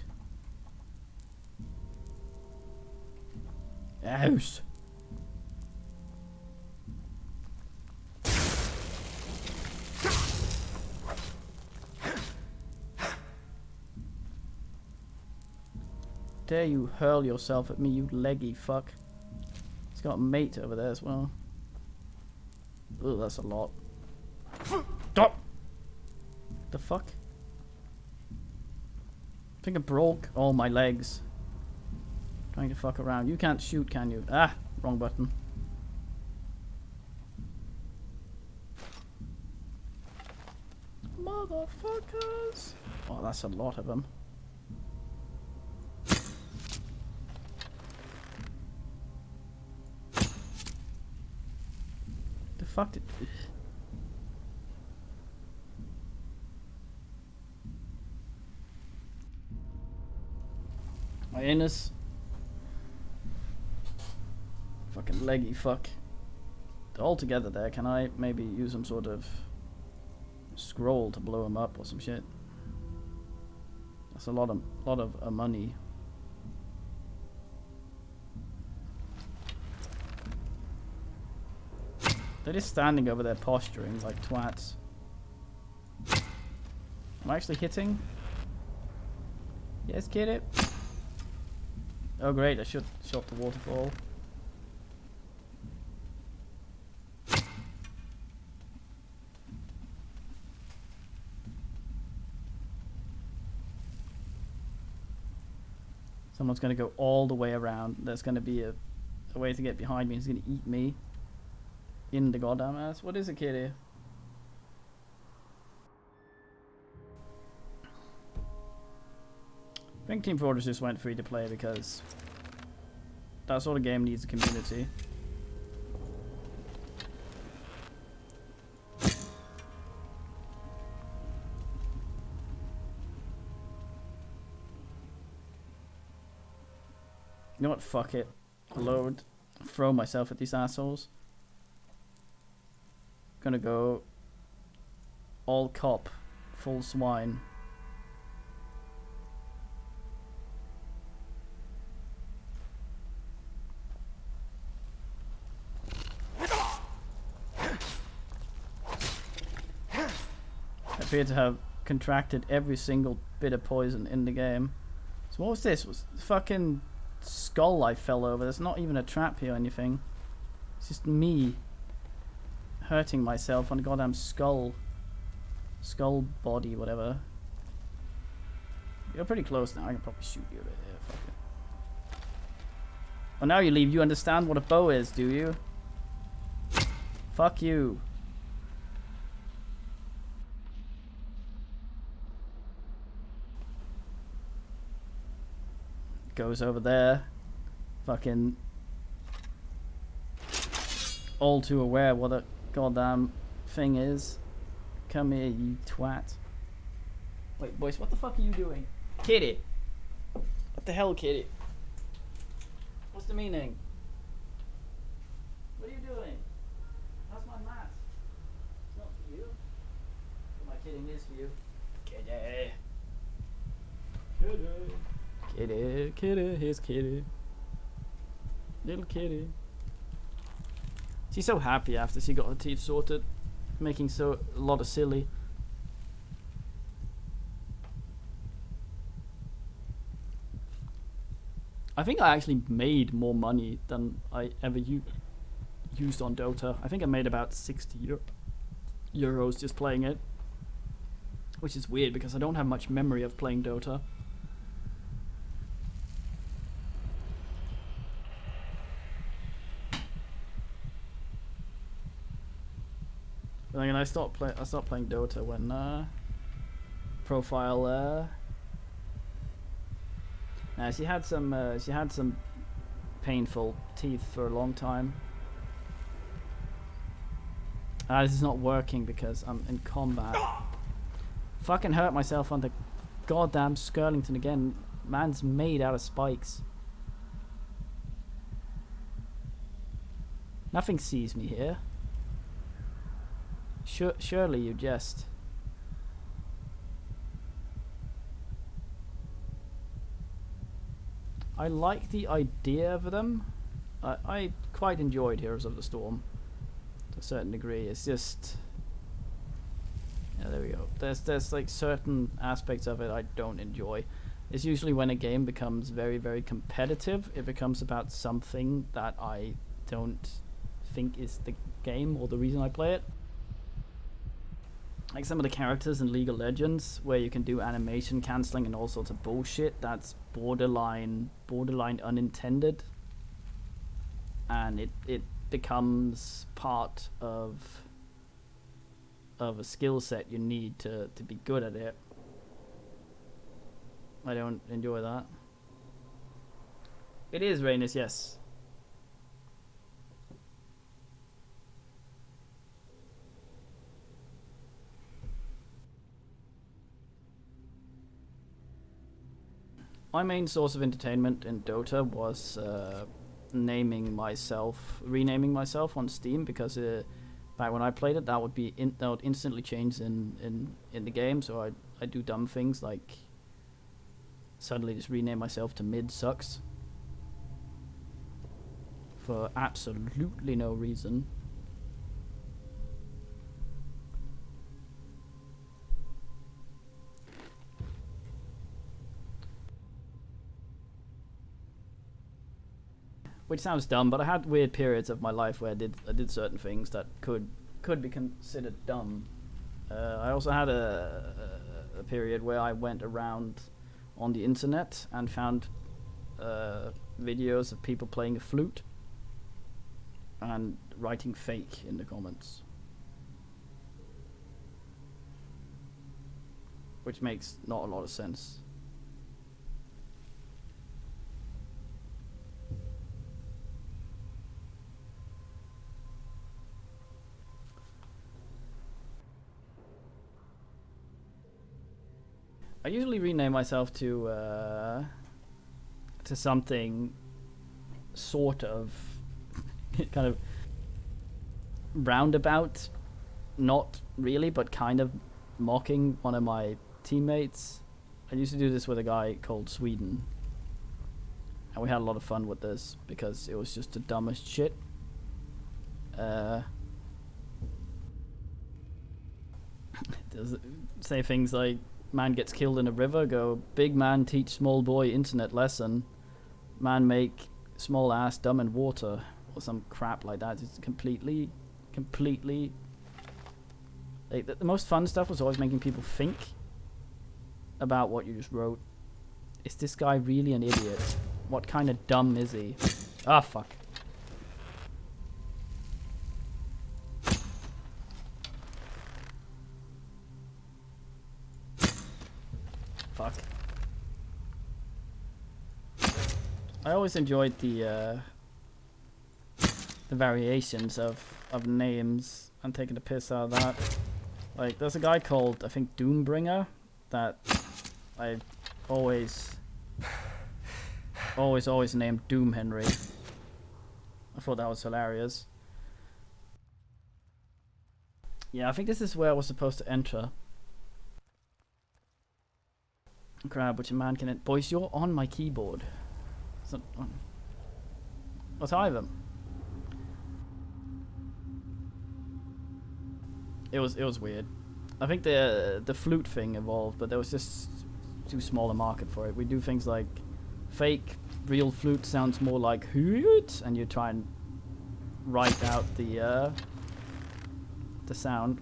House. Dare you hurl yourself at me, you leggy fuck. He's got a mate over there as well. Oh, that's a lot. Stop! The fuck? I think I broke all my legs. Trying to fuck around. You can't shoot, can you? Ah, wrong button. Motherfuckers! Oh, that's a lot of them. The fuck did... My anus. Fucking leggy fuck. They're all together there. Can I maybe use some sort of scroll to blow him up or some shit? That's a lot of money. They're just standing over there posturing like twats. Am I actually hitting? Yes, get it. Oh great, I should shot the waterfall. Someone's gonna go all the way around. There's gonna be a way to get behind me. He's gonna eat me in the goddamn ass. What is it, kitty? I think Team Fortress just went free to play because that sort of game needs a community. You know what? Fuck it. Load. Throw myself at these assholes. Gonna go all cop, full swine. I appear to have contracted every single bit of poison in the game. So what was this? Was the fucking skull I fell over? There's not even a trap here or anything. It's just me hurting myself on the goddamn skull. Skull body, whatever. You're pretty close now. I can probably shoot you a bit. Yeah, fuck it. Well, now you leave. You understand what a bow is, do you? Fuck you. Goes over there. Fucking all too aware what a goddamn thing is. Come here, you twat. Wait, boys, what the fuck are you doing? Kitty! What the hell, kitty? What's the meaning? What are you doing? That's my mat. It's not for you. What am I kidding? It is for you. Kitty! Kitty! Kitty, kitty, here's kitty. Little kitty. She's so happy after she got her teeth sorted. Making a lot of silly. I think I actually made more money than I ever used on Dota. I think I made about 60 euros just playing it. Which is weird because I don't have much memory of playing Dota. But then I stopped playing Dota when profile. She had some painful teeth for a long time. This is not working because I'm in combat. Fucking hurt myself on the goddamn Skirlington again. Man's made out of spikes. Nothing sees me here. Surely you jest. I like the idea of them. I quite enjoyed Heroes of the Storm to a certain degree. It's just, yeah, there we go. There's like certain aspects of it I don't enjoy. It's usually when a game becomes very, very competitive. It becomes about something that I don't think is the game or the reason I play it. Like some of the characters in League of Legends, where you can do animation cancelling and all sorts of bullshit that's borderline unintended, and it becomes part of a skill set you need to be good at it. I don't enjoy that. It is Rhaenys, yes. My main source of entertainment in Dota was renaming myself on Steam, because back when I played it, that would instantly change in the game. So I do dumb things like suddenly just rename myself to Mid Sucks for absolutely no reason. which sounds dumb, but I had weird periods of my life where I did certain things that could be considered dumb. I also had a period where I went around on the internet and found videos of people playing a flute and writing fake in the comments, which makes not a lot of sense. I usually rename myself to something sort of kind of roundabout, not really, but kind of mocking one of my teammates. I used to do this with a guy called Sweden, and we had a lot of fun with this because it was just the dumbest shit. Say things like, man gets killed in a river, go, big man teach small boy internet lesson, man make small ass dumb in water, or some crap like that. It's completely like, the most fun stuff was always making people think about what you just wrote. Is this guy really an idiot? What kind of dumb is he? Ah, fuck. Fuck. I always enjoyed the variations of names and taking the piss out of that. Like, there's a guy called, I think, Doombringer, that I always named Doom Henry. I thought that was hilarious. Yeah, I think this is where I was supposed to enter. Crap, which a man can... Boys, you're on my keyboard. It's not on. What's either? It was weird. I think the flute thing evolved, but there was just too small a market for it. We do things like fake real flute sounds more like hoot, and you try and write out the sound.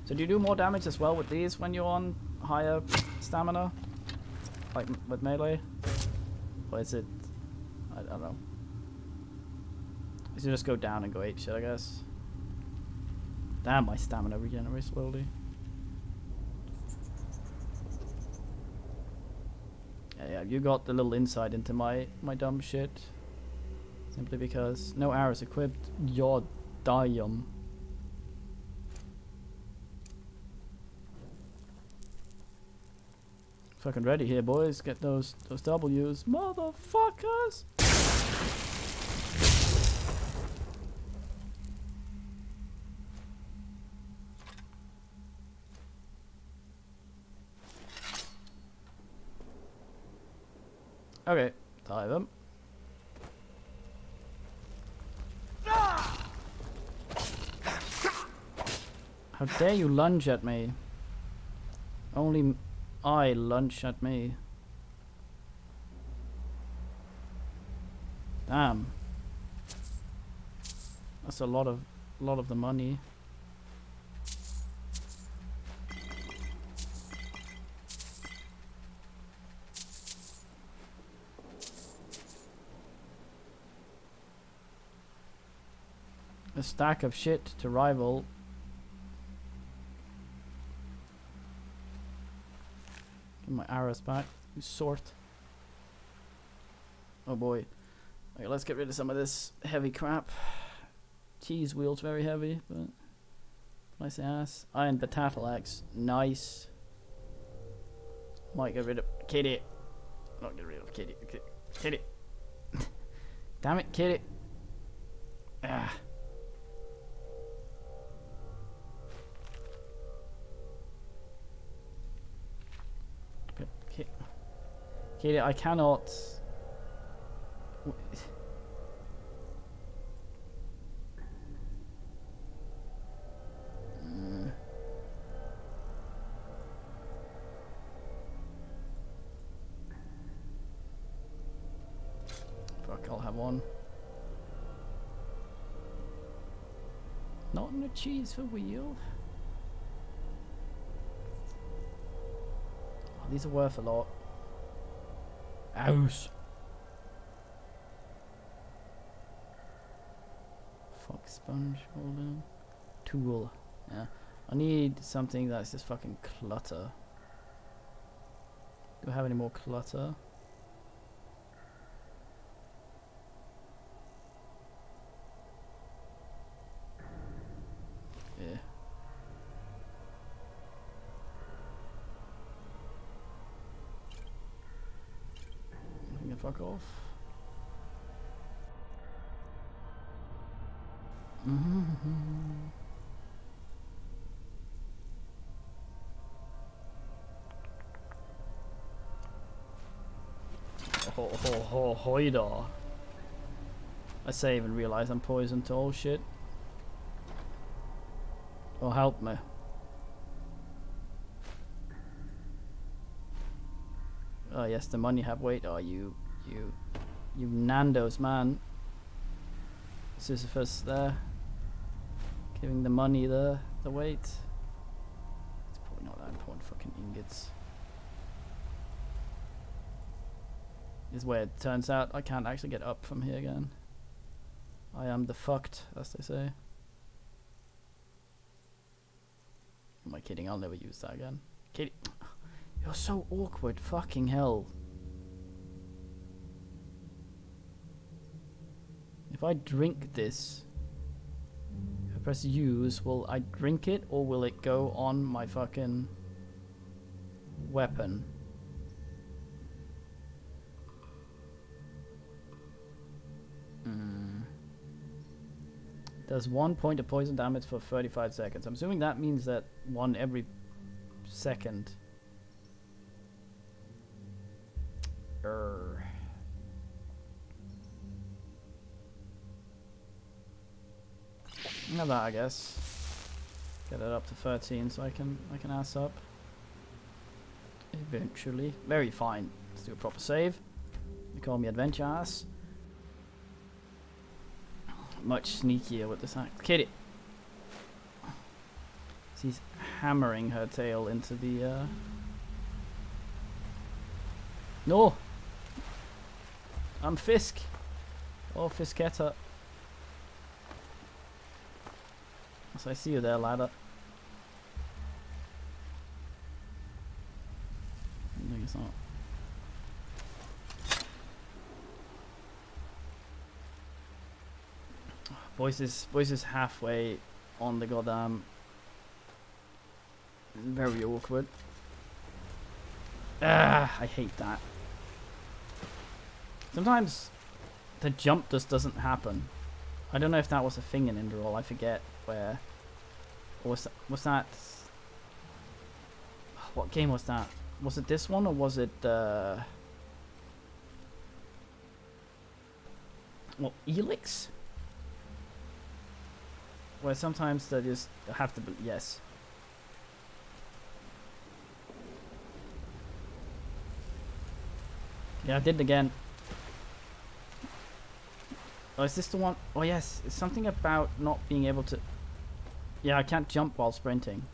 So do you do more damage as well with these when you're on higher stamina, like with melee, or is it? I don't know. You should just go down and go ape shit, I guess. Damn, my stamina regenerates slowly. Yeah, you got the little insight into my dumb shit. Simply because no arrows equipped. You're dumb. Fucking ready here, boys. Get those W's, motherfuckers. Okay, tie them. How dare you lunge at me? Only I lunge at me. Damn. That's a lot of the money. A stack of shit to rival. Get my arrows back. You sort. Oh boy. Okay, let's get rid of some of this heavy crap. Cheese wheel's very heavy, but nice ass. Iron potato axe. Nice. Might get rid of Kitty. Not get rid of Kitty. Kitty. Damn it, Kitty. Ah. Kitty, I cannot. Fuck, I'll have one. Not in a cheese for wheel. Oh, these are worth a lot. House. Fuck sponge holder. Tool. Yeah. I need something that's just fucking clutter. Do I have any more clutter? Yeah. I can fuck off. Hoida. I say even realize I'm poisoned to all shit. Oh, help me. Oh yes, the money have weight. Oh, you Nando's man. Sisyphus there. Giving the money the weight. It's probably not that important. Fucking ingots. This is where it turns out I can't actually get up from here again. I am the fucked, as they say. Am I kidding? I'll never use that again. Kidding. You're so awkward. Fucking hell. If I drink this, if I press use, will I drink it or will it go on my fucking weapon? Does 1 point of poison damage for 35 seconds. I'm assuming that means that 1 every second. Have that, I guess. Get it up to 13 so I can ass up. Eventually. Very fine. Let's do a proper save. They call me adventure ass. Much sneakier with this act. Kitty. She's hammering her tail into the No! I'm Fisk. Oh, Fisketta. So I see you there, ladder. No, it's not. Voice is halfway on the goddamn. Very awkward. Ah, I hate that. Sometimes the jump just doesn't happen. I don't know if that was a thing in Enderal. I forget where. Or was that? What game was that? Was it this one or was it? Well, Elix. Where sometimes they just have to be, yes. Yeah, I did it again. Oh, is this the one? Oh yes, it's something about not being able to... Yeah, I can't jump while sprinting.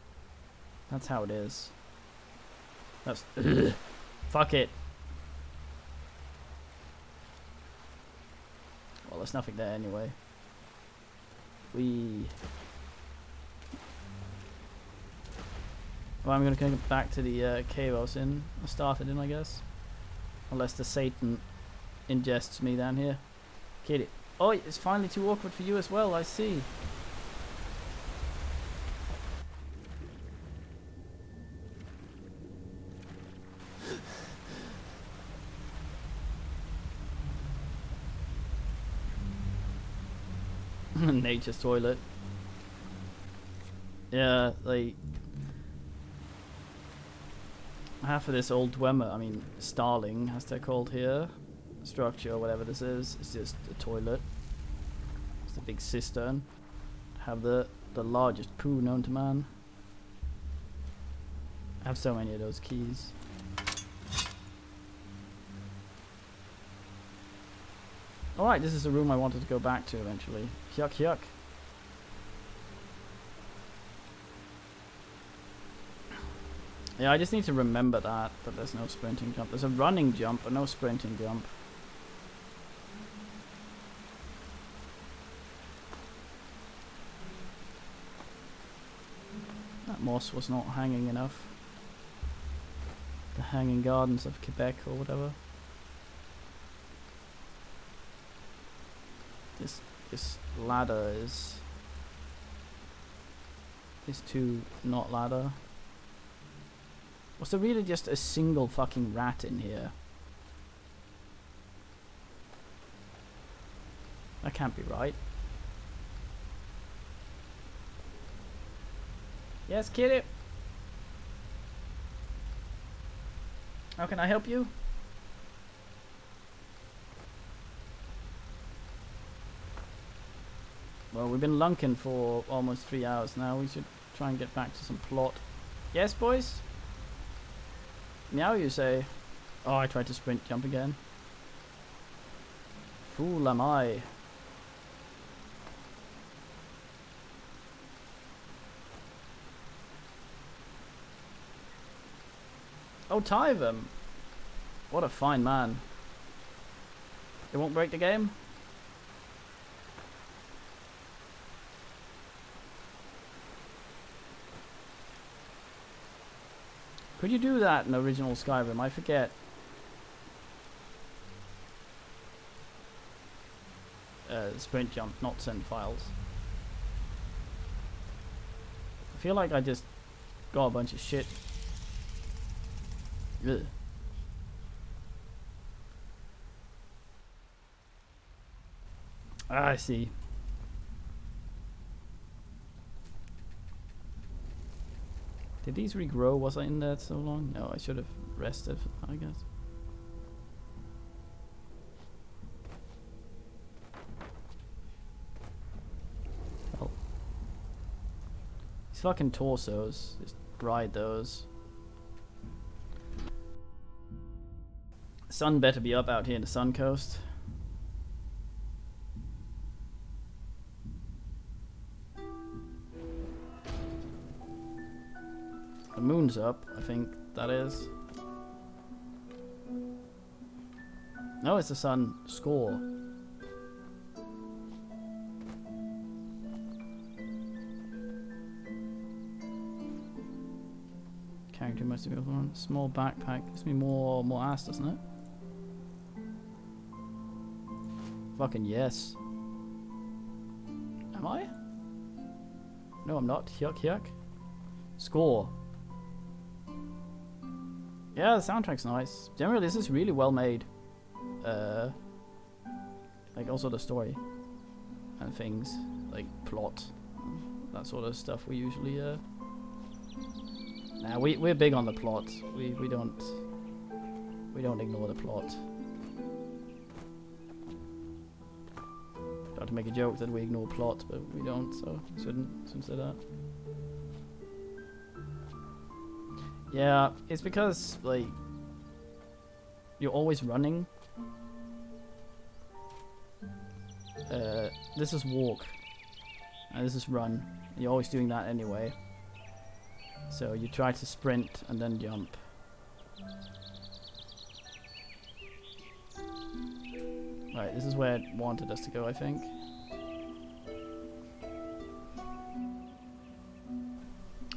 That's how it is. That's... Fuck it. Well, there's nothing there anyway. Well, I'm gonna go back to the cave I started in, I guess. Unless the Satan ingests me down here. Kitty. Oh, it's finally too awkward for you as well, I see. Nature's toilet. Yeah, like half of this old Dwemer, I mean Starling as they're called here, structure or whatever this is just a toilet. It's a big cistern. Have the largest poo known to man. I have so many of those keys. Alright, this is the room I wanted to go back to eventually. Yuck, yuck. Yeah, I just need to remember that there's no sprinting jump. There's a running jump, but no sprinting jump. That moss was not hanging enough. The Hanging Gardens of Quebec or whatever. This ladder is too not ladder. Was there really just a single fucking rat in here? That can't be right. Yes, kitty. How can I help you? Well, we've been lunking for almost 3 hours now. We should try and get back to some plot. Yes, boys? Meow, you say? Oh, I tried to sprint jump again. Fool am I. Oh, Tyvum. What a fine man. It won't break the game? Could you do that in original Skyrim? I forget. Sprint jump, not send files. I feel like I just got a bunch of shit. Ugh. I see. Did these regrow? Was I in there so long? No, I should have rested, I guess. Well. These fucking torsos. Just ride those. Sun better be up out here in the Sun Coast. The moon's up, I think that is. No, it's the sun. Score. Character must be one. Small backpack gives me more ass, doesn't it? Fucking yes. Am I? No, I'm not. Yuck, yuck. Score. Yeah, the soundtrack's nice. Generally, this is really well made. Like also the story and things like plot, that sort of stuff. We usually nah, we're big on the plot. We don't ignore the plot. Tried to make a joke that we ignore plot, but we don't. So shouldn't say that. Yeah, it's because, like, you're always running. This is walk, and this is run. You're always doing that anyway. So you try to sprint and then jump. Right, this is where it wanted us to go, I think.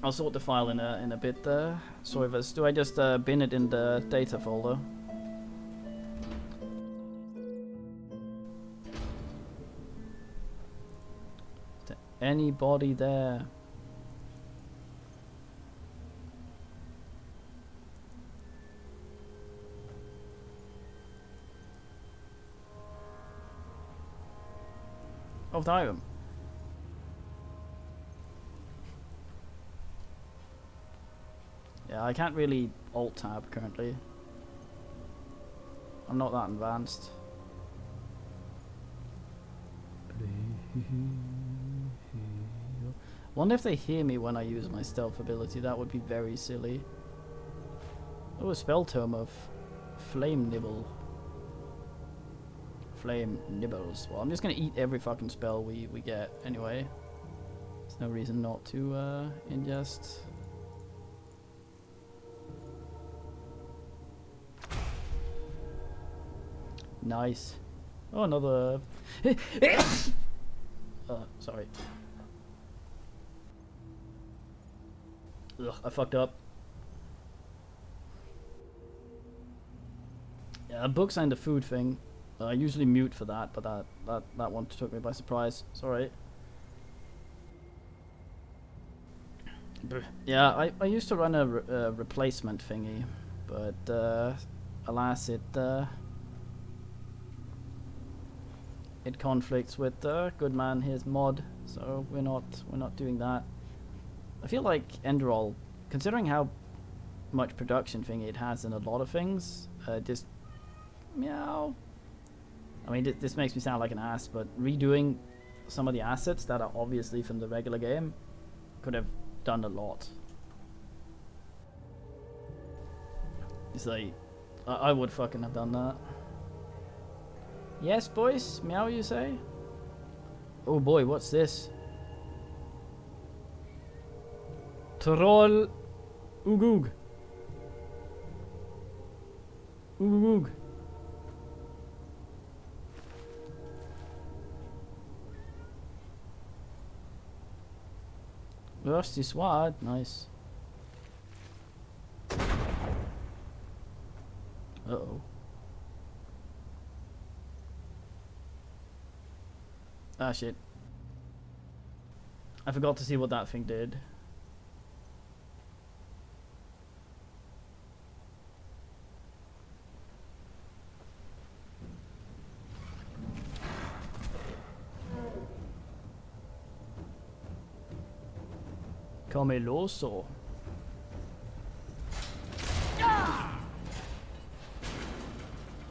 I'll sort the file in a bit there. Sorry, Vis. Do I just bin it in the data folder? Is there anybody there? Of the item. Yeah, I can't really alt-tab currently. I'm not that advanced. Wonder if they hear me when I use my stealth ability. That would be very silly. Oh, a spell tome of Flame Nibble. flame nibbles. Well, I'm just gonna eat every fucking spell we get anyway. There's no reason not to ingest. Nice. Oh, another. Sorry. Ugh, I fucked up. Yeah, books and the food thing. I usually mute for that, but that one took me by surprise. Sorry. Yeah, I used to run a replacement thingy, but alas, it conflicts with Good Man his mod, so we're not doing that. I feel like Enderal, considering how much production thing it has in a lot of things, just meow. I mean, this makes me sound like an ass, but redoing some of the assets that are obviously from the regular game could have done a lot. It's like, I would fucking have done that. Yes, boys? Meow, you say? Oh boy, what's this? Troll Ugug. Ugug. Rusty sword, nice. Uh-oh. Ah, shit. I forgot to see what that thing did. Come l'oso.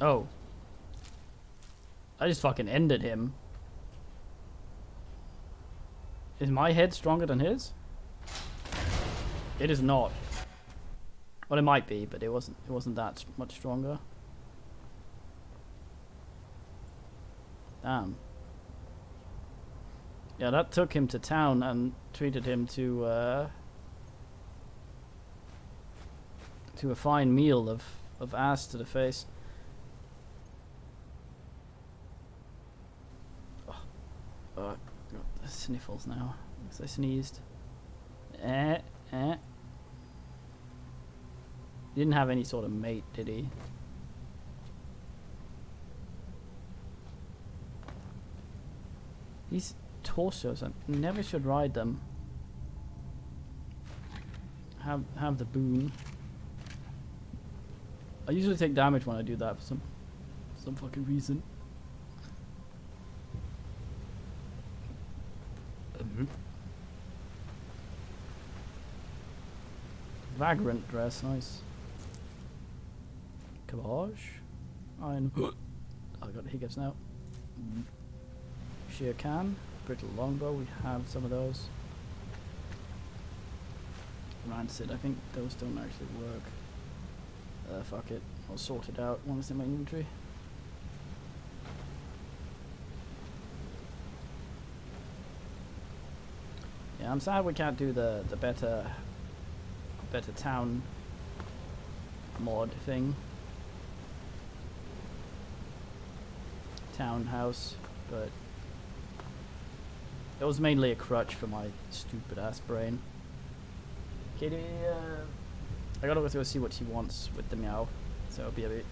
Oh. I just fucking ended him. Is my head stronger than his? It is not. Well, it might be, but it wasn't that much stronger. Damn. Yeah, that took him to town and treated him to a fine meal of ass to the face. Oh, got the sniffles now because I sneezed. He didn't have any sort of mate, did he? These torsos, I never should ride them. Have the boon. I usually take damage when I do that for some fucking reason. Vagrant dress, nice. Cabbage. Iron. I got hiccups now. Sheer can. Brittle longbow, we have some of those. Rancid, I think those don't actually work. Fuck it, I'll sort it out once in my inventory. Yeah, I'm sad we can't do the better town mod thing. Townhouse, but it was mainly a crutch for my stupid ass brain. Kitty, I gotta go see what she wants with the meow, so it'll be a bit.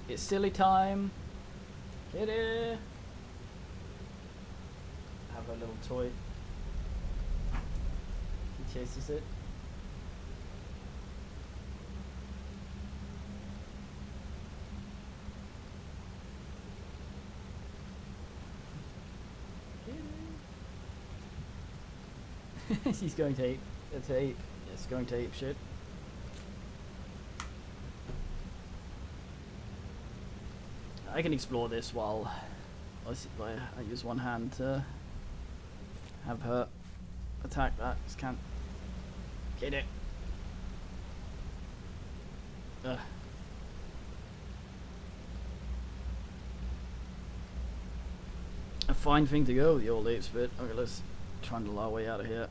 It's silly time. Kitty. Have a little toy. He chases it. He's going to ape. It's ape. It's going to ape shit. I can explore this while I use one hand to have her attack that. Just can't get it. Ugh. A fine thing to go, the old apes bit. Okay, let's trundle our way out of here.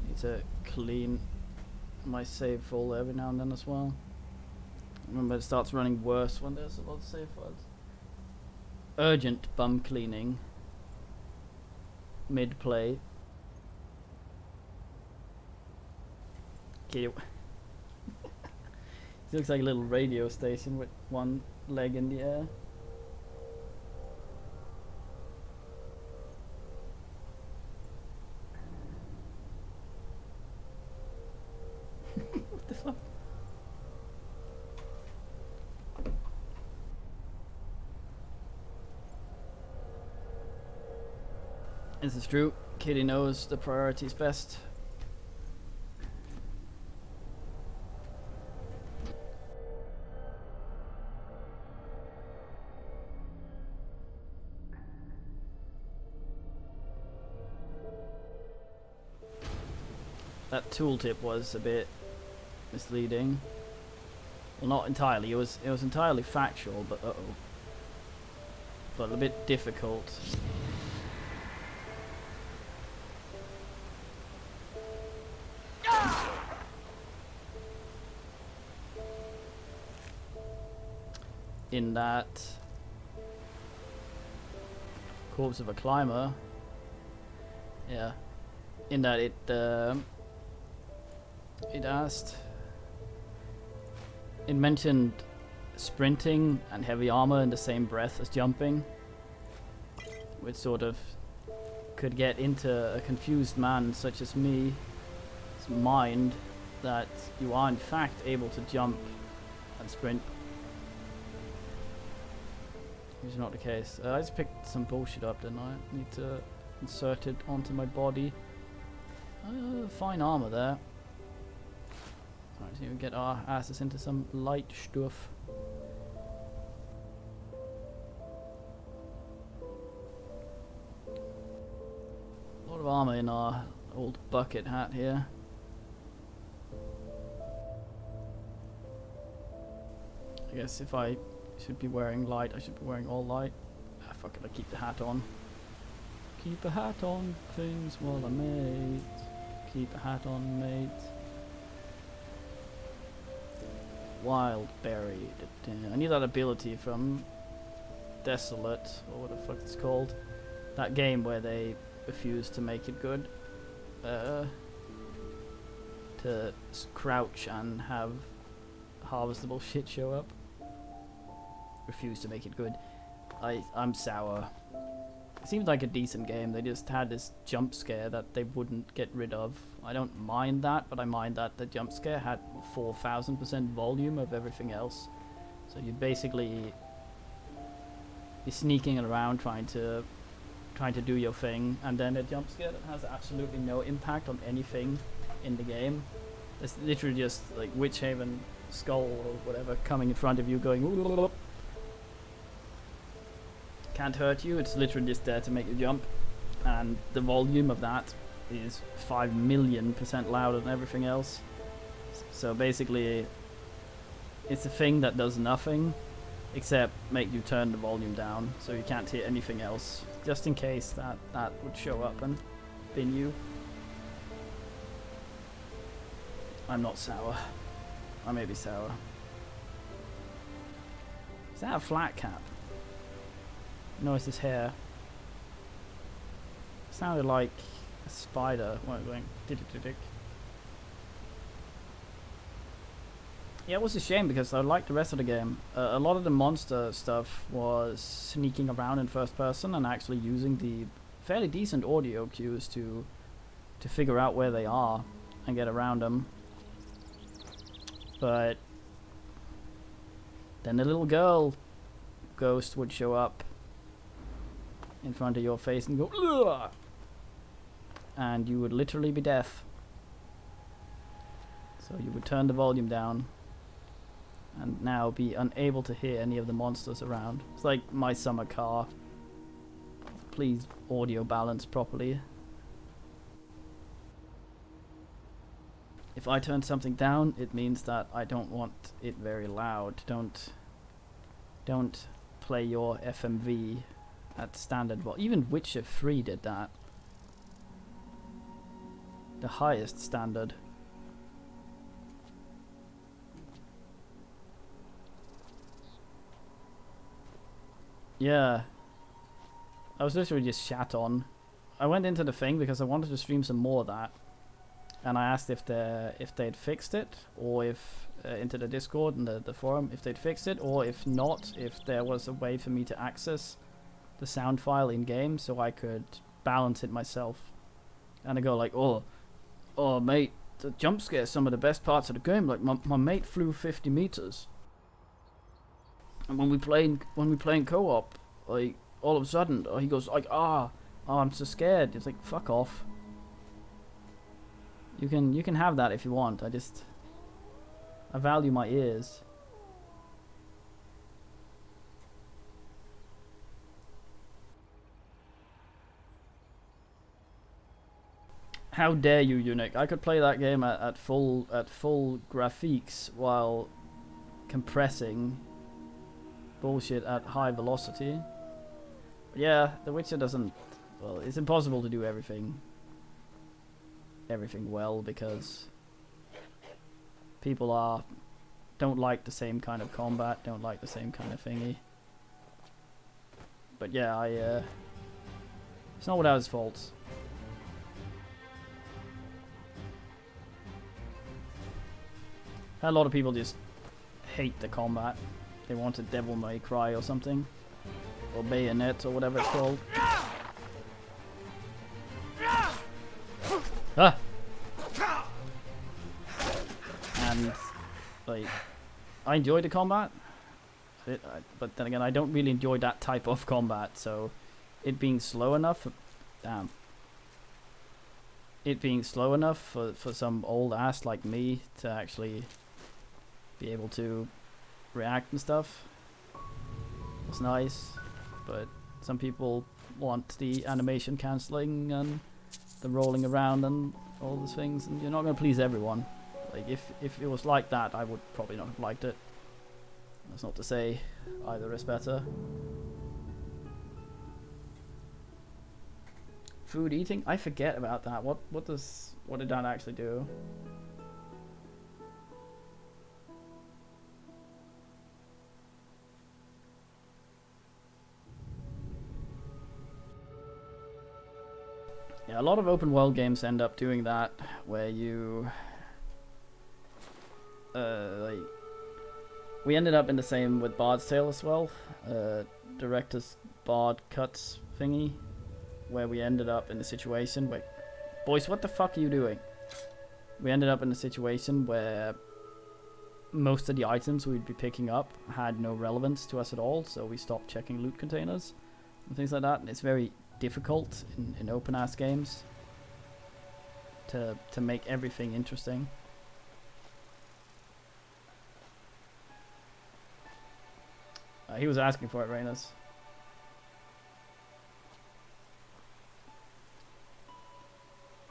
Need to clean my save folder every now and then as well. Remember, it starts running worse when there's a lot of save files. Urgent bum cleaning. Mid-play. Okay. It looks like a little radio station with one leg in the air. What the fuck? This is true. Kitty knows the priorities best. That tooltip was a bit misleading. Well, not entirely. It was entirely factual, but but a bit difficult. In that corpse of a climber, yeah. In that it asked. It mentioned sprinting and heavy armor in the same breath as jumping, which sort of could get into a confused man such as me's mind that you are in fact able to jump and sprint. Which is not the case. I just picked some bullshit up, didn't I? Need to insert it onto my body. Fine armor there. Alright, so we get our asses into some light stuff. A lot of armor in our old bucket hat here. I guess if I should be wearing light, I should be wearing all light. Ah, fuck it, I keep the hat on. Keep a hat on, things while I mate. Keep a hat on, mate. Wild berry. I need that ability from Desolate, or what the fuck it's called. That game where they refuse to make it good. To crouch and have harvestable shit show up. Refuse to make it good. I'm sour. It seems like a decent game. They just had this jump scare that they wouldn't get rid of. I don't mind that, but I mind that the jump scare had 4,000% volume of everything else. So you'd basically be sneaking around trying to do your thing, and then a jump scare that has absolutely no impact on anything in the game. It's literally just like Witch Haven skull or whatever coming in front of you going "Ooh." Can't hurt you, it's literally just there to make you jump, and the volume of that is 5,000,000% louder than everything else. So basically it's a thing that does nothing except make you turn the volume down so you can't hear anything else, just in case that would show up and bin you. I'm not sour. I may be sour. Is that a flat cap? No, it's his hair. Sounded like a spider going tick tick tick. Yeah, it was a shame because I liked the rest of the game. A lot of the monster stuff was sneaking around in first person and actually using the fairly decent audio cues to figure out where they are and get around them. But then the little girl ghost would show up in front of your face and go, "Ugh!" And you would literally be deaf. So you would turn the volume down and now be unable to hear any of the monsters around. It's like my summer car. Please audio balance properly. If I turn something down, it means that I don't want it very loud. Don't play your FMV at standard volume. Even Witcher 3 did that. The highest standard. Yeah. I was literally just shat on. I went into the thing because I wanted to stream some more of that. And I asked if they'd fixed it, or if into the Discord and the forum, if they'd fixed it, or if not, if there was a way for me to access the sound file in game so I could balance it myself. And I go like, oh mate, the jump scare is some of the best parts of the game. Like my mate flew 50 meters, and when we playing co-op, like all of a sudden he goes like, I'm so scared. It's like, fuck off. You can have that if you want. I value my ears. How dare you, Eunuch? I could play that game at full graphics while compressing bullshit at high velocity. But yeah, The Witcher doesn't. Well, it's impossible to do everything well because people don't like the same kind of combat, don't like the same kind of thingy. But yeah, it's not without its faults. A lot of people just hate the combat. They wanted Devil May Cry or something, or Bayonet or whatever it's called. Ah! And like, I enjoy the combat, but then again, I don't really enjoy that type of combat. So, it being slow enough, it being slow enough for some old ass like me to actually be able to react and stuff was nice. But some people want the animation cancelling and the rolling around and all those things, and you're not going to please everyone. Like, if it was like that, I would probably not have liked it. That's not to say either is better. Food eating? I forget about that. What did that actually do? Yeah, a lot of open world games end up doing that, where you like, we ended up in the same with Bard's Tale as well, director's Bard cuts thingy, where we ended up in a situation where, boys, what the fuck are you doing? We ended up in a situation where most of the items we'd be picking up had no relevance to us at all, so we stopped checking loot containers and things like that. And it's very difficult in open ass games to make everything interesting. He was asking for it, Reynos.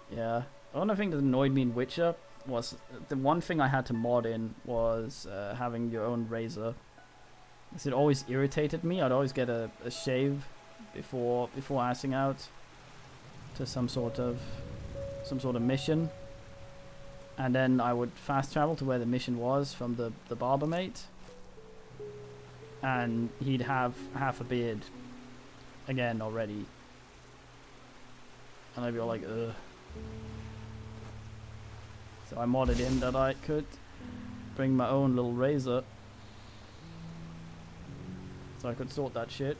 Yeah. The only thing that annoyed me in Witcher was the one thing I had to mod in was having your own razor. Because it always irritated me. I'd always get a shave before assing out to some sort of mission, and then I would fast travel to where the mission was from the barber mate, and he'd have half a beard again already, and I'd be all like, ugh. So I modded in that I could bring my own little razor so I could sort that shit.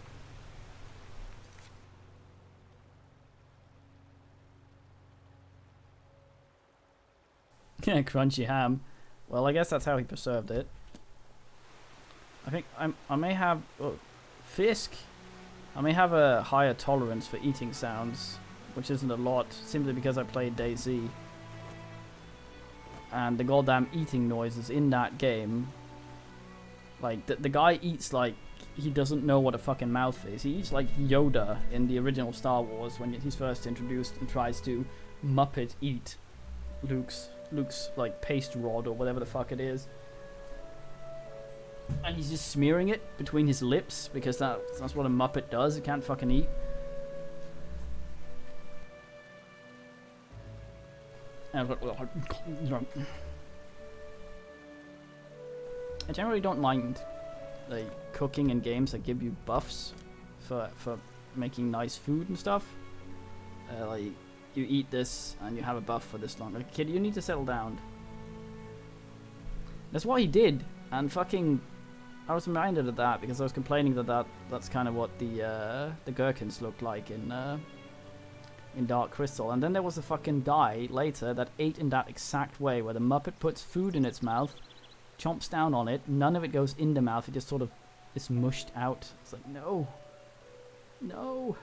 Crunchy ham. Well, I guess that's how he preserved it. I think I may have Fisk. I may have a higher tolerance for eating sounds, which isn't a lot, simply because I played DayZ. And the goddamn eating noises in that game, like the guy eats like he doesn't know what a fucking mouth is. He eats like Yoda in the original Star Wars when he's first introduced and tries to Muppet eat Luke's like paste rod or whatever the fuck it is. And he's just smearing it between his lips because that's what a Muppet does. It can't fucking eat. And I generally don't mind like cooking in games that give you buffs for making nice food and stuff. Like you eat this and you have a buff for this long. Like, kid, you need to settle down. That's what he did, and fucking I was reminded of that because I was complaining that's kind of what the gherkins looked like in Dark Crystal, and then there was a fucking guy later that ate in that exact way, where the Muppet puts food in its mouth, chomps down on it, none of it goes in the mouth, it just sort of is mushed out. It's like, no. No.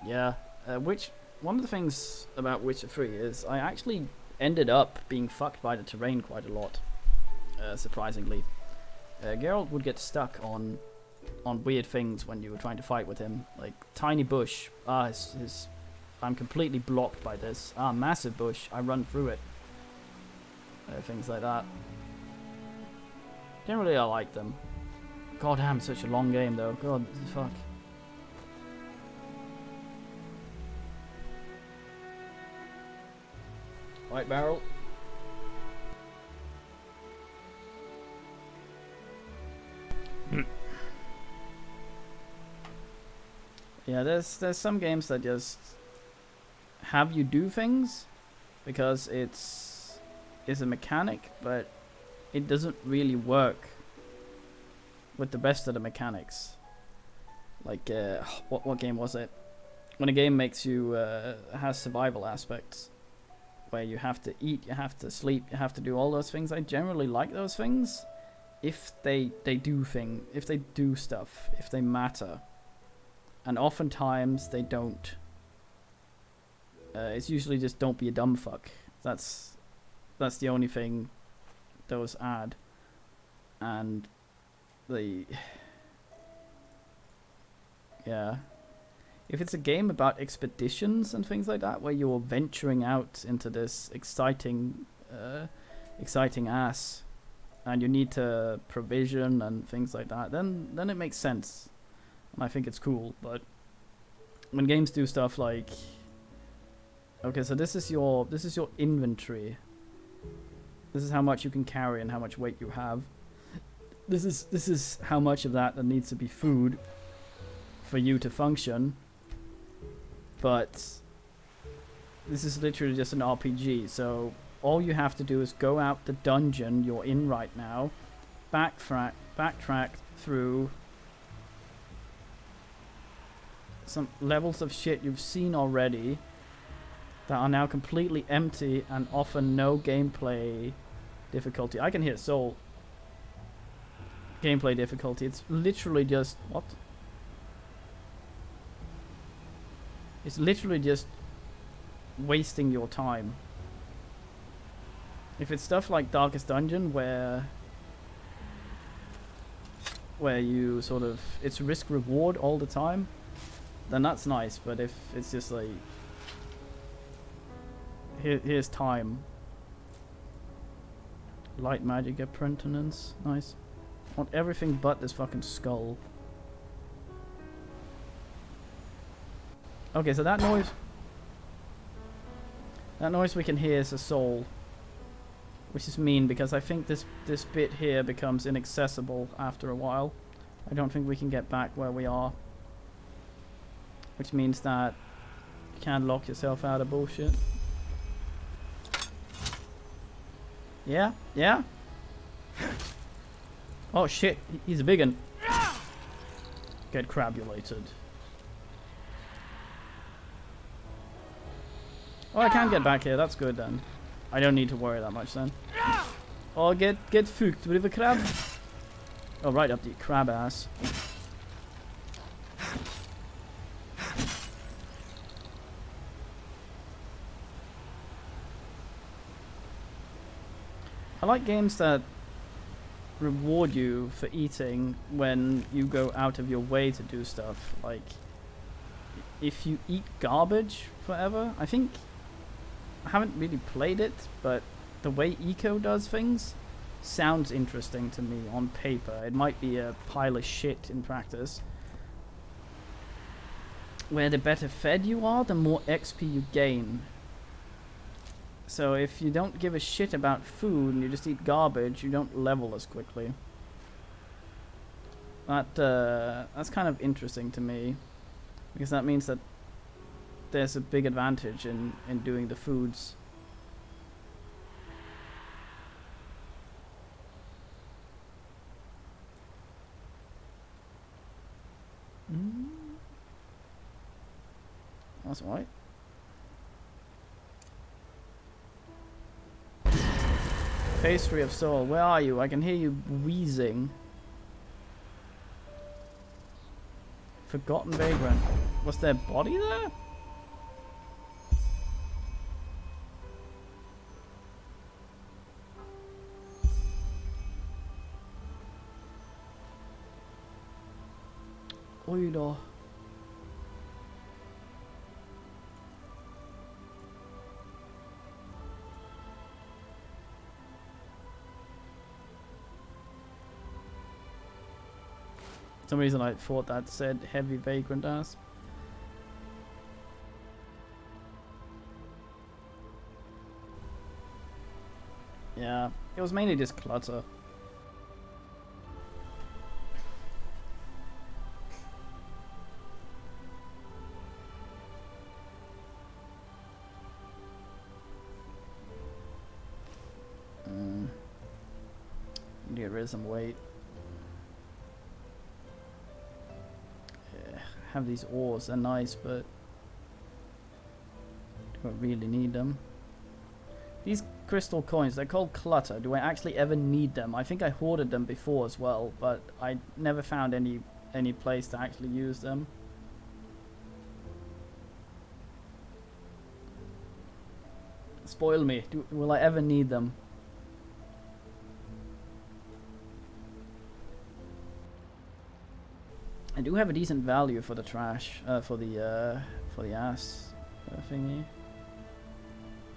Yeah, which one of the things about Witcher 3 is I actually ended up being fucked by the terrain quite a lot, surprisingly. Geralt would get stuck on weird things when you were trying to fight with him, like tiny bush. I'm completely blocked by this. Massive bush. I run through it. Things like that. Generally, I like them. God damn, such a long game though. God, fuck. White barrel. Yeah, there's some games that just have you do things because it's a mechanic, but it doesn't really work with the rest of the mechanics. Like what game was it? When a game makes you has survival aspects, where you have to eat, you have to sleep, you have to do all those things. I generally like those things if they do stuff, if they matter. And oftentimes they don't. It's usually just don't be a dumb fuck. That's the only thing those add. And yeah. If it's a game about expeditions and things like that, where you're venturing out into this exciting ass, and you need to provision and things like that, then it makes sense. And I think it's cool. But when games do stuff like, okay, so this is your inventory. This is how much you can carry and how much weight you have. This is how much of that needs to be food for you to function. But this is literally just an RPG, so all you have to do is go out the dungeon you're in right now, backtrack through some levels of shit you've seen already that are now completely empty and offer no gameplay difficulty. I can hear Soul. Gameplay difficulty. It's literally just... What? It's literally just wasting your time. If it's stuff like Darkest Dungeon where you sort of... It's risk reward all the time, then that's nice. But if it's just like... Here's time. Light magic apprentice. Nice. I want everything but this fucking skull. Okay, so that noise we can hear is a soul, which is mean because I think this bit here becomes inaccessible after a while. I don't think we can get back where we are, which means that you can't lock yourself out of bullshit. Yeah, yeah. Oh shit, he's a big one. Get crabulated. Oh, I can get back here. That's good then. I don't need to worry that much then. Oh, get fucked with a crab. Oh, right up the crab ass. I like games that reward you for eating when you go out of your way to do stuff. Like, if you eat garbage forever, I think I haven't really played it, but the way Eco does things sounds interesting to me on paper. It might be a pile of shit in practice. Where the better fed you are, the more XP you gain. So if you don't give a shit about food and you just eat garbage, you don't level as quickly. That's kind of interesting to me, because that means that there's a big advantage in doing the foods. That's right. Pastry of soul, where are you? I can hear you wheezing. Forgotten vagrant. Was there a body there? Oj då. For some reason I thought that said heavy vagrant ass. Yeah, it was mainly just clutter. Get rid of some weight. Yeah, have these ores, they're nice, but don't really need them. These crystal coins, they're called clutter. Do I actually ever need them? I think I hoarded them before as well, but I never found any place to actually use them. Spoil me. Will I ever need them? I do have a decent value for the trash, for the ass thingy.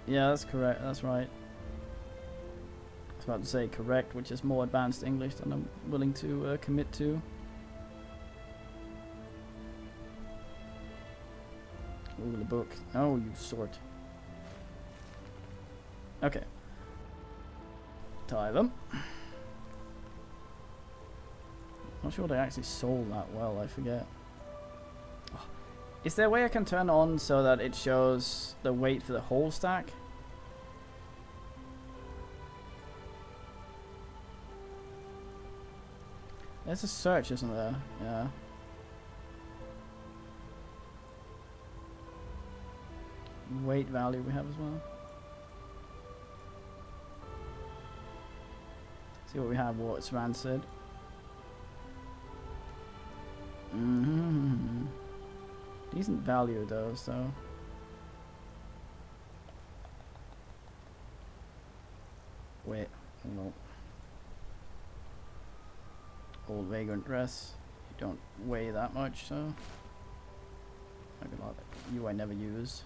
Yeah, that's correct. That's right. I was about to say correct, which is more advanced English than I'm willing to commit to. Ooh, the book. Oh, you sort. Okay. Tie them. Not sure they actually sold that well, I forget. Oh. Is there a way I can turn on so that it shows the weight for the whole stack? There's a search, isn't there? Yeah. Weight value we have as well. See what we have, what's rancid. Decent value though, so. Wait, no. Old vagrant dress. You don't weigh that much, so. Maybe not. You I never use.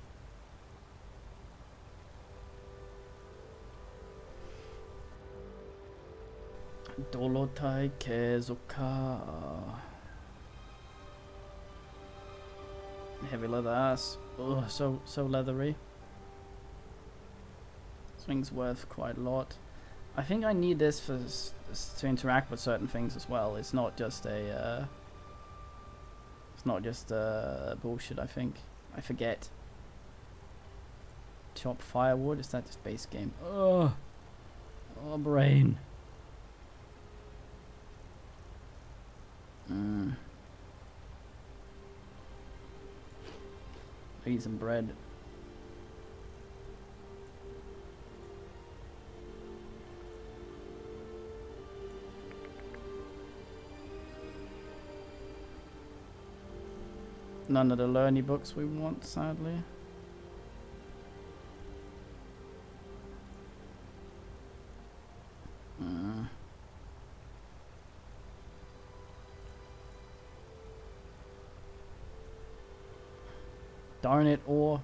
Dolotai Kezuka. Heavy leather ass. Ugh, so leathery. This thing's worth quite a lot. I think I need this for to interact with certain things as well. It's not just a. It's not just bullshit. I think I forget. Chop firewood. Is that just base game? Ugh. Oh, brain. Eat some bread. None of the learny books we want, sadly. Darn it, or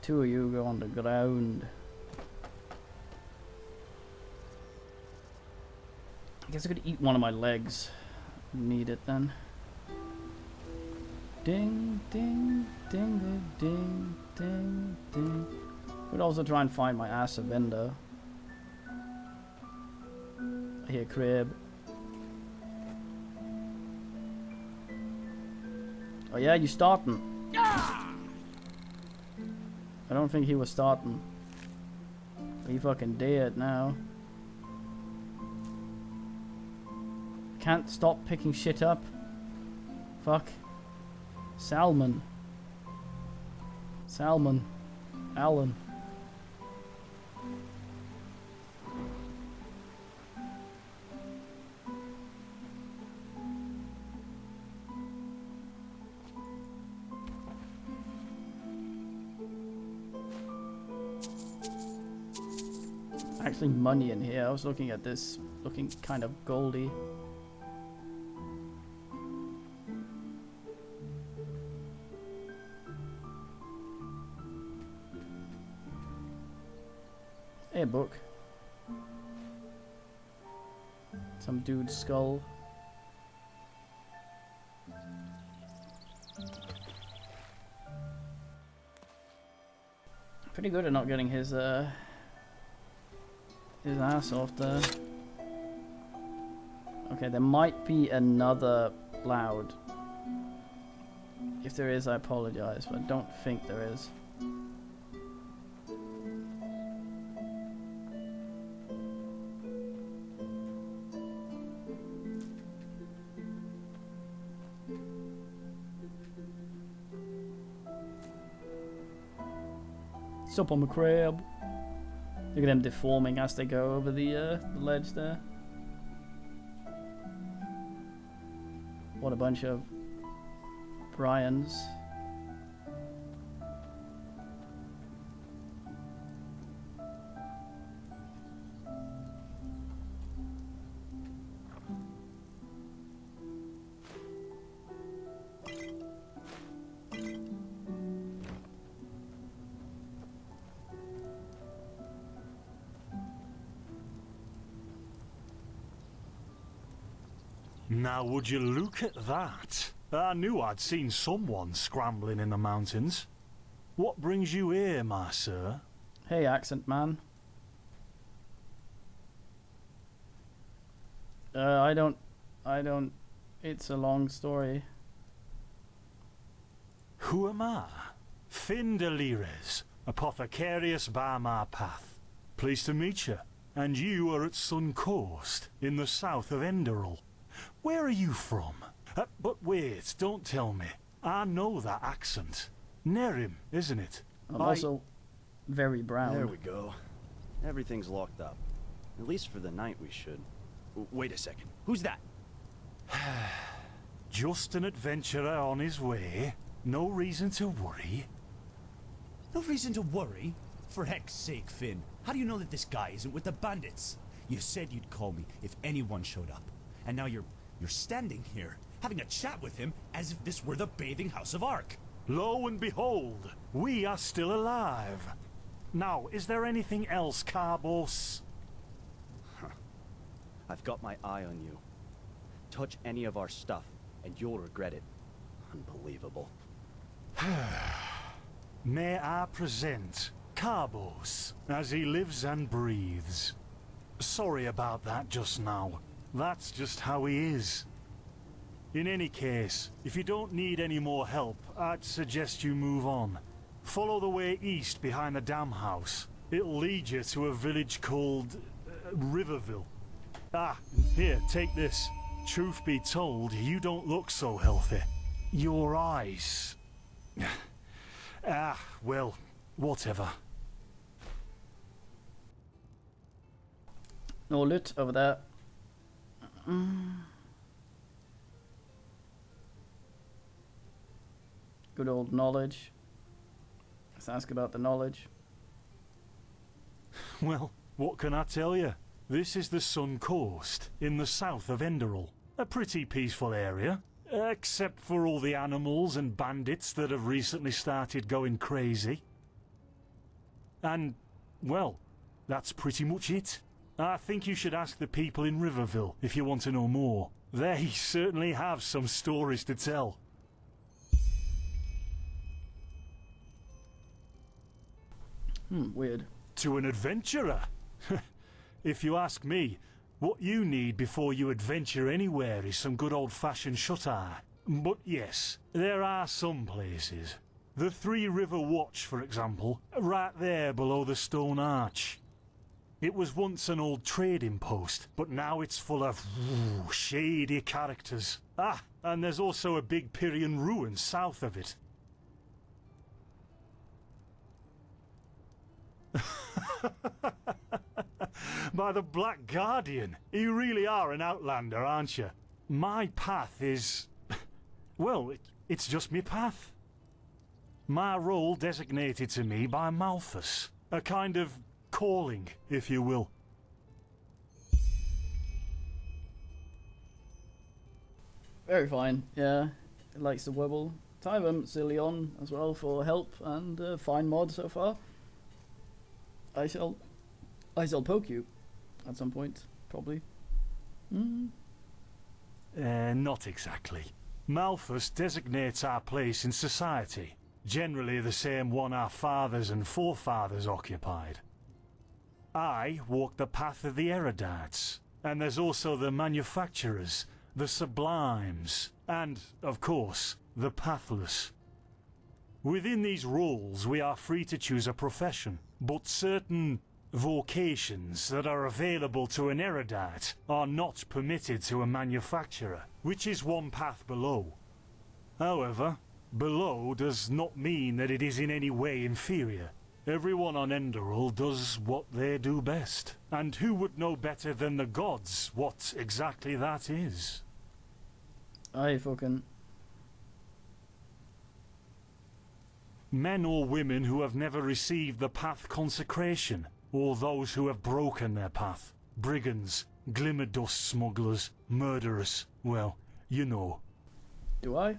two of you go on the ground. I guess I could eat one of my legs. Need it then. Ding, ding, ding, ding, ding, ding. Could also try and find my ass a vendor. I hear crib. Oh yeah, you starting? I don't think he was starting. He fucking dead now. Can't stop picking shit up. Fuck. Salmon. Salmon. Alan. Actually money in here. I was looking at this, looking kind of goldy. Hey, a book. Some dude's skull. Pretty good at not getting his ass off there. Okay, there might be another loud. If there is, I apologize, but I don't think there is. Sup on the crab. Look at them deforming as they go over the ledge there. What a bunch of Brians. Now would you look at that? I knew I'd seen someone scrambling in the mountains. What brings you here, my sir? Hey, accent man. I don't, it's a long story. Who am I? Finn Delires, apothecarius by my path. Pleased to meet you. And you are at Sun Coast, in the south of Enderal. Where are you from? But wait, don't tell me. I know that accent. Nerim, isn't it? I'm also very brown. There we go. Everything's locked up. At least for the night we should. Wait a second. Who's that? Just an adventurer on his way. No reason to worry. No reason to worry? For heck's sake, Finn. How do you know that this guy isn't with the bandits? You said you'd call me if anyone showed up. And now you're standing here, having a chat with him as if this were the bathing house of Ark. Lo and behold, we are still alive. Now, is there anything else, Carbos? Huh. I've got my eye on you. Touch any of our stuff, and you'll regret it. Unbelievable. May I present Carbos, as he lives and breathes. Sorry about that just now. That's just how he is. In any case, if you don't need any more help, I'd suggest you move on. Follow the way east behind the dam house. It'll lead you to a village called Riverville. Ah, here, take this. Truth be told, you don't look so healthy. Your eyes... well, whatever. No loot over there. Good old knowledge. Let's ask about the knowledge. Well, what can I tell you? This is the Sun Coast, in the south of Enderal. A pretty peaceful area, except for all the animals and bandits that have recently started going crazy. And, well, that's pretty much it. I think you should ask the people in Riverville if you want to know more. They certainly have some stories to tell. Weird. To an adventurer? If you ask me, what you need before you adventure anywhere is some good old-fashioned shut-eye. But yes, there are some places. The Three River Watch, for example, right there below the stone arch. It was once an old trading post, but now it's full of shady characters. Ah, and there's also a big Pyrian ruin south of it. By the Black Guardian, you really are an outlander, aren't you? My path is... well, it's just me path. My role designated to me by Malthus. A kind of calling, if you will. Very fine, yeah. It likes to wobble. Time Cillion as well for help and fine mod so far. I shall poke you at some point, probably. Not exactly. Malthus designates our place in society, generally the same one our fathers and forefathers occupied. I walk the path of the erudites, and there's also the manufacturers, the sublimes, and, of course, the pathless. Within these roles, we are free to choose a profession, but certain vocations that are available to an erudite are not permitted to a manufacturer, which is one path below. However, below does not mean that it is in any way inferior. Everyone on Enderal does what they do best, and who would know better than the gods what exactly that is? Aye, fucking... Men or women who have never received the path consecration, or those who have broken their path. Brigands, glimmer dust smugglers, murderers, well, you know. Do I?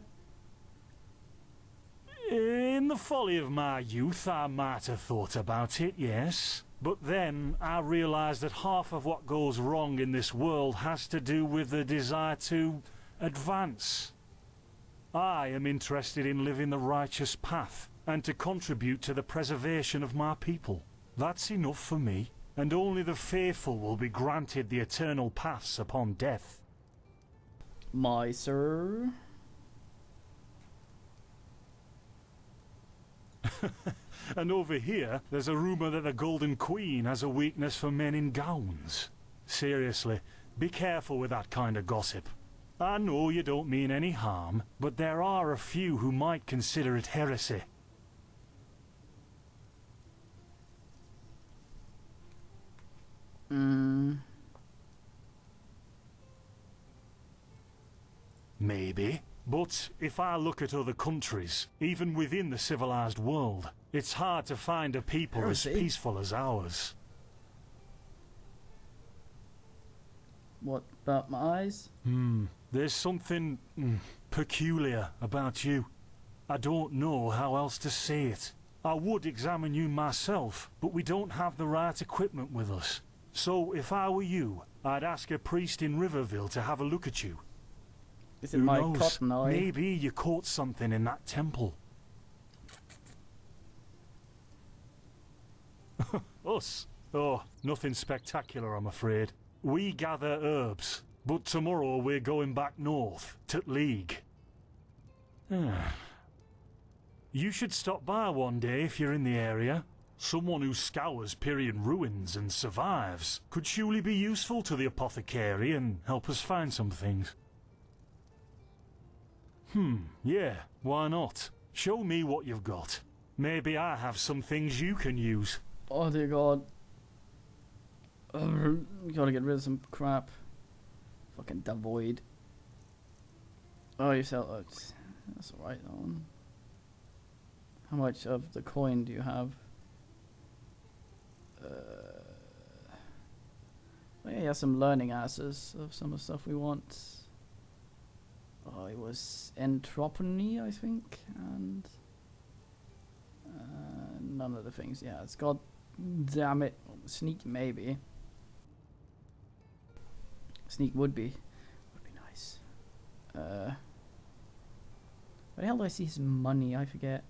In the folly of my youth, I might have thought about it, yes. But then I realised that half of what goes wrong in this world has to do with the desire to advance. I am interested in living the righteous path, and to contribute to the preservation of my people. That's enough for me, and only the faithful will be granted the eternal paths upon death. My sir... And over here, there's a rumour that the Golden Queen has a weakness for men in gowns. Seriously, be careful with that kind of gossip. I know you don't mean any harm, but there are a few who might consider it heresy. Maybe. But if I look at other countries, even within the civilized world, it's hard to find a people as peaceful as ours. What about my eyes? There's something peculiar about you. I don't know how else to say it. I would examine you myself, but we don't have the right equipment with us. So if I were you, I'd ask a priest in Riverville to have a look at you. Is it my cotton eye? Maybe you caught something in that temple. Us? Oh, nothing spectacular, I'm afraid. We gather herbs, but tomorrow we're going back north, to League. You should stop by one day if you're in the area. Someone who scours Pyrian ruins and survives could surely be useful to the apothecary and help us find some things. Yeah, why not? Show me what you've got. Maybe I have some things you can use. Oh dear god. Gotta get rid of some crap. Fucking devoid. Oh, you sell it. That's alright, that one. How much of the coin do you have? Oh yeah, he has some learning asses of some of the stuff we want. Oh, it was entropony, I think, and none of the things. Yeah, it's got, damn it, sneak maybe. Sneak would be nice. Where the hell do I see his money? I forget.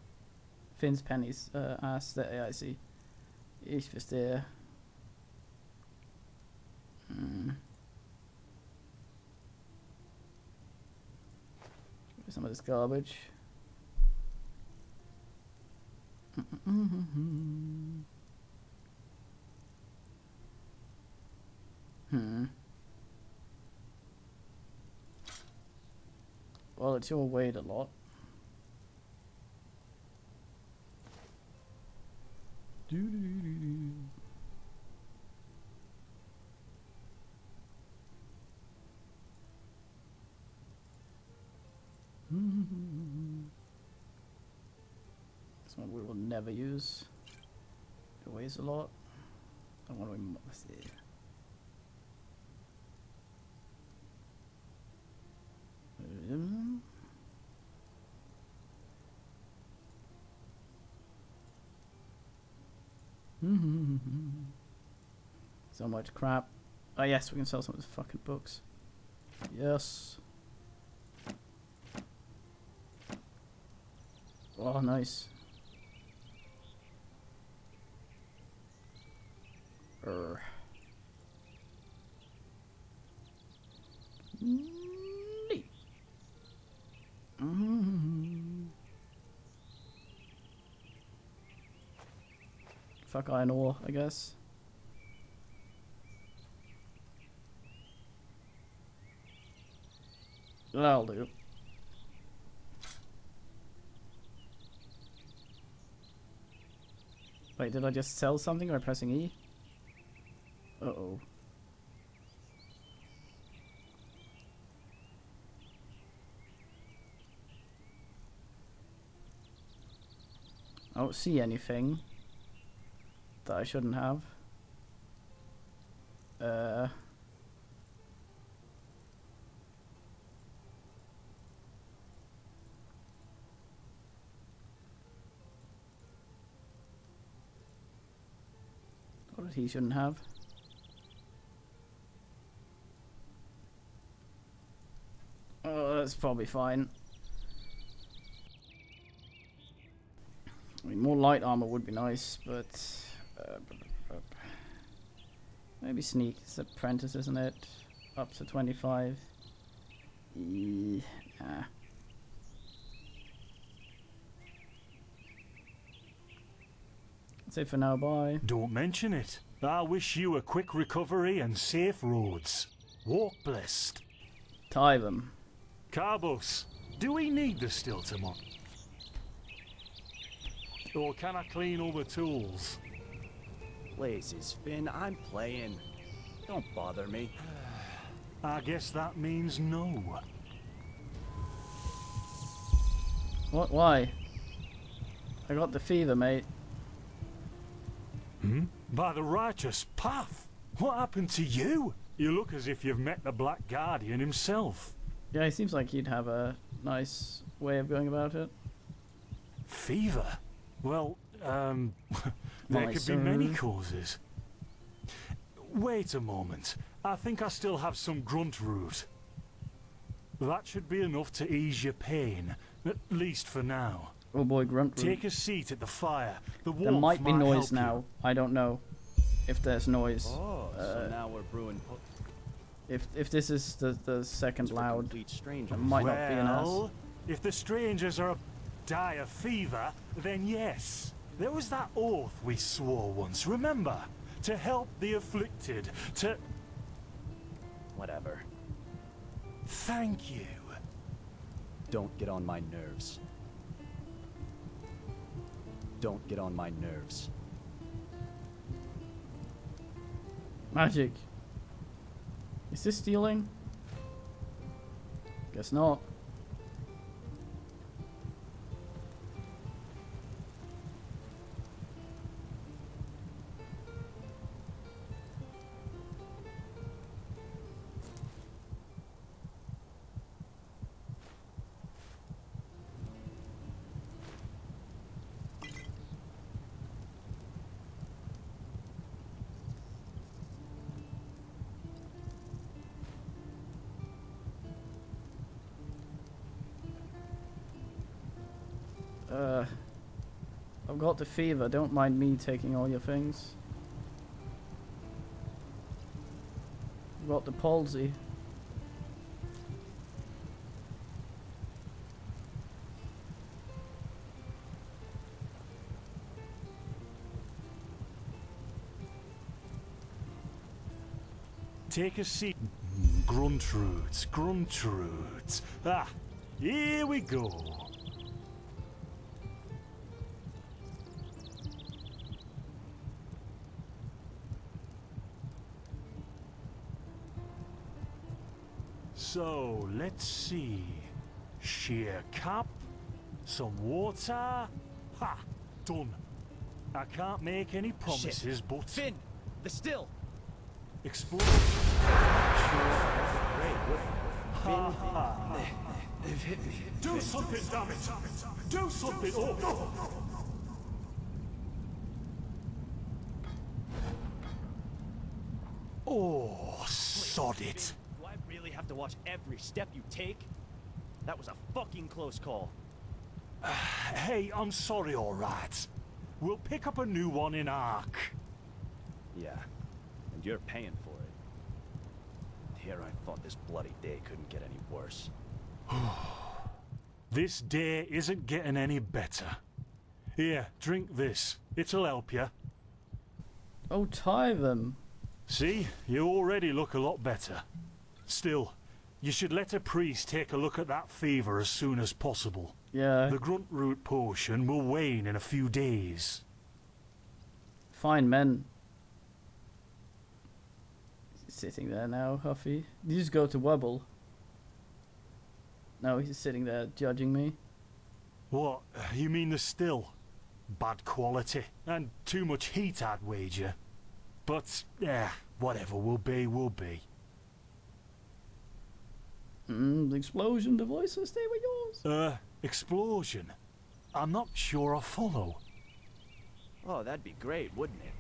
Finn's pennies. Ass. There, I see. Ich verstehe. Some of this garbage. Well, it's your weight a lot. This one we will never use. It weighs a lot. I want to see. So much crap. Oh yes, we can sell some of these fucking books. Yes. Oh, nice. Neat. Fuck iron ore, I guess. That'll do. Wait, did I just sell something by pressing E? Uh-oh. I don't see anything that I shouldn't have. What he shouldn't have. Oh, that's probably fine. I mean, more light armor would be nice, but maybe sneak. It's apprentice, isn't it? Up to 25. Nah. That's it for now. Bye. Don't mention it. I wish you a quick recovery and safe roads. Walk blessed. Tie them. Carbos, do we need the Stiltamon? Or can I clean all the tools? Blazes, Finn, I'm playing. Don't bother me. I guess that means no. What? Why? I got the fever, mate. By the righteous path. What happened to you? You look as if you've met the Black Guardian himself. Yeah, he seems like he'd have a nice way of going about it. Fever? Well, there could be many causes. Wait a moment. I think I still have some grunt root. That should be enough to ease your pain, at least for now. Oh boy, grunt root. Take a seat at the fire. The warmth there might be noise help now. you. I don't know if there's noise. Oh, so now we're brewing. If this is the second loud, it might not be an ass. If the strangers are a dire fever, then yes. There was that oath we swore once, remember? To help the afflicted, to... Whatever. Thank you. Don't get on my nerves. Don't get on my nerves. Magic. Is this stealing? Guess not. I've got the fever. Don't mind me taking all your things. I've got the palsy. Take a seat. Gruntroods, Gruntroods. Ah, here we go. So, let's see. Sheer cap, some water. Ha! Done. I can't make any promises, Shit. but... Finn! The still! Explosion. They've hit me. Do something, damn it! Do something! Oh! Oh, sod it. Do I really have to watch every step you take? That was a fucking close call. Hey, I'm sorry, alright. We'll pick up a new one in Ark. Yeah, and you're paying for it. Here I thought this bloody day couldn't get any worse. This day isn't getting any better. Here, drink this. It'll help you. Oh, tie them. See, you already look a lot better. Still, you should let a priest take a look at that fever as soon as possible. Yeah. The grunt root potion will wane in a few days. Fine, men. He's sitting there now, Huffy. Did you just go to Wubble? No, he's sitting there judging me. What? You mean the still? Bad quality and too much heat, I'd wager. But, whatever will be, will be. The explosion devices, they were yours. Explosion? I'm not sure I follow. Oh, that'd be great, wouldn't it?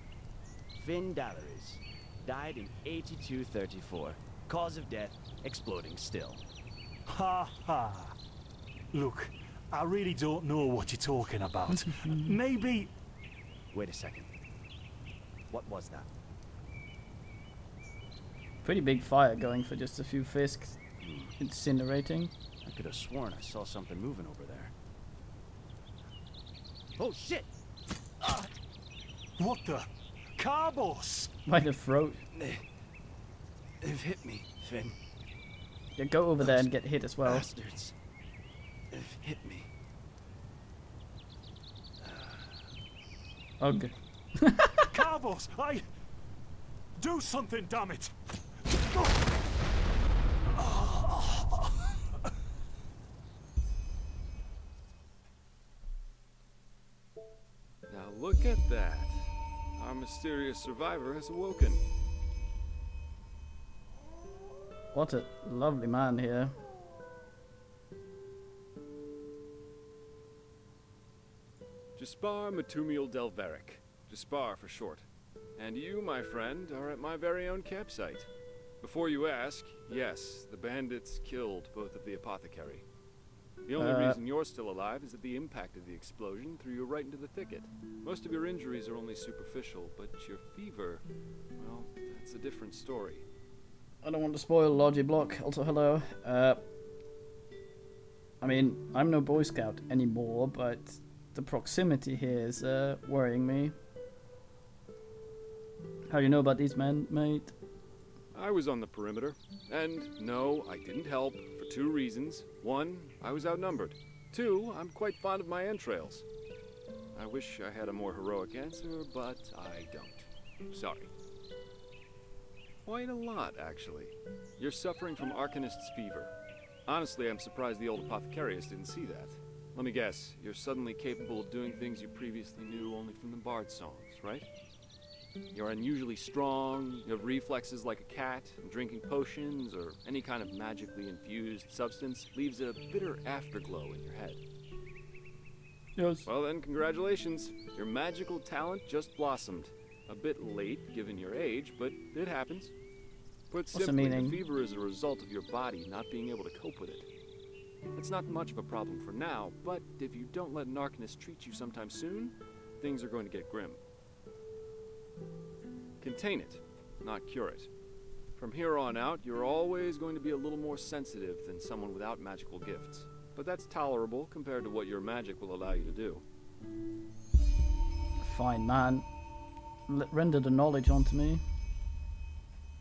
Finn Dalaris died in 8234. Cause of death, exploding still. Ha ha. Look, I really don't know what you're talking about. Maybe... Wait a second. What was that? Pretty big fire going for just a few fisks. Incinerating. I could have sworn I saw something moving over there. Oh shit! What the? Carbos! By the throat. They've hit me, Finn. Yeah, go over there and get hit as well. Bastards. They've hit me. Ugh. Carbos! Do something, damn it! Now look at that. Our mysterious survivor has awoken. What a lovely man here. Jaspar Matumiel Delveric. Jaspar for short. And you, my friend, are at my very own campsite. Before you ask, yes, the bandits killed both of the apothecary. The only reason you're still alive is that the impact of the explosion threw you right into the thicket. Most of your injuries are only superficial, but your fever, well, that's a different story. I don't want to spoil Logiblock. Also, hello. I mean, I'm no Boy Scout anymore, but the proximity here is worrying me. How do you know about these men, mate? I was on the perimeter. And no, I didn't help for 2 reasons. 1, I was outnumbered. 2, I'm quite fond of my entrails. I wish I had a more heroic answer, but I don't. Sorry. Quite a lot, actually. You're suffering from Arcanist's fever. Honestly, I'm surprised the old apothecarius didn't see that. Let me guess, you're suddenly capable of doing things you previously knew only from the bard songs, right? You're unusually strong, you have reflexes like a cat, and drinking potions or any kind of magically infused substance leaves a bitter afterglow in your head. Yes. Well then, congratulations. Your magical talent just blossomed. A bit late, given your age, but it happens. Put simply, the fever is a result of your body not being able to cope with it. It's not much of a problem for now, but if you don't let an Arcanist treat you sometime soon, things are going to get grim. Contain it, not cure it. From here on out, you're always going to be a little more sensitive than someone without magical gifts. But that's tolerable compared to what your magic will allow you to do. Fine, man. Render the knowledge onto me.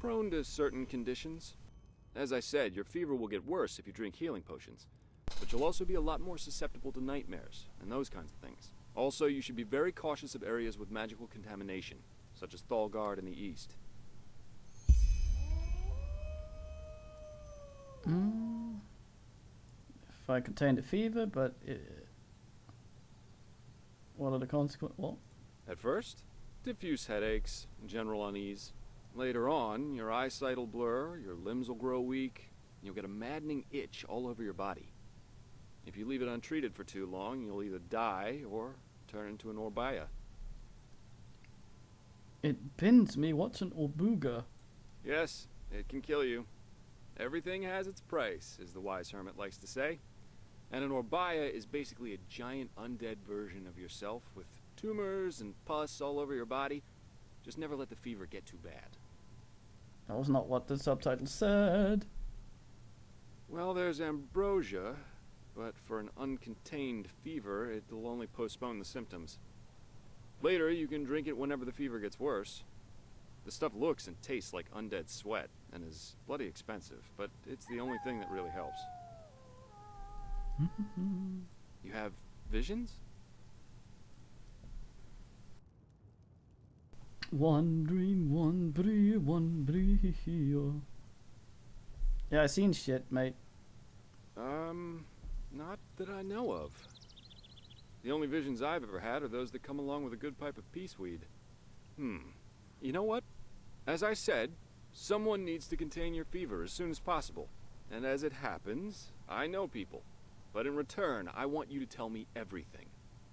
Prone to certain conditions. As I said, your fever will get worse if you drink healing potions. But you'll also be a lot more susceptible to nightmares and those kinds of things. Also, you should be very cautious of areas with magical contamination, such as Thalgard in the east. If I contain the fever, but what are the consequences? What? At first, diffuse headaches, general unease. Later on, your eyesight will blur, your limbs will grow weak, and you'll get a maddening itch all over your body. If you leave it untreated for too long, you'll either die or turn into an Orbaya. It bends me. What's an Orbuga? Yes, it can kill you. Everything has its price, as the wise hermit likes to say. And an Orbaya is basically a giant undead version of yourself with tumors and pus all over your body. Just never let the fever get too bad. That was not what the subtitle said. Well, there's ambrosia, but for an uncontained fever, it'll only postpone the symptoms. Later, you can drink it whenever the fever gets worse. The stuff looks and tastes like undead sweat, and is bloody expensive, but it's the only thing that really helps. You have visions? One dream, one breathe. Yeah, I seen shit, mate. Not that I know of. The only visions I've ever had are those that come along with a good pipe of peaceweed. You know what? As I said, someone needs to contain your fever as soon as possible. And as it happens, I know people. But in return, I want you to tell me everything.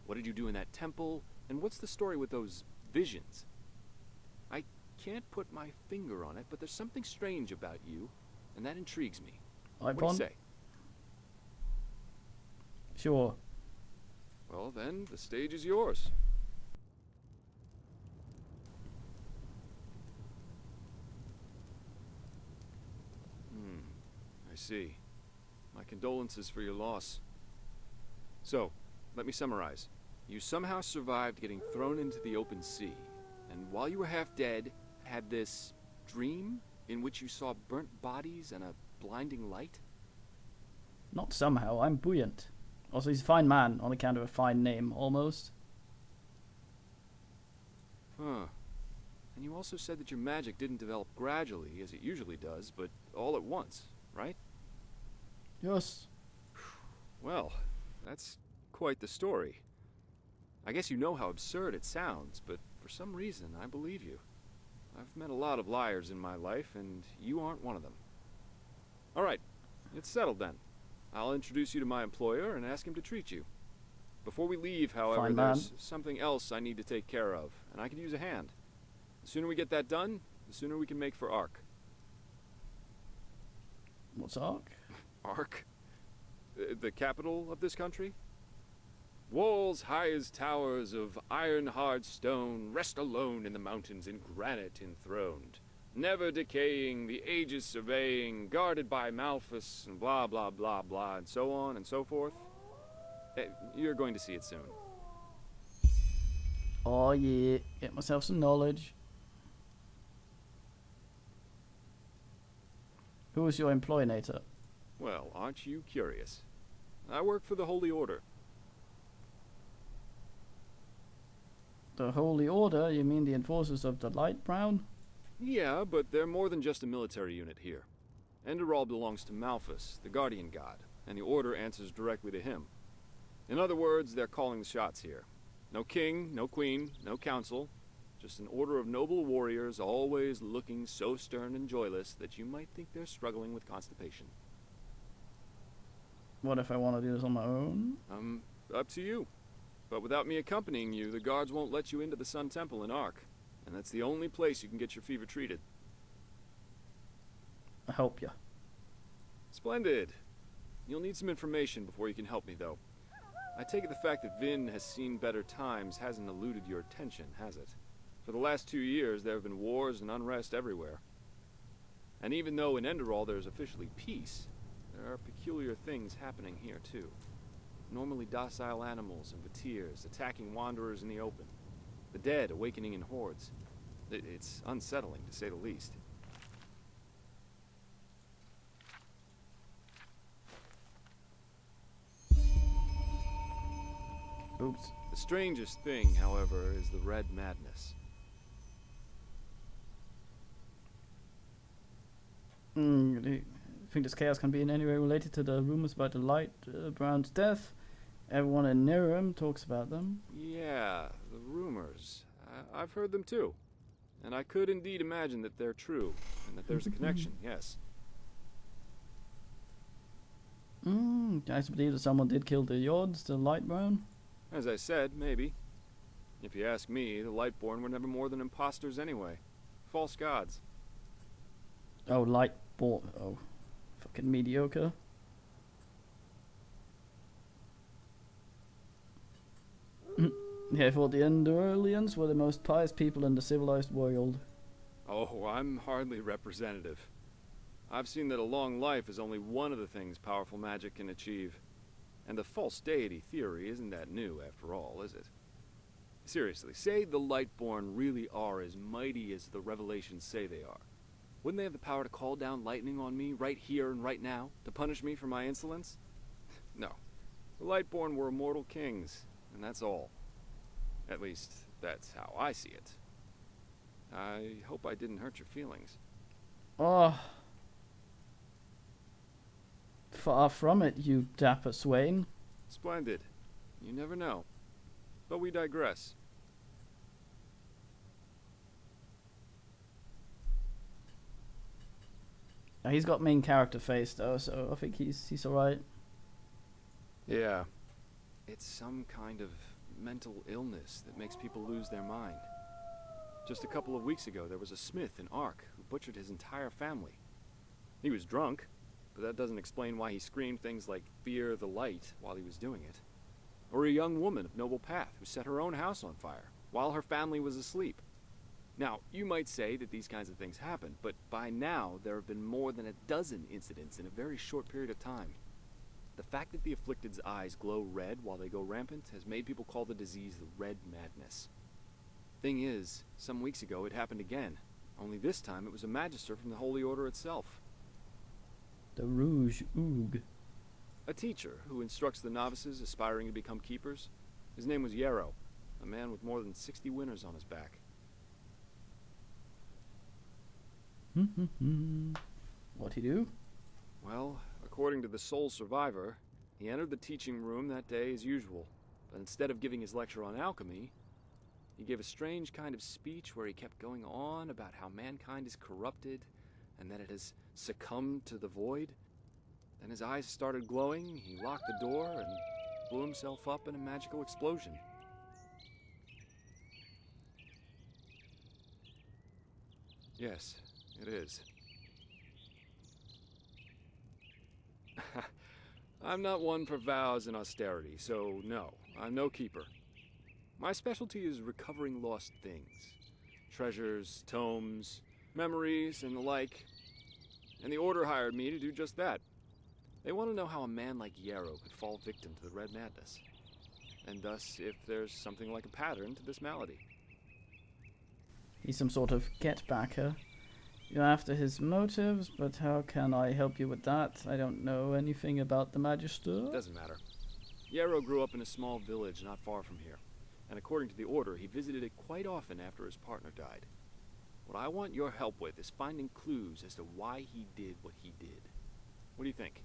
What did you do in that temple? And what's the story with those visions? I can't put my finger on it, but there's something strange about you, and that intrigues me. What do you say? Sure. Well, then, the stage is yours. I see. My condolences for your loss. So, let me summarize. You somehow survived getting thrown into the open sea, and while you were half dead, had this dream in which you saw burnt bodies and a blinding light? Not somehow, I'm buoyant. Also, he's a fine man on account of a fine name, almost. Huh. And you also said that your magic didn't develop gradually, as it usually does, but all at once, right? Yes. Well, that's quite the story. I guess you know how absurd it sounds, but for some reason, I believe you. I've met a lot of liars in my life, and you aren't one of them. All right, it's settled then. I'll introduce you to my employer and ask him to treat you. Before we leave, however, there's something else I need to take care of, and I could use a hand. The sooner we get that done, the sooner we can make for Ark. What's Ark? Ark? The capital of this country? Walls high as towers of iron-hard stone rest alone in the mountains in granite enthroned, never decaying, the ages surveying, guarded by Malphus, and blah, blah, blah, blah, and so on and so forth. You're going to see it soon. Oh yeah, get myself some knowledge. Who is your employinator? Well, aren't you curious? I work for the Holy Order. The Holy Order? You mean the enforcers of the Light Brown? Yeah, but they're more than just a military unit here. Enderal belongs to Malphus, the guardian god, and the Order answers directly to him. In other words, they're calling the shots here. No king, no queen, no council. Just an order of noble warriors, always looking so stern and joyless that you might think they're struggling with constipation. What if I want to do this on my own? Up to you. But without me accompanying you, the guards won't let you into the Sun Temple in Ark. And that's the only place you can get your fever treated. I help you. Splendid. You'll need some information before you can help me, though. I take it the fact that Vin has seen better times hasn't eluded your attention, has it? For the last 2 years, there have been wars and unrest everywhere. And even though in Enderal there's officially peace, there are peculiar things happening here, too. Normally docile animals and vatirs attacking wanderers in the open. The dead awakening in hordes. It's unsettling, to say the least. Oops. The strangest thing, however, is the Red Madness. Do you think this chaos can be in any way related to the rumors about the Light Brown's death? Everyone in Nehrim talks about them. Yeah, the rumors. I've heard them too. And I could indeed imagine that they're true, and that there's a connection, yes. I believe that someone did kill the Yods, the Light Brown. As I said, maybe. If you ask me, the Lightborn were never more than imposters anyway. False gods. Oh, Lightborn. Oh, fucking mediocre. Yeah, I thought the Enderalians were the most pious people in the civilized world. Oh, I'm hardly representative. I've seen that a long life is only one of the things powerful magic can achieve. And the false deity theory isn't that new, after all, is it? Seriously, say the Lightborn really are as mighty as the revelations say they are. Wouldn't they have the power to call down lightning on me right here and right now, to punish me for my insolence? No. The Lightborn were immortal kings, and that's all. At least, that's how I see it. I hope I didn't hurt your feelings. Oh. Far from it, you dapper swain. Splendid. You never know. But we digress. He's got main character face though, so I think he's alright. Yeah. It's some kind of mental illness that makes people lose their mind. Just a couple of weeks ago, there was a smith in Ark who butchered his entire family. He was drunk, but that doesn't explain why he screamed things like "Fear the light" while he was doing it. Or a young woman of noble path who set her own house on fire while her family was asleep. Now, you might say that these kinds of things happen, but by now there have been more than a dozen incidents in a very short period of time. The fact that the afflicted's eyes glow red while they go rampant has made people call the disease the Red Madness. Thing is, some weeks ago it happened again, only this time it was a magister from the Holy Order itself. The Rouge Oog. A teacher who instructs the novices aspiring to become keepers. His name was Yarrow, a man with more than 60 winners on his back. What'd he do? Well, according to the sole survivor, he entered the teaching room that day as usual, but instead of giving his lecture on alchemy, he gave a strange kind of speech where he kept going on about how mankind is corrupted and that it has succumbed to the void. Then his eyes started glowing, he locked the door, and blew himself up in a magical explosion. Yes, it is. I'm not one for vows and austerity, so no, I'm no keeper. My specialty is recovering lost things. Treasures, tomes, memories, and the like. And the Order hired me to do just that. They want to know how a man like Yarrow could fall victim to the Red Madness. and thus if there's something like a pattern to this malady. He's some sort of get-backer. You're after his motives, but how can I help you with that? I don't know anything about the Magister. Doesn't matter. Yarrow grew up in a small village not far from here, and according to the Order, he visited it quite often after his partner died. What I want your help with is finding clues as to why he did what he did. What do you think?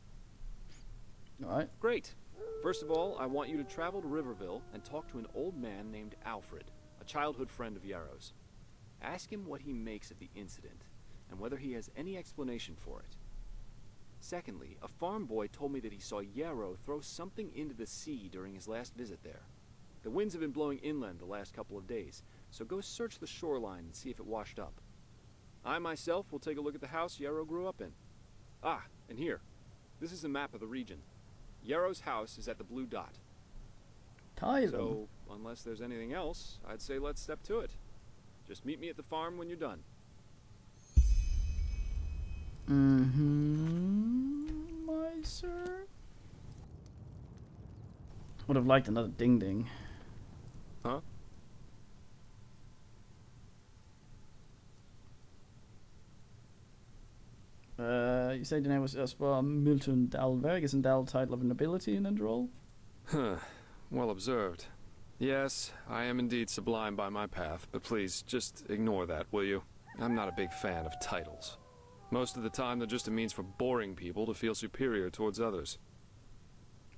Alright. Great. First of all, I want you to travel to Riverville and talk to an old man named Alfred, a childhood friend of Yarrow's. Ask him what he makes of the incident, and whether he has any explanation for it. Secondly, a farm boy told me that he saw Yarrow throw something into the sea during his last visit there. The winds have been blowing inland the last couple of days, so go search the shoreline and see if it washed up. I myself will take a look at the house Yarrow grew up in. Ah, and here. This is a map of the region. Yarrow's house is at the blue dot. Tie them. So, unless there's anything else, I'd say let's step to it. Just meet me at the farm when you're done. My sir. Would have liked another ding ding. Huh? You said your name was Esper Milton Dalberg. Isn't that a title of nobility in Enderal? Huh. Well observed. Yes, I am indeed sublime by my path, but please, just ignore that, will you? I'm not a big fan of titles. Most of the time, they're just a means for boring people to feel superior towards others.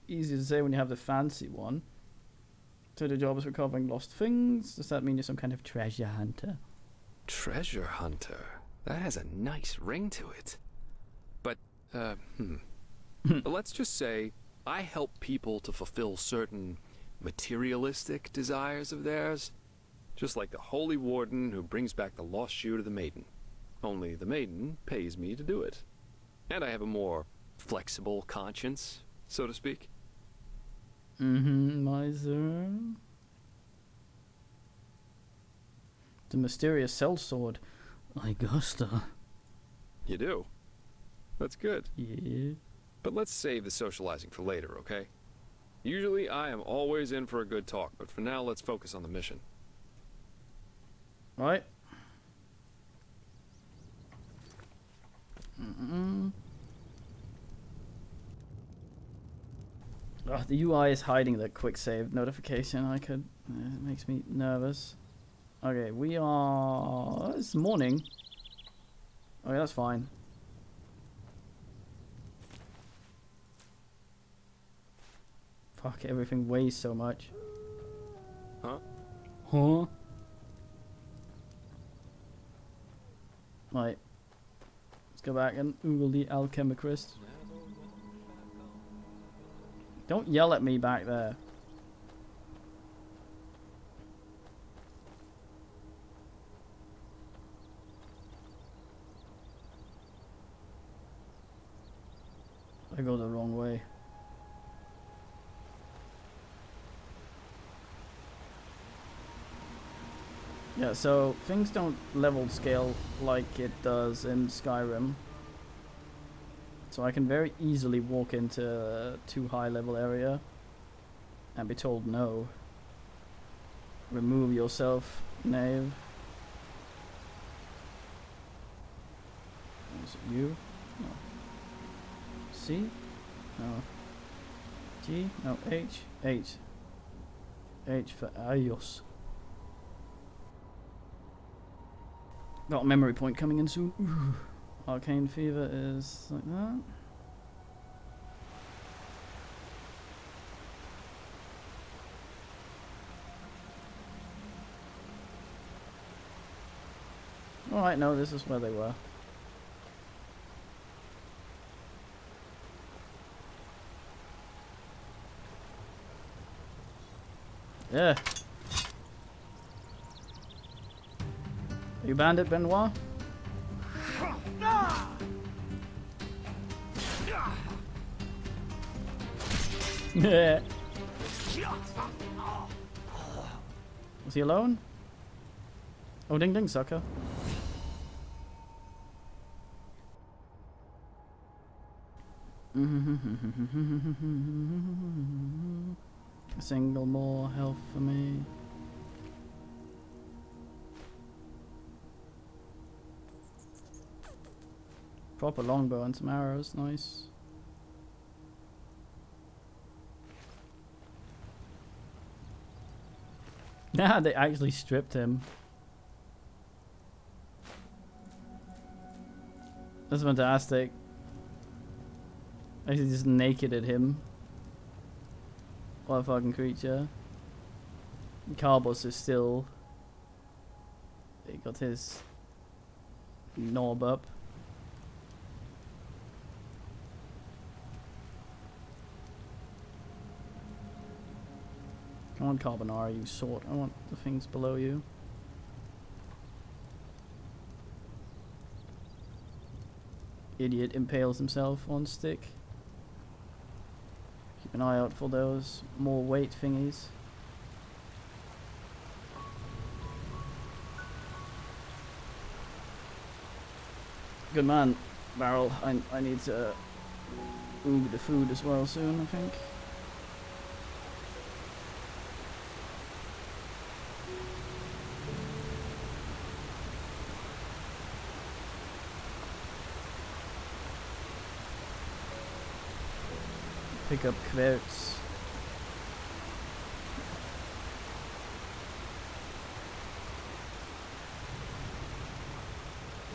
Easy to say when you have the fancy one. So the job is recovering lost things. Does that mean you're some kind of treasure hunter? Treasure hunter? That has a nice ring to it. But, let's just say I help people to fulfill certain materialistic desires of theirs. Just like the Holy Warden who brings back the lost shoe to the maiden. Only the maiden pays me to do it. And I have a more flexible conscience, so to speak. Miser. The mysterious sellsword. Augusta. You do? That's good. Yeah. But let's save the socializing for later, okay? Usually I am always in for a good talk, but for now let's focus on the mission. Right. Oh, the UI is hiding the quick save notification. It makes me nervous. Okay, we are... It's morning. Okay, that's fine. Fuck, everything weighs so much. Huh? Huh? Right. Let's go back and oogle the alchemist. Don't yell at me back there. I go the wrong way. Yeah, so things don't level scale like it does in Skyrim. So I can very easily walk into a too high level area and be told no. Remove yourself, knave. Is it you? No. C? No. G? No, H. H. H for Ayos. Got a memory point coming in soon. Ooh. Arcane Fever is like that. Alright, no, this is where they were. Yeah. Are you Bandit Benoit? Yeah. Was he alone? Oh, ding ding, sucker. A single more health for me. Proper longbow and some arrows, nice. Yeah, they actually stripped him. That's fantastic. Actually just nakeded him. What a fucking creature. Carbos is still... He got his knob up. Come on, Carbonara, you sort. I want the things below you. Idiot impales himself on stick. Keep an eye out for those more weight thingies. Good man, Barrel. I need to move the food as well soon, I think. Pick up quotes.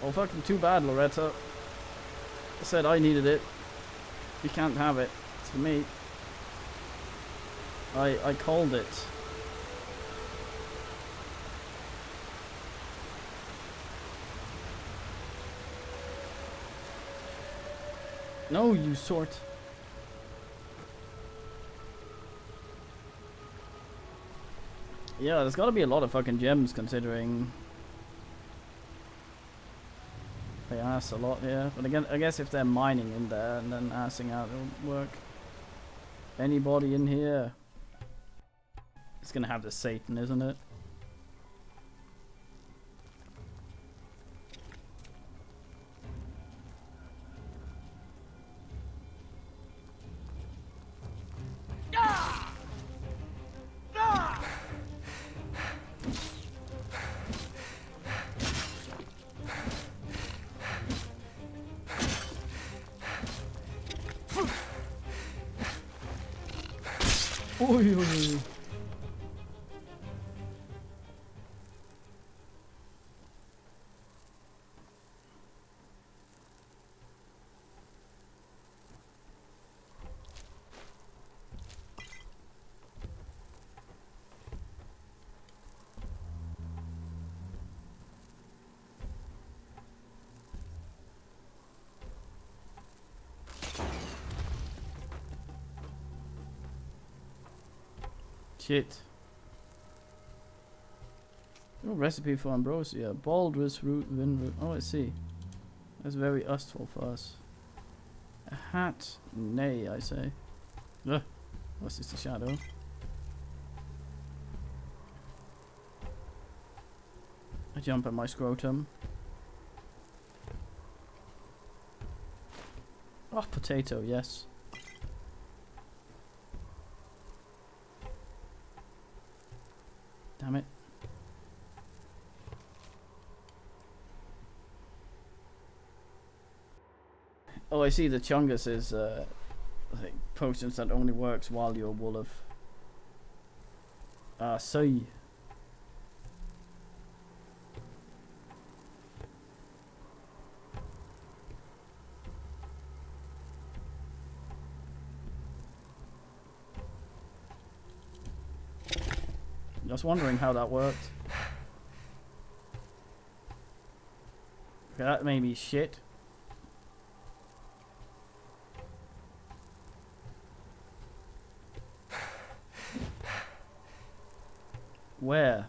Oh fucking too bad, Loretta. I said I needed it. You can't have it. It's for me. I called it. No, you sort. Yeah, there's gotta be a lot of fucking gems considering they ass a lot here. But again, I guess if they're mining in there and then assing out, it'll work. Anybody in here? It's gonna have the Satan, isn't it? Oi, oi, oi. Shit. Oh, recipe for ambrosia. Baldrus root, wind root. Oh, I see. That's very ustful for us. A hat? Nay, I say. Ugh. What's this, the shadow? I jump at my scrotum. Oh, potato, yes. Damn it. Oh, I see the Chungus is like potions that only works while you're Wolof. See. Just wondering how that worked. Okay, that made me shit. Where?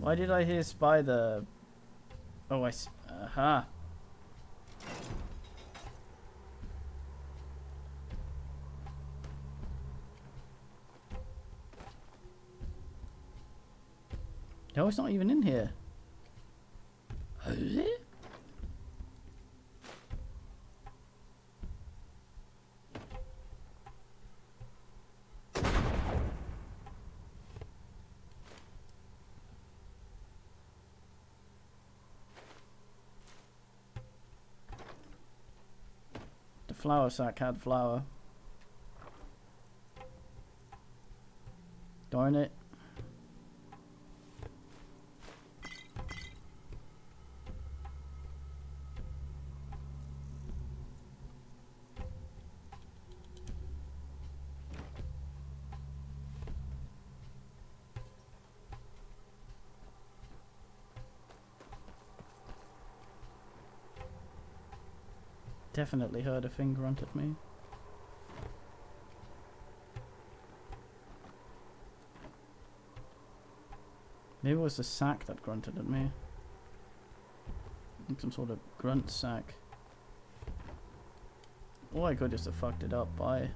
Why did I hear spy the... Oh, aha. No, it's not even in here. Is it? The flour sack had flour. Darn it. Definitely heard a thing grunt at me. Maybe it was the sack that grunted at me. Like some sort of grunt sack. Or I could just have fucked it up by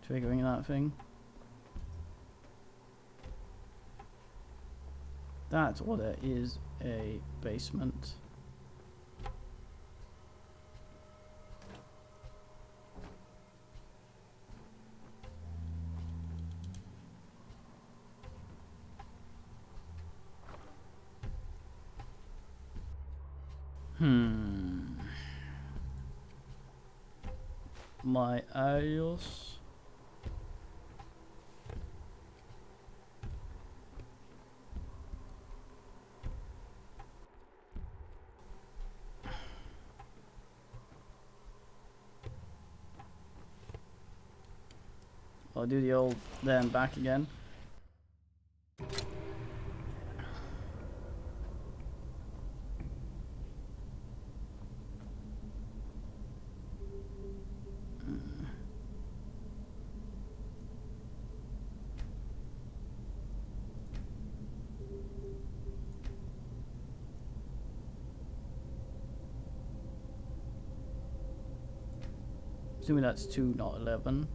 triggering that thing. That's what it is, a basement. My iOS. I'll do the old then back again. Assuming that's 2, not 11.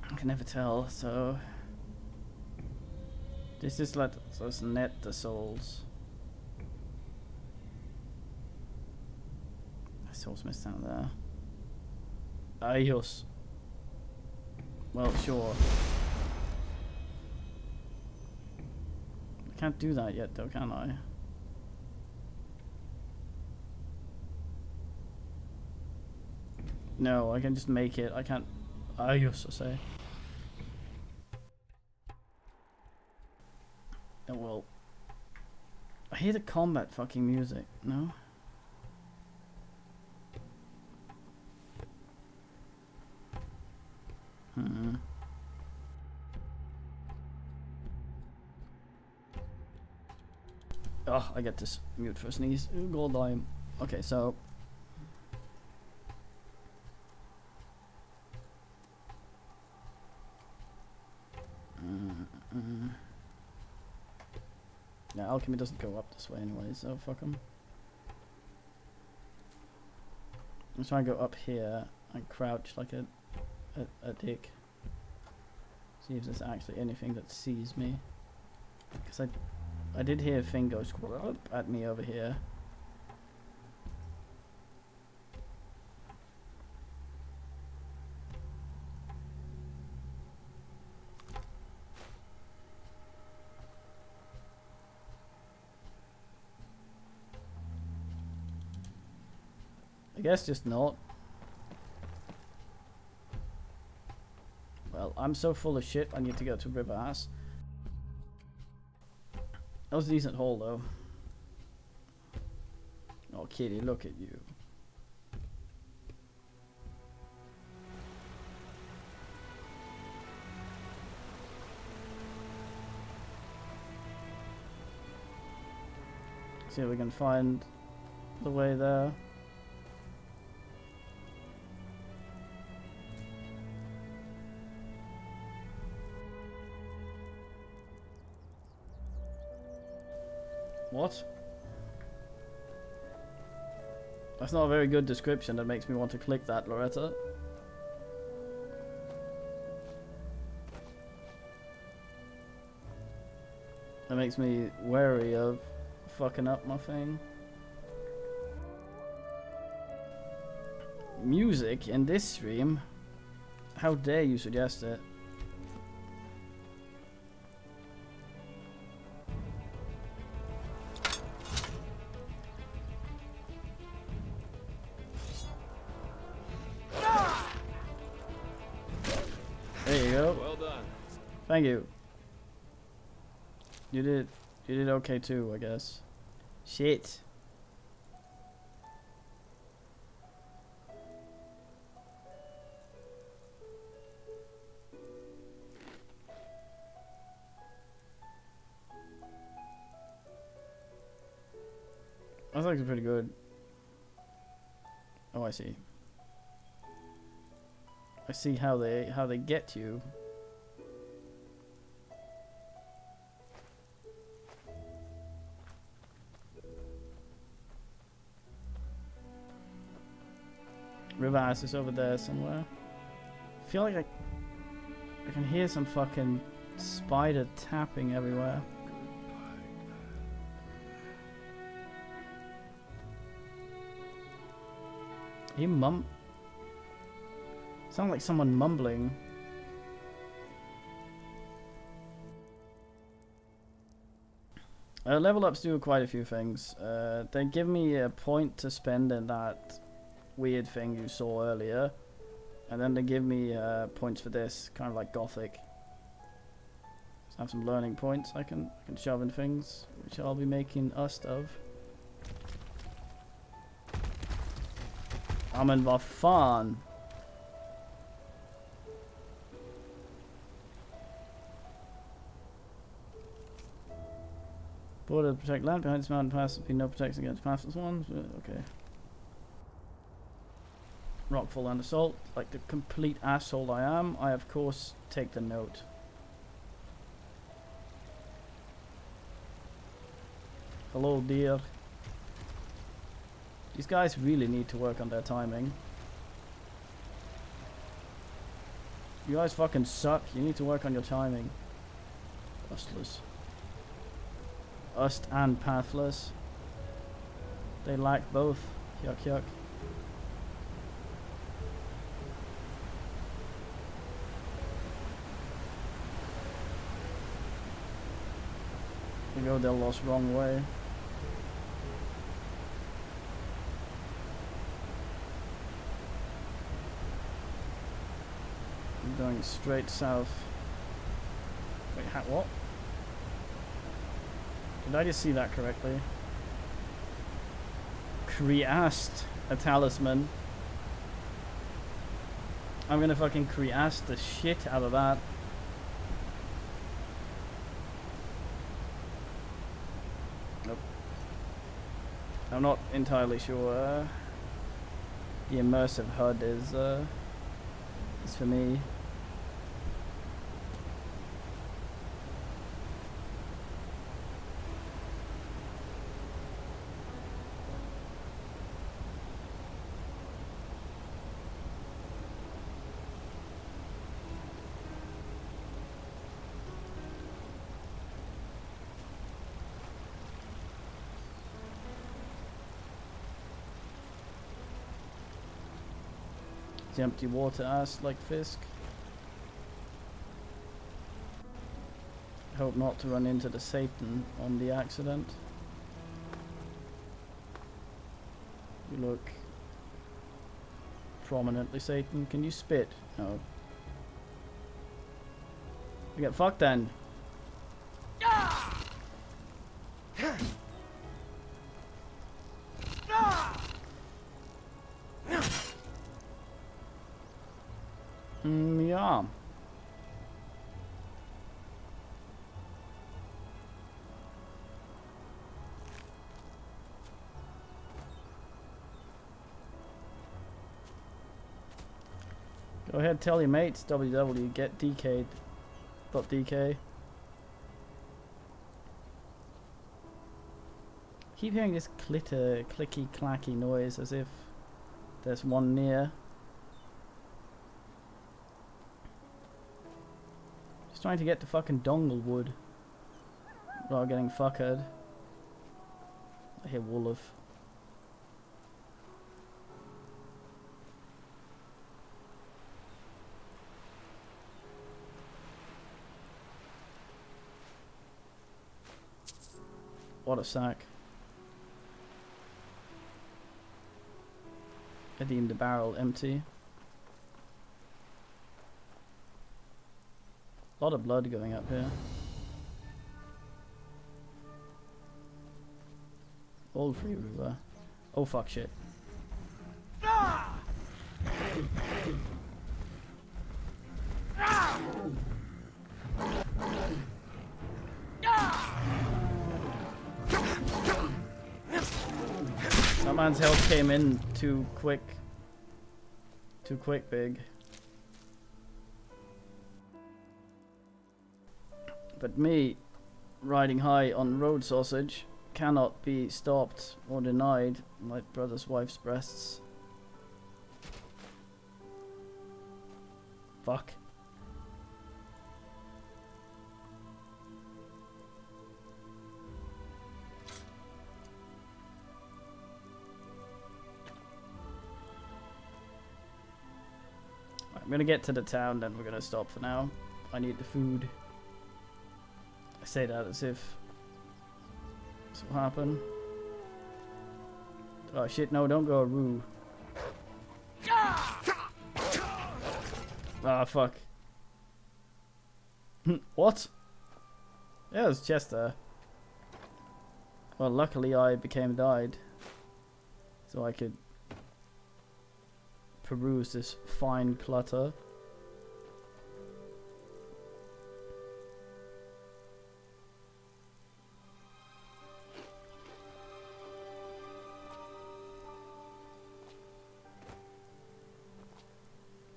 I can never tell, so this is let us net the souls. Souls missed out there. Ayos. Well, sure. I can't do that yet though, can I? No, I can just make it. I can't. Ayos, I say. Oh well. I hear the combat fucking music, no? Oh, I get this mute for a sneeze. Ooh, gold lime. Okay, so yeah, alchemy doesn't go up this way anyway, so fuck them. I'm trying to go up here and crouch like a dick. See if there's actually anything that sees me. Because I did hear a thing go squirrel up at me over here. I guess just not. Well, I'm so full of shit, I need to go to River Ass. That was a decent haul, though. Oh, kitty, look at you. See if we can find the way there. What? That's not a very good description that makes me want to click that, Loretta. That makes me wary of fucking up my thing. Music in this stream? How dare you suggest it? There you go. Well done. Thank you. You did okay too, I guess. Shit. That looks pretty good. Oh, I see. I see how they get you. River Ass is over there somewhere. I feel like I can hear some fucking spider tapping everywhere. Sound like someone mumbling. Level ups do quite a few things. They give me a point to spend in that weird thing you saw earlier, and then they give me points for this, kind of like Gothic. So I have some learning points I can shove in things, which I'll be making us of. Ja men vad fan. Border to protect land behind this mountain pass. Be no protection against passless ones. Okay. Rockfall and assault. Like the complete asshole I am, I of course take the note. Hello, dear. These guys really need to work on their timing. You guys fucking suck. You need to work on your timing. Ustless. Ust and pathless. They lack both. Yuck yuck. We go they're lost wrong way. I'm going straight south. Wait, what? Did I just see that correctly? Creast a talisman. I'm gonna fucking creast the shit out of that. Nope. I'm not entirely sure the immersive HUD is for me. the empty water ass like Fisk. Hope not to run into the Satan on the accident. You look prominently Satan. Can you spit? No. You get fucked then. Yeah. Go ahead, tell your mates, WW, get DK. Keep hearing this clicky clacky noise as if there's one near. Just trying to get to fucking Donglewood without getting fuckered. I hear Wolof. What a sack. I deemed the barrel empty. A lot of blood going up here. Old free river. Oh fuck shit. That man's health came in too quick. Too quick, big. But me, riding high on road sausage, cannot be stopped or denied. My brother's wife's breasts. Fuck. I'm gonna get to the town, then we're gonna stop for now. I need the food. I say that as if this will happen. Oh shit, no, don't go Roo. Ah, fuck. What? Yeah, there's chest there. Well, luckily I became died. So I could peruse this fine clutter.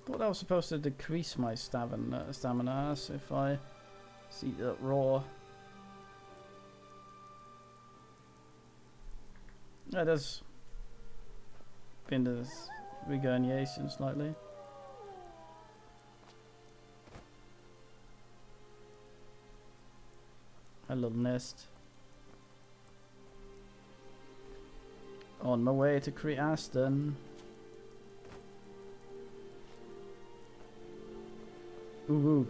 Thought I was supposed to decrease my stamina if I see that raw. Yeah, there's been this regurgitation slightly. A little nest. On my way to Cree Aston. Ooh, ooh.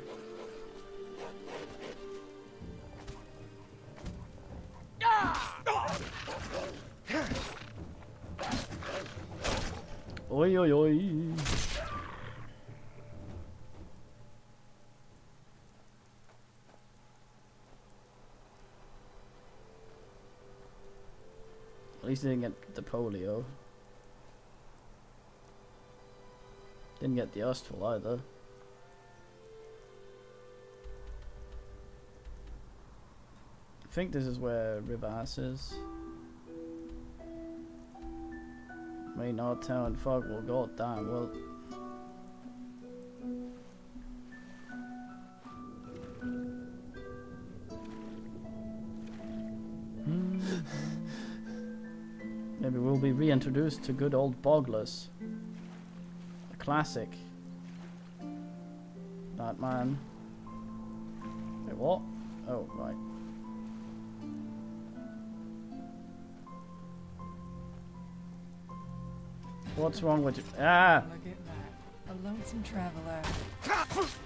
Oi, oi, oi. At least I didn't get the polio. Didn't get the Ostful either. I think this is where Rivass is. May not tell and fuck, well, god damn, well. Maybe we'll be reintroduced to good old Bogless. A classic. That man. Wait, what? Oh, right. What's wrong with you? Ah! A lonesome traveler.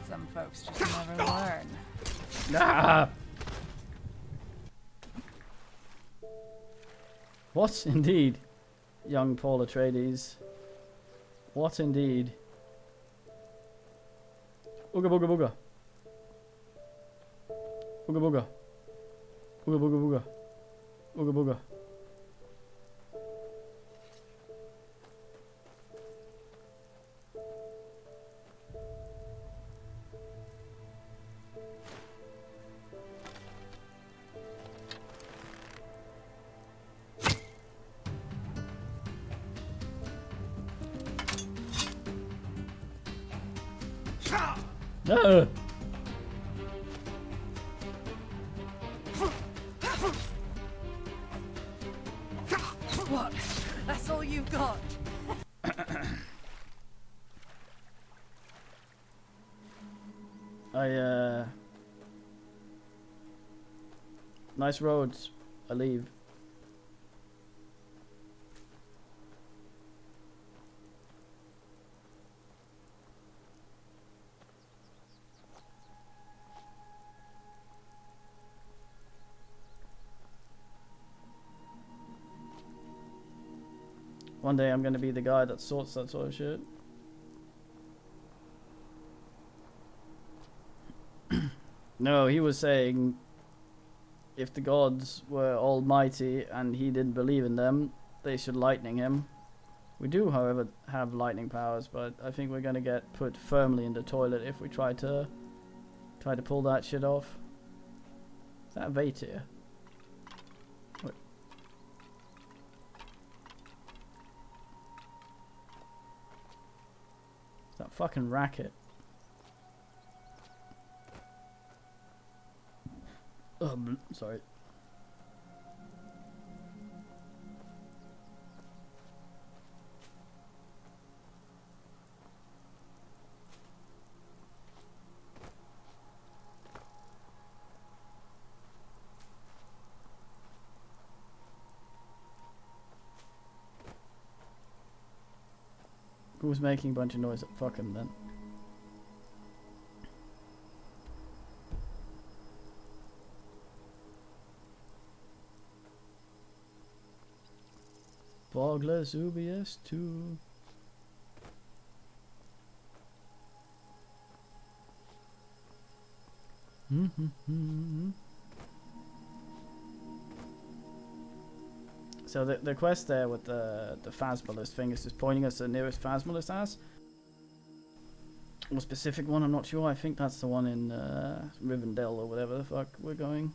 Some folks just never learn. Ah! What indeed, young Paul Atreides? What indeed? Ooga booga booga. Ooga booga. Ooga booga booga. Ooga booga. No. What? That's all you've got? Nice roads. I leave. One day I'm gonna be the guy that sorts that sort of shit. No, he was saying if the gods were almighty and he didn't believe in them, they should lightning him. We do, however, have lightning powers, but I think we're gonna get put firmly in the toilet if we try to pull that shit off. Is that Vatir? What? Is that fucking racket? Sorry. Who's making a bunch of noise? Fuck him then. Bogles UBS 2. So the quest there with the Phasmalist thing is just pointing us to the nearest Phasmalist as. Or specific one, I'm not sure. I think that's the one in Rivendell or whatever the fuck we're going.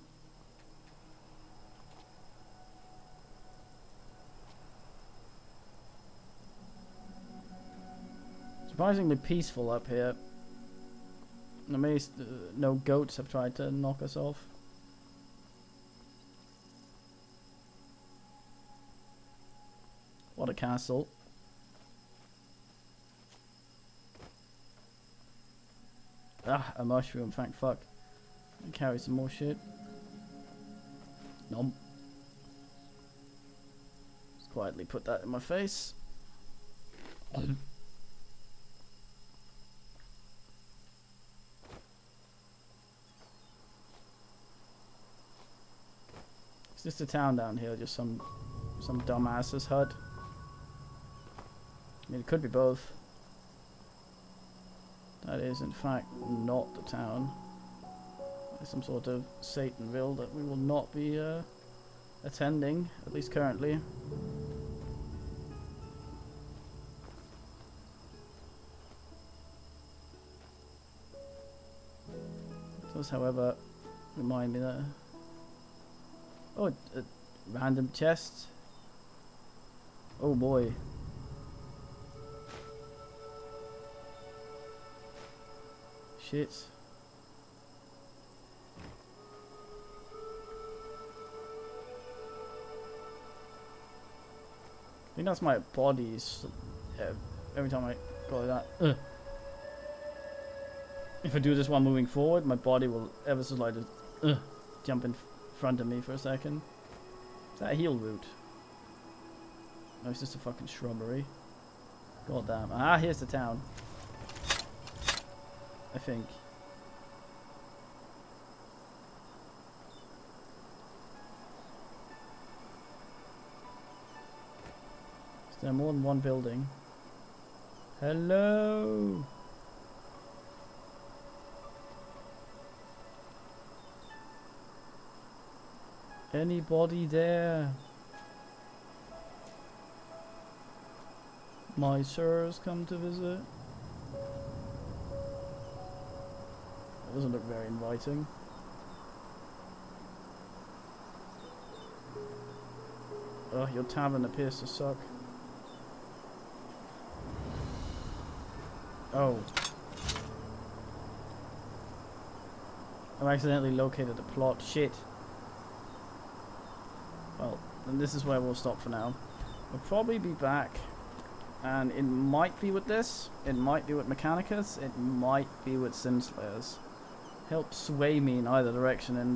Surprisingly peaceful up here. I'm amazed no goats have tried to knock us off. What a castle. Ah, a mushroom, thank fuck. I carry some more shit. Nom. Just quietly put that in my face. It's just a town down here, just some dumbass's hut. I mean, it could be both. That is, in fact, not the town. There's some sort of Satanville that we will not be attending, at least currently. It does, however, remind me that... Oh, a random chest. Oh boy. Shit. I think that's my body's. Every time I go like that. If I do this while moving forward, my body will ever so slightly jump in front of me for a second. Is that a heal root? No, it's just a fucking shrubbery. God damn. Ah, here's the town. I think. Is there more than one building? Hello. Anybody there? My sirs come to visit. That doesn't look very inviting. Oh, your tavern appears to suck. Oh. I've accidentally located the plot. Shit. Well, then this is where we'll stop for now. We'll probably be back. And it might be with this. It might be with Mechanicus. It might be with Simslayers. Help sway me in either direction in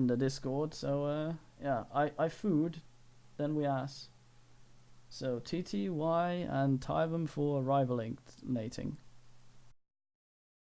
the Discord. So yeah, I food, then we ask. So TTY and Tyvum for rivalinating.